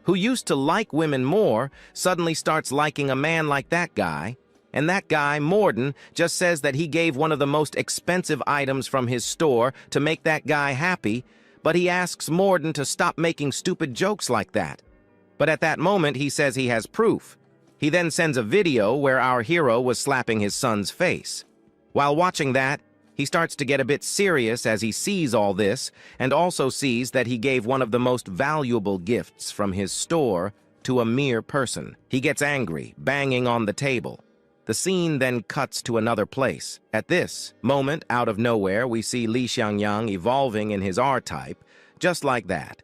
who used to like women more, suddenly starts liking a man like that guy? And that guy, Morden, just says that he gave one of the most expensive items from his store to make that guy happy, but he asks Morden to stop making stupid jokes like that. But at that moment, he says he has proof. He then sends a video where our hero was slapping his son's face. While watching that, he starts to get a bit serious as he sees all this, and also sees that he gave one of the most valuable gifts from his store to a mere person. He gets angry, banging on the table. The scene then cuts to another place. At this moment, out of nowhere, we see Li Xiangyang evolving in his R-type, just like that.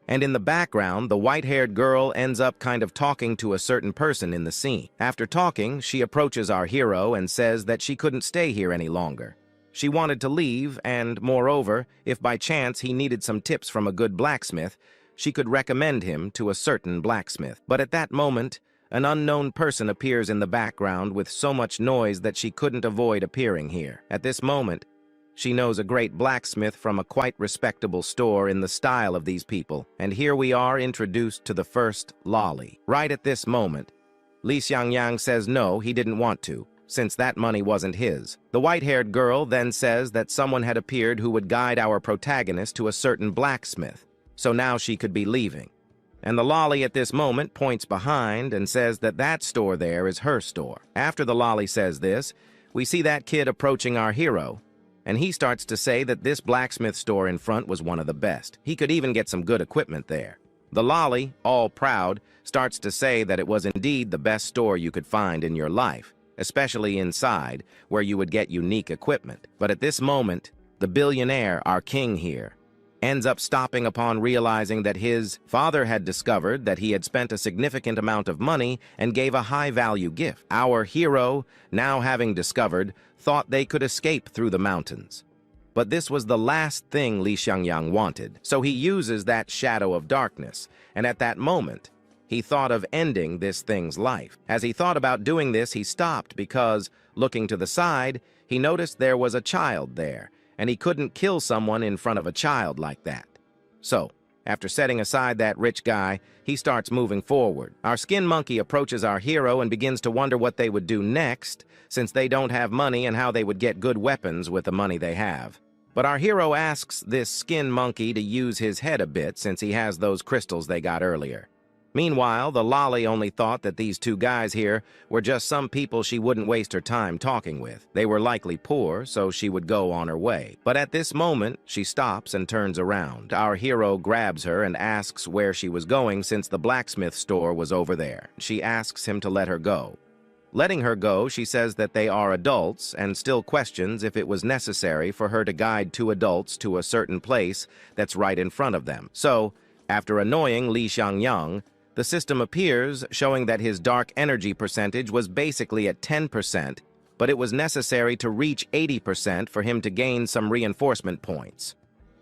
And in the background, the white-haired girl ends up kind of talking to a certain person in the scene. After talking, she approaches our hero and says that she couldn't stay here any longer. She wanted to leave, and moreover, if by chance he needed some tips from a good blacksmith, she could recommend him to a certain blacksmith. But at that moment, an unknown person appears in the background with so much noise that she couldn't avoid appearing here. At this moment, she knows a great blacksmith from a quite respectable store in the style of these people, and here we are introduced to the first lolly. Right at this moment, Li Xiangyang says no, he didn't want to, since that money wasn't his. The white-haired girl then says that someone had appeared who would guide our protagonist to a certain blacksmith, so now she could be leaving. And the lolly at this moment points behind and says that that store there is her store. After the lolly says this, we see that kid approaching our hero, and he starts to say that this blacksmith store in front was one of the best. He could even get some good equipment there. The lolly, all proud, starts to say that it was indeed the best store you could find in your life, especially inside, where you would get unique equipment. But at this moment, the billionaire, our king here, ends up stopping upon realizing that his father had discovered that he had spent a significant amount of money and gave a high-value gift. Our hero, now having discovered, thought they could escape through the mountains. But this was the last thing Li Xiangyang wanted, so he uses that shadow of darkness, and at that moment, he thought of ending this thing's life. As he thought about doing this, he stopped because, looking to the side, he noticed there was a child there, and he couldn't kill someone in front of a child like that. So, after setting aside that rich guy, he starts moving forward. Our skin monkey approaches our hero and begins to wonder what they would do next, since they don't have money and how they would get good weapons with the money they have. But our hero asks this skin monkey to use his head a bit since he has those crystals they got earlier. Meanwhile, the lolly only thought that these two guys here were just some people she wouldn't waste her time talking with. They were likely poor, so she would go on her way. But at this moment, she stops and turns around. Our hero grabs her and asks where she was going since the blacksmith store was over there. She asks him to let her go. Letting her go, she says that they are adults and still questions if it was necessary for her to guide two adults to a certain place that's right in front of them. So, after annoying Li Xiangyang, the system appears, showing that his dark energy percentage was basically at 10%, but it was necessary to reach 80% for him to gain some reinforcement points.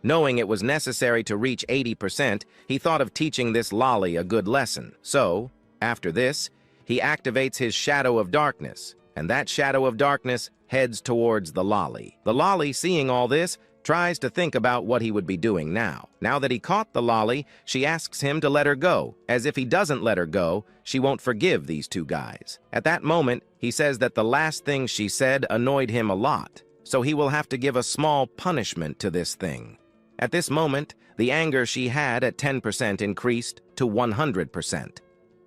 Knowing it was necessary to reach 80%, he thought of teaching this lolly a good lesson. So, after this, he activates his shadow of darkness, and that shadow of darkness heads towards the lolly. The lolly, seeing all this, tries to think about what he would be doing now. Now that he caught the lolly, she asks him to let her go, as if he doesn't let her go, she won't forgive these two guys. At that moment, he says that the last thing she said annoyed him a lot, so he will have to give a small punishment to this thing. At this moment, the anger she had at 10% increased to 100%.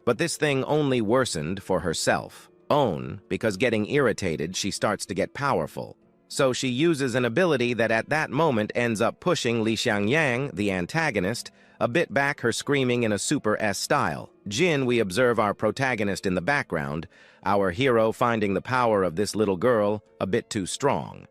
But this thing only worsened for herself. Because getting irritated, she starts to get powerful. So she uses an ability that at that moment ends up pushing Li Xiangyang, the antagonist, a bit back, her screaming in a Super S style. Jin, we observe our protagonist in the background, our hero finding the power of this little girl a bit too strong.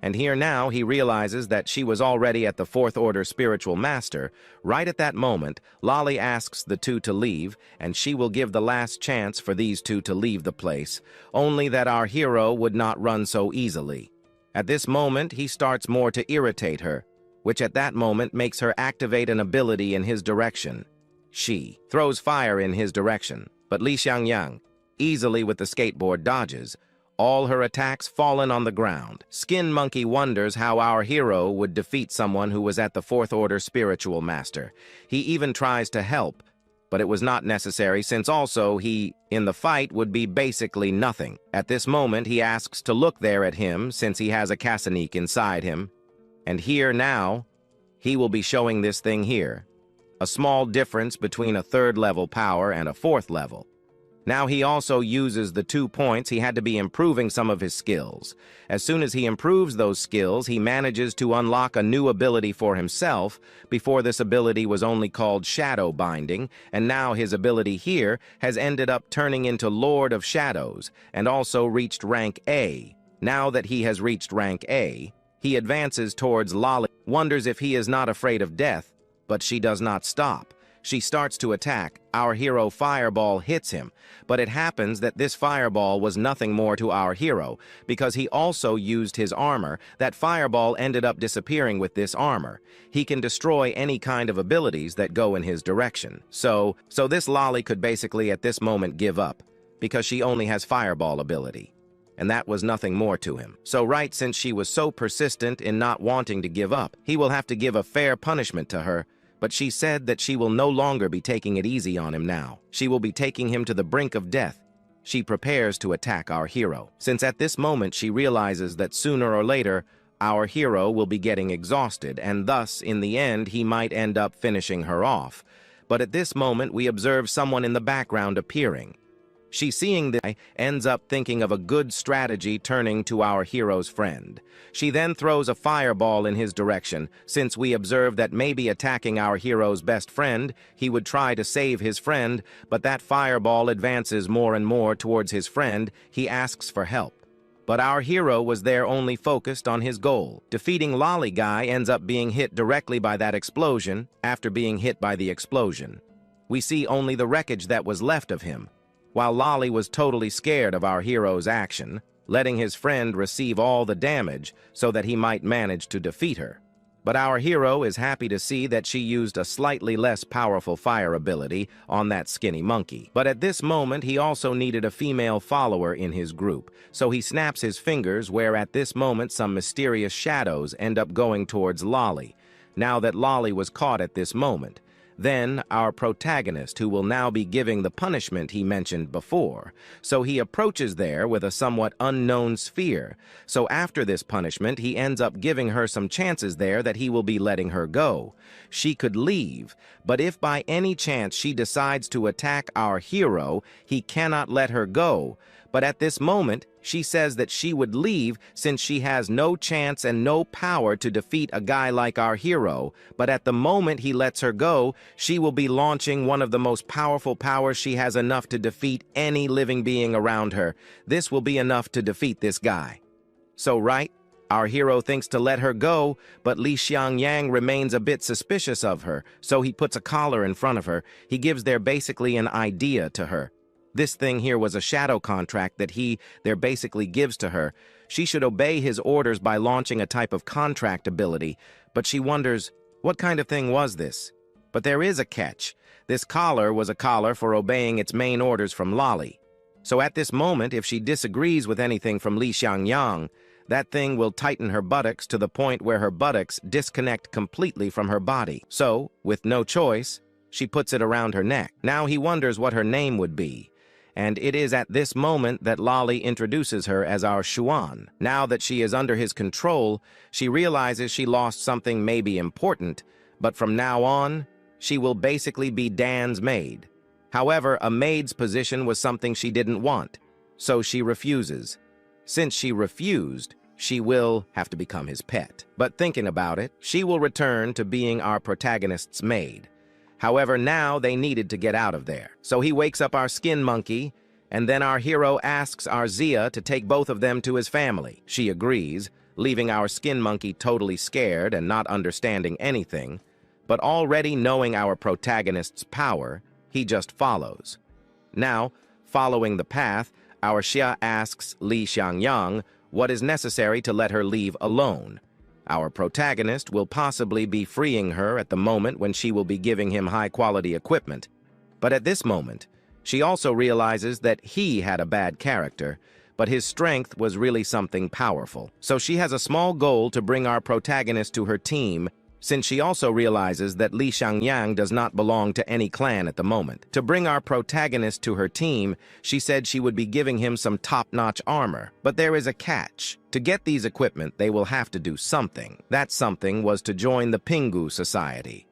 And here now he realizes that she was already at the fourth order spiritual master. Right at that moment, Lolly asks the two to leave, and she will give the last chance for these two to leave the place, only that our hero would not run so easily. At this moment, he starts more to irritate her, which at that moment makes her activate an ability in his direction. She throws fire in his direction, but Li Xiangyang, easily with the skateboard, dodges. All her attacks fallen on the ground. Skin Monkey wonders how our hero would defeat someone who was at the fourth order spiritual master. He even tries to help, but it was not necessary since also he, in the fight, would be basically nothing. At this moment, he asks to look there at him since he has a Cassanique inside him. And here now, he will be showing this thing here. A small difference between a third level power and a fourth level. Now he also uses the 2 points. He had to be improving some of his skills. As soon as he improves those skills, he manages to unlock a new ability for himself. Before, this ability was only called Shadow Binding, and now his ability here has ended up turning into Lord of Shadows, and also reached rank A. Now that he has reached rank A, he advances towards Lolly, wonders if he is not afraid of death, but she does not stop. She starts to attack. Our hero Fireball hits him, but it happens that this Fireball was nothing more to our hero, because he also used his armor. That Fireball ended up disappearing with this armor. He can destroy any kind of abilities that go in his direction. So this Lolly could basically at this moment give up, because she only has Fireball ability. And that was nothing more to him. So since she was so persistent in not wanting to give up, he will have to give a fair punishment to her. But she said that she will no longer be taking it easy on him now. She will be taking him to the brink of death. She prepares to attack our hero, since at this moment she realizes that sooner or later, our hero will be getting exhausted, and thus, in the end, he might end up finishing her off. but at this moment we observe someone in the background appearing. She, seeing this, ends up thinking of a good strategy, turning to our hero's friend. She then throws a fireball in his direction, since we observe that maybe attacking our hero's best friend, he would try to save his friend, but that fireball advances more and more towards his friend. He asks for help. But our hero was there only focused on his goal. Defeating Lolly Guy ends up being hit directly by that explosion. After being hit by the explosion, we see only the wreckage that was left of him. While Lolly was totally scared of our hero's action, letting his friend receive all the damage so that he might manage to defeat her. But our hero is happy to see that she used a slightly less powerful fire ability on that skinny monkey. But at this moment, he also needed a female follower in his group, so he snaps his fingers, where at this moment some mysterious shadows end up going towards Lolly, now that Lolly was caught at this moment. Then our protagonist, who will now be giving the punishment he mentioned before. So he approaches there with a somewhat unknown sphere. So after this punishment, he ends up giving her some chances there that he will be letting her go. She could leave, but if by any chance she decides to attack our hero, he cannot let her go. But at this moment, she says that she would leave since she has no chance and no power to defeat a guy like our hero. But at the moment he lets her go, she will be launching one of the most powerful powers she has, enough to defeat any living being around her. This will be enough to defeat this guy. So right, our hero thinks to let her go, but Li Xiangyang remains a bit suspicious of her, so he puts a collar in front of her. He gives there basically an idea to her. This thing here was a shadow contract that he there basically gives to her. She should obey his orders by launching a type of contract ability, but she wonders, what kind of thing was this? But there is a catch. This collar was a collar for obeying its main orders from Lolly. So at this moment, if she disagrees with anything from Li Xiangyang, that thing will tighten her buttocks to the point where her buttocks disconnect completely from her body. So, with no choice, she puts it around her neck. Now he wonders what her name would be. And it is at this moment that Lolly introduces her as our Xuan. Now that she is under his control, she realizes she lost something maybe important, but from now on, she will basically be Dan's maid. However, a maid's position was something she didn't want, so she refuses. Since she refused, she will have to become his pet. But thinking about it, she will return to being our protagonist's maid. However, now they needed to get out of there. So he wakes up our skin monkey, and then our hero asks our Zia to take both of them to his family. She agrees, leaving our skin monkey totally scared and not understanding anything. But already knowing our protagonist's power, he just follows. Now, following the path, our Xia asks Li Xiangyang what is necessary to let her leave alone. Our protagonist will possibly be freeing her at the moment when she will be giving him high-quality equipment. But at this moment, she also realizes that he had a bad character, but his strength was really something powerful. So she has a small goal to bring our protagonist to her team, since she also realizes that Li Xiangyang does not belong to any clan at the moment. To bring our protagonist to her team, she said she would be giving him some top-notch armor. But there is a catch. To get these equipment, they will have to do something. That something was to join the Pingu Society.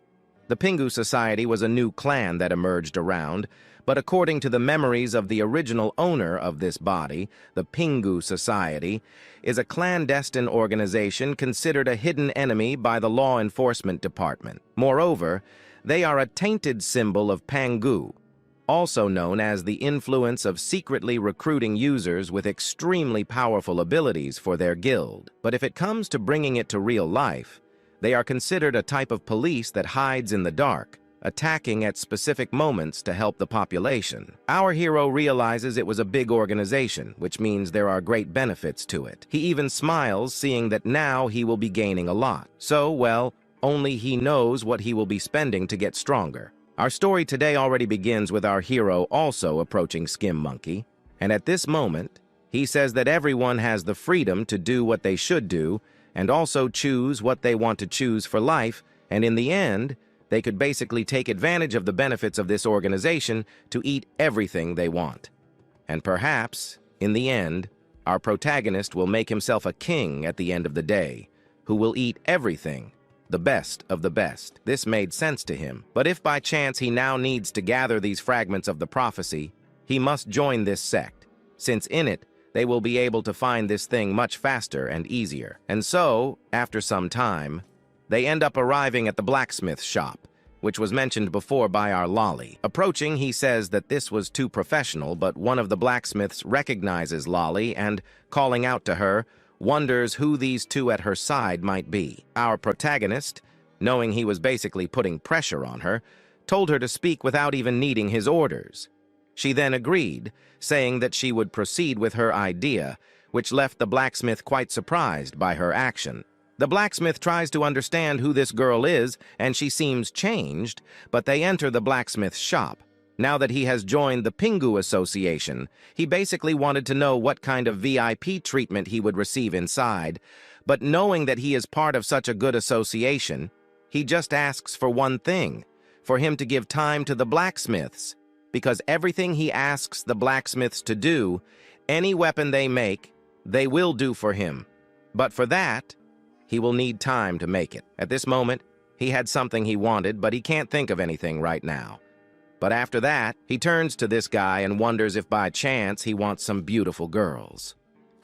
The Pingu Society was a new clan that emerged around, but according to the memories of the original owner of this body, the Pingu Society is a clandestine organization considered a hidden enemy by the law enforcement department. Moreover, they are a tainted symbol of Pangu, also known as the influence of secretly recruiting users with extremely powerful abilities for their guild. But if it comes to bringing it to real life, they are considered a type of police that hides in the dark, attacking at specific moments to help the population. Our hero realizes it was a big organization, which means there are great benefits to it. He even smiles, seeing that now he will be gaining a lot. So, well, only he knows what he will be spending to get stronger. Our story today already begins with our hero also approaching Skim Monkey, and at this moment, he says that everyone has the freedom to do what they should do, and also choose what they want to choose for life, and in the end, they could basically take advantage of the benefits of this organization to eat everything they want. And perhaps, in the end, our protagonist will make himself a king at the end of the day, who will eat everything, the best of the best. This made sense to him. But if by chance he now needs to gather these fragments of the prophecy, he must join this sect, since in it they will be able to find this thing much faster and easier. And so, after some time, they end up arriving at the blacksmith shop, which was mentioned before by our Lolly. Approaching, he says that this was too professional, but one of the blacksmiths recognizes Lolly and, calling out to her, wonders who these two at her side might be. Our protagonist, knowing he was basically putting pressure on her, told her to speak without even needing his orders. She then agreed, saying that she would proceed with her idea, which left the blacksmith quite surprised by her action. The blacksmith tries to understand who this girl is, and she seems changed, but they enter the blacksmith's shop. Now that he has joined the Pingu Association, he basically wanted to know what kind of VIP treatment he would receive inside, but knowing that he is part of such a good association, he just asks for one thing, for him to give time to the blacksmiths, because everything he asks the blacksmiths to do, any weapon they make, they will do for him. But for that, he will need time to make it. At this moment, he had something he wanted, but he can't think of anything right now. But after that, he turns to this guy and wonders if by chance he wants some beautiful girls.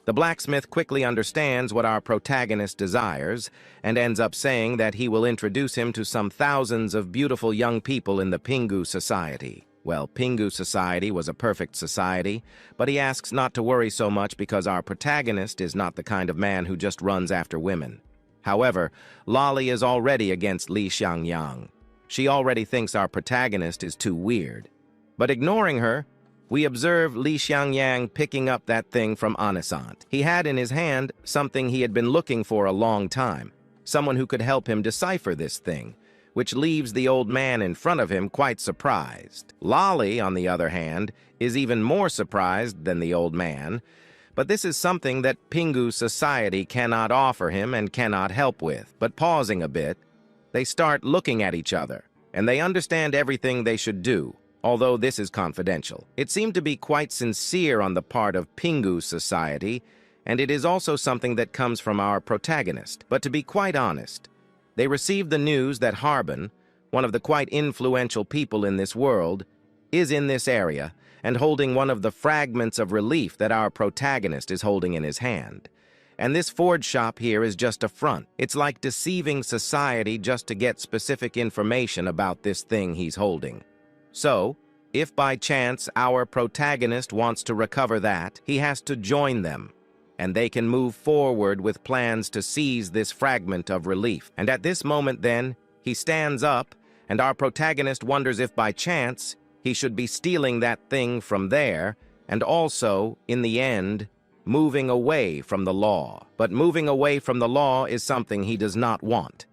The blacksmith quickly understands what our protagonist desires and ends up saying that he will introduce him to some thousands of beautiful young people in the Pingu society. Well, Pingu society was a perfect society, but he asks not to worry so much because our protagonist is not the kind of man who just runs after women. However, Lolly is already against Li Xiangyang. She already thinks our protagonist is too weird. But ignoring her, we observe Li Xiangyang picking up that thing from Anisant. He had in his hand something he had been looking for a long time, someone who could help him decipher this thing, which leaves the old man in front of him quite surprised. Lolly, on the other hand, is even more surprised than the old man, but this is something that Pingu society cannot offer him and cannot help with. But pausing a bit, they start looking at each other, and they understand everything they should do, although this is confidential. It seemed to be quite sincere on the part of Pingu society, and it is also something that comes from our protagonist. But to be quite honest, they received the news that Harbin, one of the quite influential people in this world, is in this area and holding one of the fragments of relief that our protagonist is holding in his hand. And this forge shop here is just a front. It's like deceiving society just to get specific information about this thing he's holding. So, if by chance our protagonist wants to recover that, he has to join them, and they can move forward with plans to seize this fragment of relief. And at this moment then, he stands up, and our protagonist wonders if by chance he should be stealing that thing from there, and also, in the end, moving away from the law. But moving away from the law is something he does not want.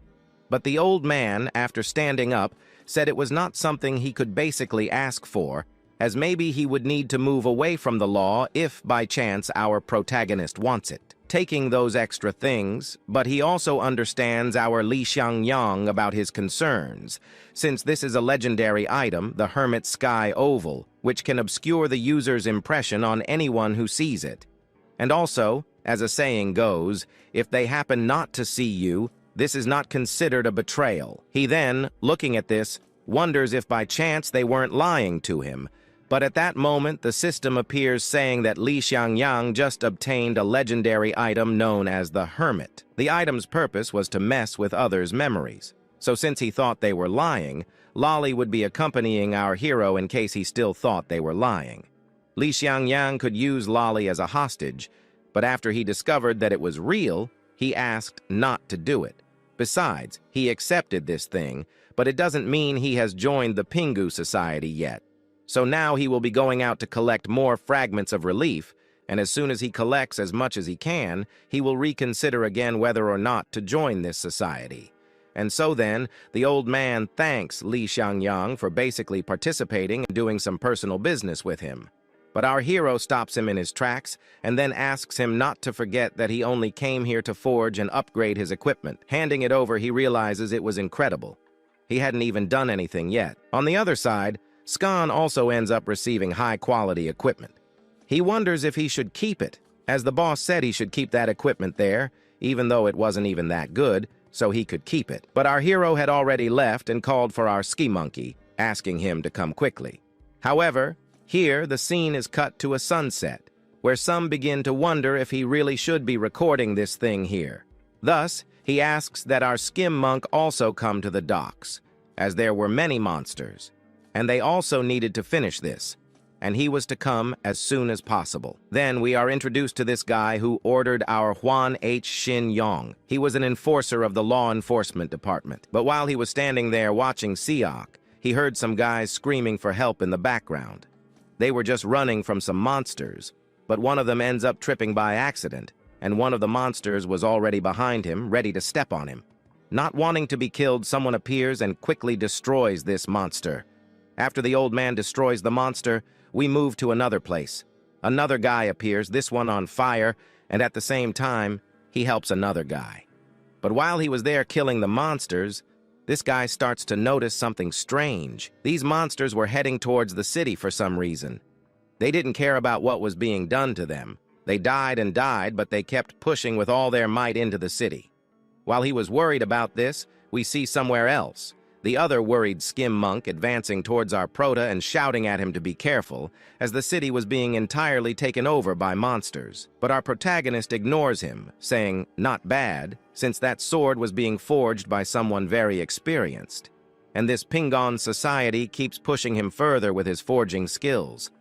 But the old man, after standing up, said it was not something he could basically ask for, as maybe he would need to move away from the law if, by chance, our protagonist wants it, taking those extra things, but he also understands our Li Xiangyang about his concerns, since this is a legendary item, the Hermit Sky Oval, which can obscure the user's impression on anyone who sees it. And also, as a saying goes, if they happen not to see you, this is not considered a betrayal. He then, looking at this, wonders if by chance they weren't lying to him. But at that moment, the system appears saying that Li Xiangyang just obtained a legendary item known as the Hermit. The item's purpose was to mess with others' memories. So since he thought they were lying, Lolly would be accompanying our hero in case he still thought they were lying. Li Xiangyang could use Lolly as a hostage, but after he discovered that it was real, he asked not to do it. Besides, he accepted this thing, but it doesn't mean he has joined the Pingu Society yet. So now he will be going out to collect more fragments of relief, and as soon as he collects as much as he can, he will reconsider again whether or not to join this society. And so then, the old man thanks Li Xiangyang for basically participating and doing some personal business with him. But our hero stops him in his tracks and then asks him not to forget that he only came here to forge and upgrade his equipment. Handing it over, he realizes it was incredible. He hadn't even done anything yet. On the other side, Skan also ends up receiving high-quality equipment. He wonders if he should keep it, as the boss said he should keep that equipment there, even though it wasn't even that good, so he could keep it. But our hero had already left and called for our ski monkey, asking him to come quickly. However, here the scene is cut to a sunset, where some begin to wonder if he really should be recording this thing here. Thus, he asks that our skim monk also come to the docks, as there were many monsters, and they also needed to finish this, and he was to come as soon as possible. Then we are introduced to this guy who ordered our Huan H. Shin Yong. He was an enforcer of the law enforcement department. But while he was standing there watching Siok, he heard some guys screaming for help in the background. They were just running from some monsters, but one of them ends up tripping by accident, and one of the monsters was already behind him, ready to step on him. Not wanting to be killed, someone appears and quickly destroys this monster. After the old man destroys the monster, we move to another place. Another guy appears, this one on fire, and at the same time, he helps another guy. But while he was there killing the monsters, this guy starts to notice something strange. These monsters were heading towards the city for some reason. They didn't care about what was being done to them. They died and died, but they kept pushing with all their might into the city. While he was worried about this, we see somewhere else the other worried skim monk advancing towards our prota and shouting at him to be careful, as the city was being entirely taken over by monsters. But our protagonist ignores him, saying, "Not bad, since that sword was being forged by someone very experienced." And this Pingon society keeps pushing him further with his forging skills.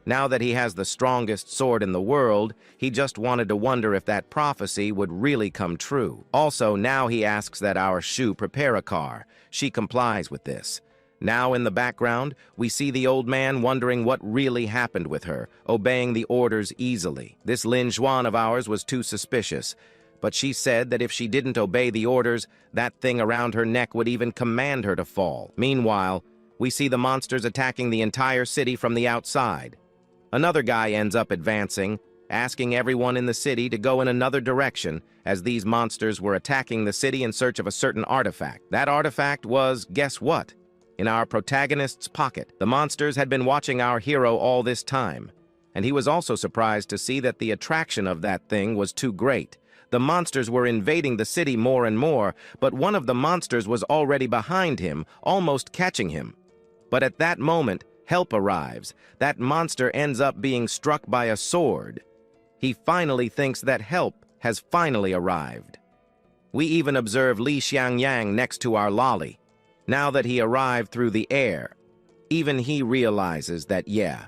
Now that he has the strongest sword in the world, he just wanted to wonder if that prophecy would really come true. Also, now he asks that our Shu prepare a car. She complies with this. Now in the background, we see the old man wondering what really happened with her, obeying the orders easily. This Lin Xuan of ours was too suspicious, but she said that if she didn't obey the orders, that thing around her neck would even command her to fall. Meanwhile, we see the monsters attacking the entire city from the outside. Another guy ends up advancing, asking everyone in the city to go in another direction, as these monsters were attacking the city in search of a certain artifact. That artifact was, guess what? In our protagonist's pocket. The monsters had been watching our hero all this time, and he was also surprised to see that the attraction of that thing was too great. The monsters were invading the city more and more, but one of the monsters was already behind him, almost catching him. But at that moment, help arrives. That monster ends up being struck by a sword. He finally thinks that help has finally arrived. We even observe Li Xiangyang next to our lolly. Now that he arrived through the air, even he realizes that, yeah,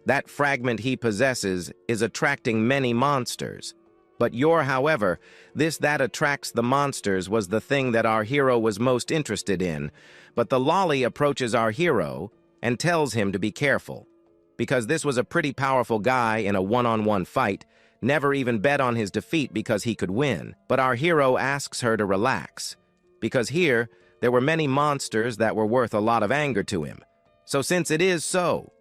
that fragment he possesses is attracting many monsters. But however, that attracts the monsters was the thing that our hero was most interested in. But the lolly approaches our hero and tells him to be careful, because this was a pretty powerful guy in a one-on-one fight, never even bet on his defeat because he could win. But our hero asks her to relax, because here there were many monsters that were worth a lot of anger to him. So since it is so,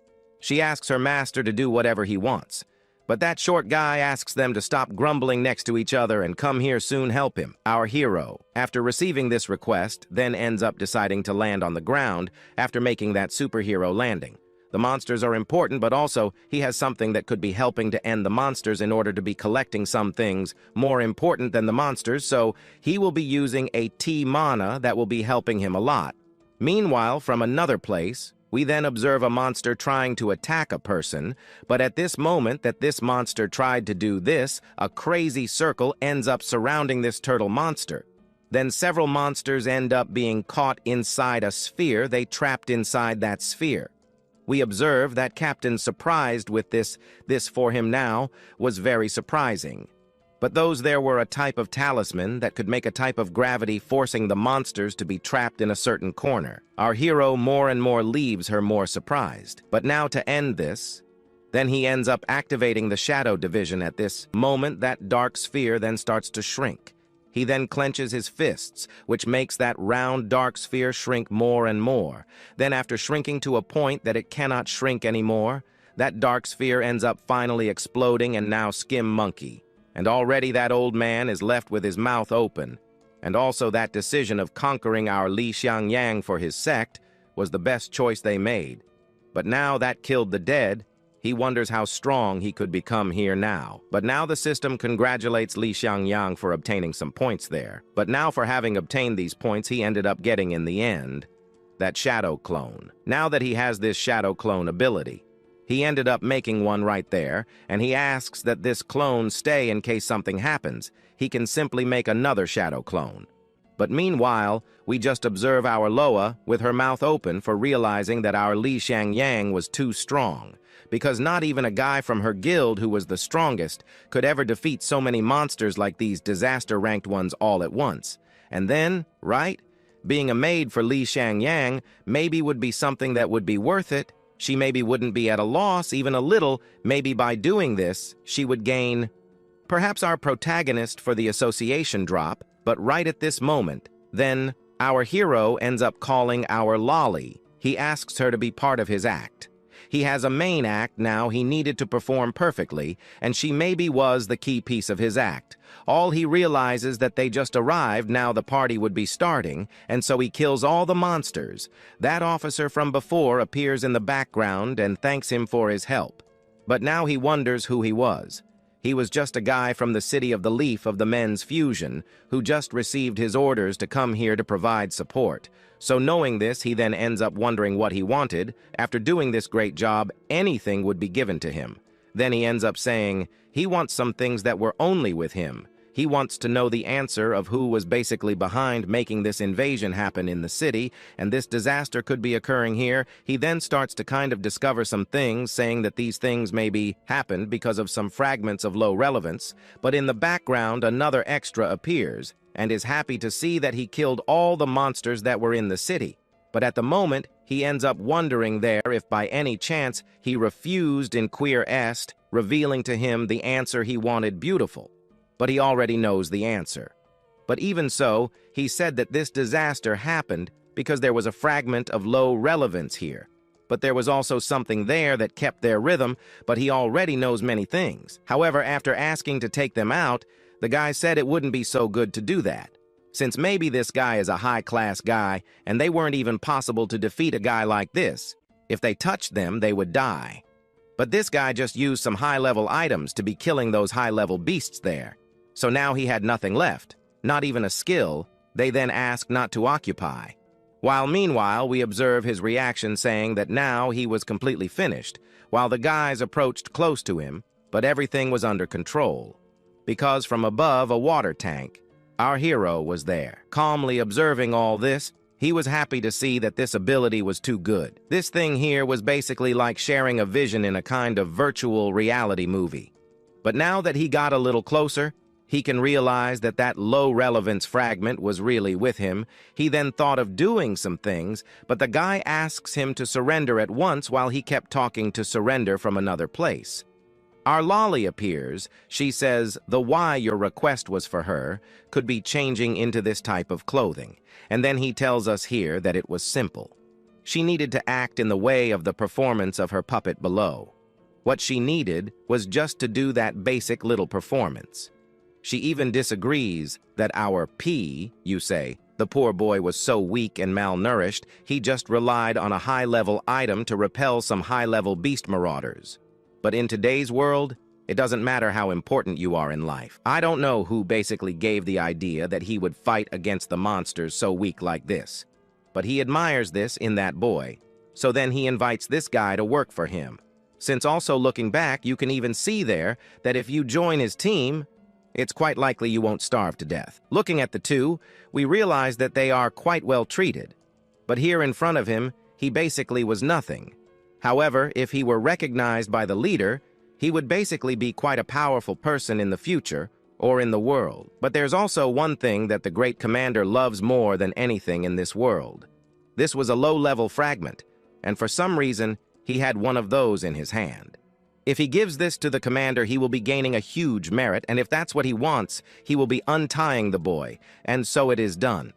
she asks her master to do whatever he wants. But that short guy asks them to stop grumbling next to each other and come here soon help him. Our hero, after receiving this request, then ends up deciding to land on the ground after making that superhero landing. The monsters are important, but also he has something that could be helping to end the monsters in order to be collecting some things more important than the monsters, so he will be using a T-mana that will be helping him a lot. Meanwhile, from another place, we then observe a monster trying to attack a person, but at this moment that this monster tried to do this, a crazy circle ends up surrounding this turtle monster. Then several monsters end up being caught inside a sphere they trapped inside that sphere. We observe that Captain surprised with this for him now was very surprising. But those there were a type of talisman that could make a type of gravity forcing the monsters to be trapped in a certain corner. Our hero more and more leaves her more surprised. But now to end this, then he ends up activating the shadow division at this moment. That dark sphere then starts to shrink. He then clenches his fists, which makes that round dark sphere shrink more and more. Then after shrinking to a point that it cannot shrink anymore, that dark sphere ends up finally exploding and now Skim Monkey. And already that old man is left with his mouth open. And also that decision of conquering our Li Xiangyang for his sect was the best choice they made. But now that killed the dead, He wonders how strong he could become here now. But now the system congratulates Li Xiangyang for obtaining some points there. But now for having obtained these points, he ended up getting in the end that shadow clone. Now that he has this shadow clone ability, he ended up making one right there, and he asks that this clone stay in case something happens. He can simply make another shadow clone. But meanwhile, we just observe our Loa with her mouth open for realizing that our Li Xiangyang was too strong, because not even a guy from her guild who was the strongest could ever defeat so many monsters like these disaster-ranked ones all at once. And then, right, being a maid for Li Xiangyang maybe would be something that would be worth it. She maybe wouldn't be at a loss, even a little. Maybe by doing this, she would gain perhaps our protagonist for the association drop. But right at this moment, then, our hero ends up calling our Lolly. He asks her to be part of his act. He has a main act now he needed to perform perfectly, and she maybe was the key piece of his act. All he realizes that they just arrived, now the party would be starting, and so he kills all the monsters. That officer from before appears in the background and thanks him for his help. But now he wonders who he was. He was just a guy from the City of the Leaf of the Men's Fusion who just received his orders to come here to provide support. So knowing this, he then ends up wondering what he wanted. After doing this great job, anything would be given to him. Then he ends up saying he wants some things that were only with him. He wants to know the answer of who was basically behind making this invasion happen in the city, and this disaster could be occurring here. He then starts to kind of discover some things, saying that these things maybe happened because of some fragments of low relevance, but in the background another extra appears, and is happy to see that he killed all the monsters that were in the city. But at the moment, he ends up wondering there if by any chance he refused in queer est, revealing to him the answer he wanted beautiful. But he already knows the answer. But even so, he said that this disaster happened because there was a fragment of low relevance here. But there was also something there that kept their rhythm, but he already knows many things. However, after asking to take them out, the guy said it wouldn't be so good to do that, since maybe this guy is a high-class guy, and they weren't even possible to defeat a guy like this. If they touched them, they would die. But this guy just used some high-level items to be killing those high-level beasts there. So now he had nothing left, not even a skill. They then asked not to occupy. While meanwhile, we observe his reaction saying that now he was completely finished, while the guys approached close to him, but everything was under control. Because from above a water tank, our hero was there. Calmly observing all this, he was happy to see that this ability was too good. This thing here was basically like sharing a vision in a kind of virtual reality movie. But now that he got a little closer, he can realize that that low-relevance fragment was really with him. He then thought of doing some things, but the guy asks him to surrender at once while he kept talking to surrender from another place. Our Lolly appears. She says the why your request was for her could be changing into this type of clothing. And then he tells us here that it was simple. She needed to act in the way of the performance of her puppet below. What she needed was just to do that basic little performance. She even disagrees that our P, you say, the poor boy was so weak and malnourished, he just relied on a high-level item to repel some high-level beast marauders. But in today's world, it doesn't matter how important you are in life. I don't know who basically gave the idea that he would fight against the monsters so weak like this. But he admires this in that boy. So then he invites this guy to work for him. Since also looking back, you can even see there that if you join his team, it's quite likely you won't starve to death. Looking at the two, we realize that they are quite well treated. But here in front of him, he basically was nothing. However, if he were recognized by the leader, he would basically be quite a powerful person in the future, or in the world. But there's also one thing that the great commander loves more than anything in this world. This was a low-level fragment, and for some reason, he had one of those in his hand. If he gives this to the commander, he will be gaining a huge merit, and if that's what he wants, he will be untying the boy, and so it is done.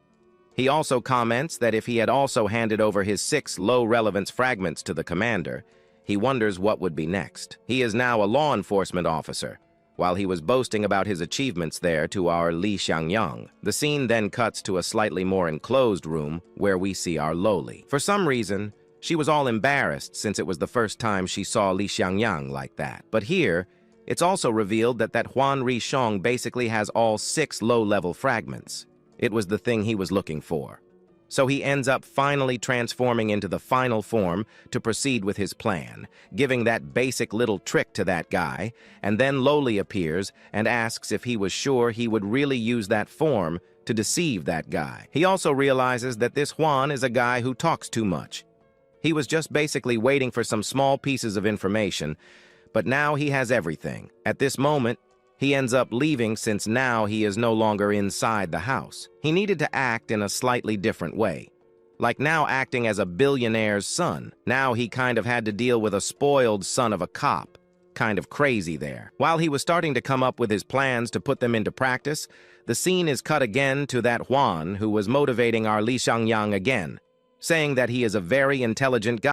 He also comments that if he had also handed over his 6 low-relevance fragments to the commander, he wonders what would be next. He is now a law enforcement officer. While he was boasting about his achievements there to our Li Xiangyang, the scene then cuts to a slightly more enclosed room where we see our Loli. For some reason, She was all embarrassed since it was the first time she saw Li Xiangyang like that. But here, it's also revealed that Huan Rishong basically has all 6 low-level fragments. It was the thing he was looking for. So he ends up finally transforming into the final form to proceed with his plan, giving that basic little trick to that guy, and then Loli appears and asks if he was sure he would really use that form to deceive that guy. He also realizes that this Huan is a guy who talks too much. He was just basically waiting for some small pieces of information, but now he has everything. At this moment, he ends up leaving since now he is no longer inside the house. He needed to act in a slightly different way. Like now acting as a billionaire's son. Now he kind of had to deal with a spoiled son of a cop. Kind of crazy there. While he was starting to come up with his plans to put them into practice, the scene is cut again to that Huan who was motivating our Li Xiangyang again, saying that he is a very intelligent guy.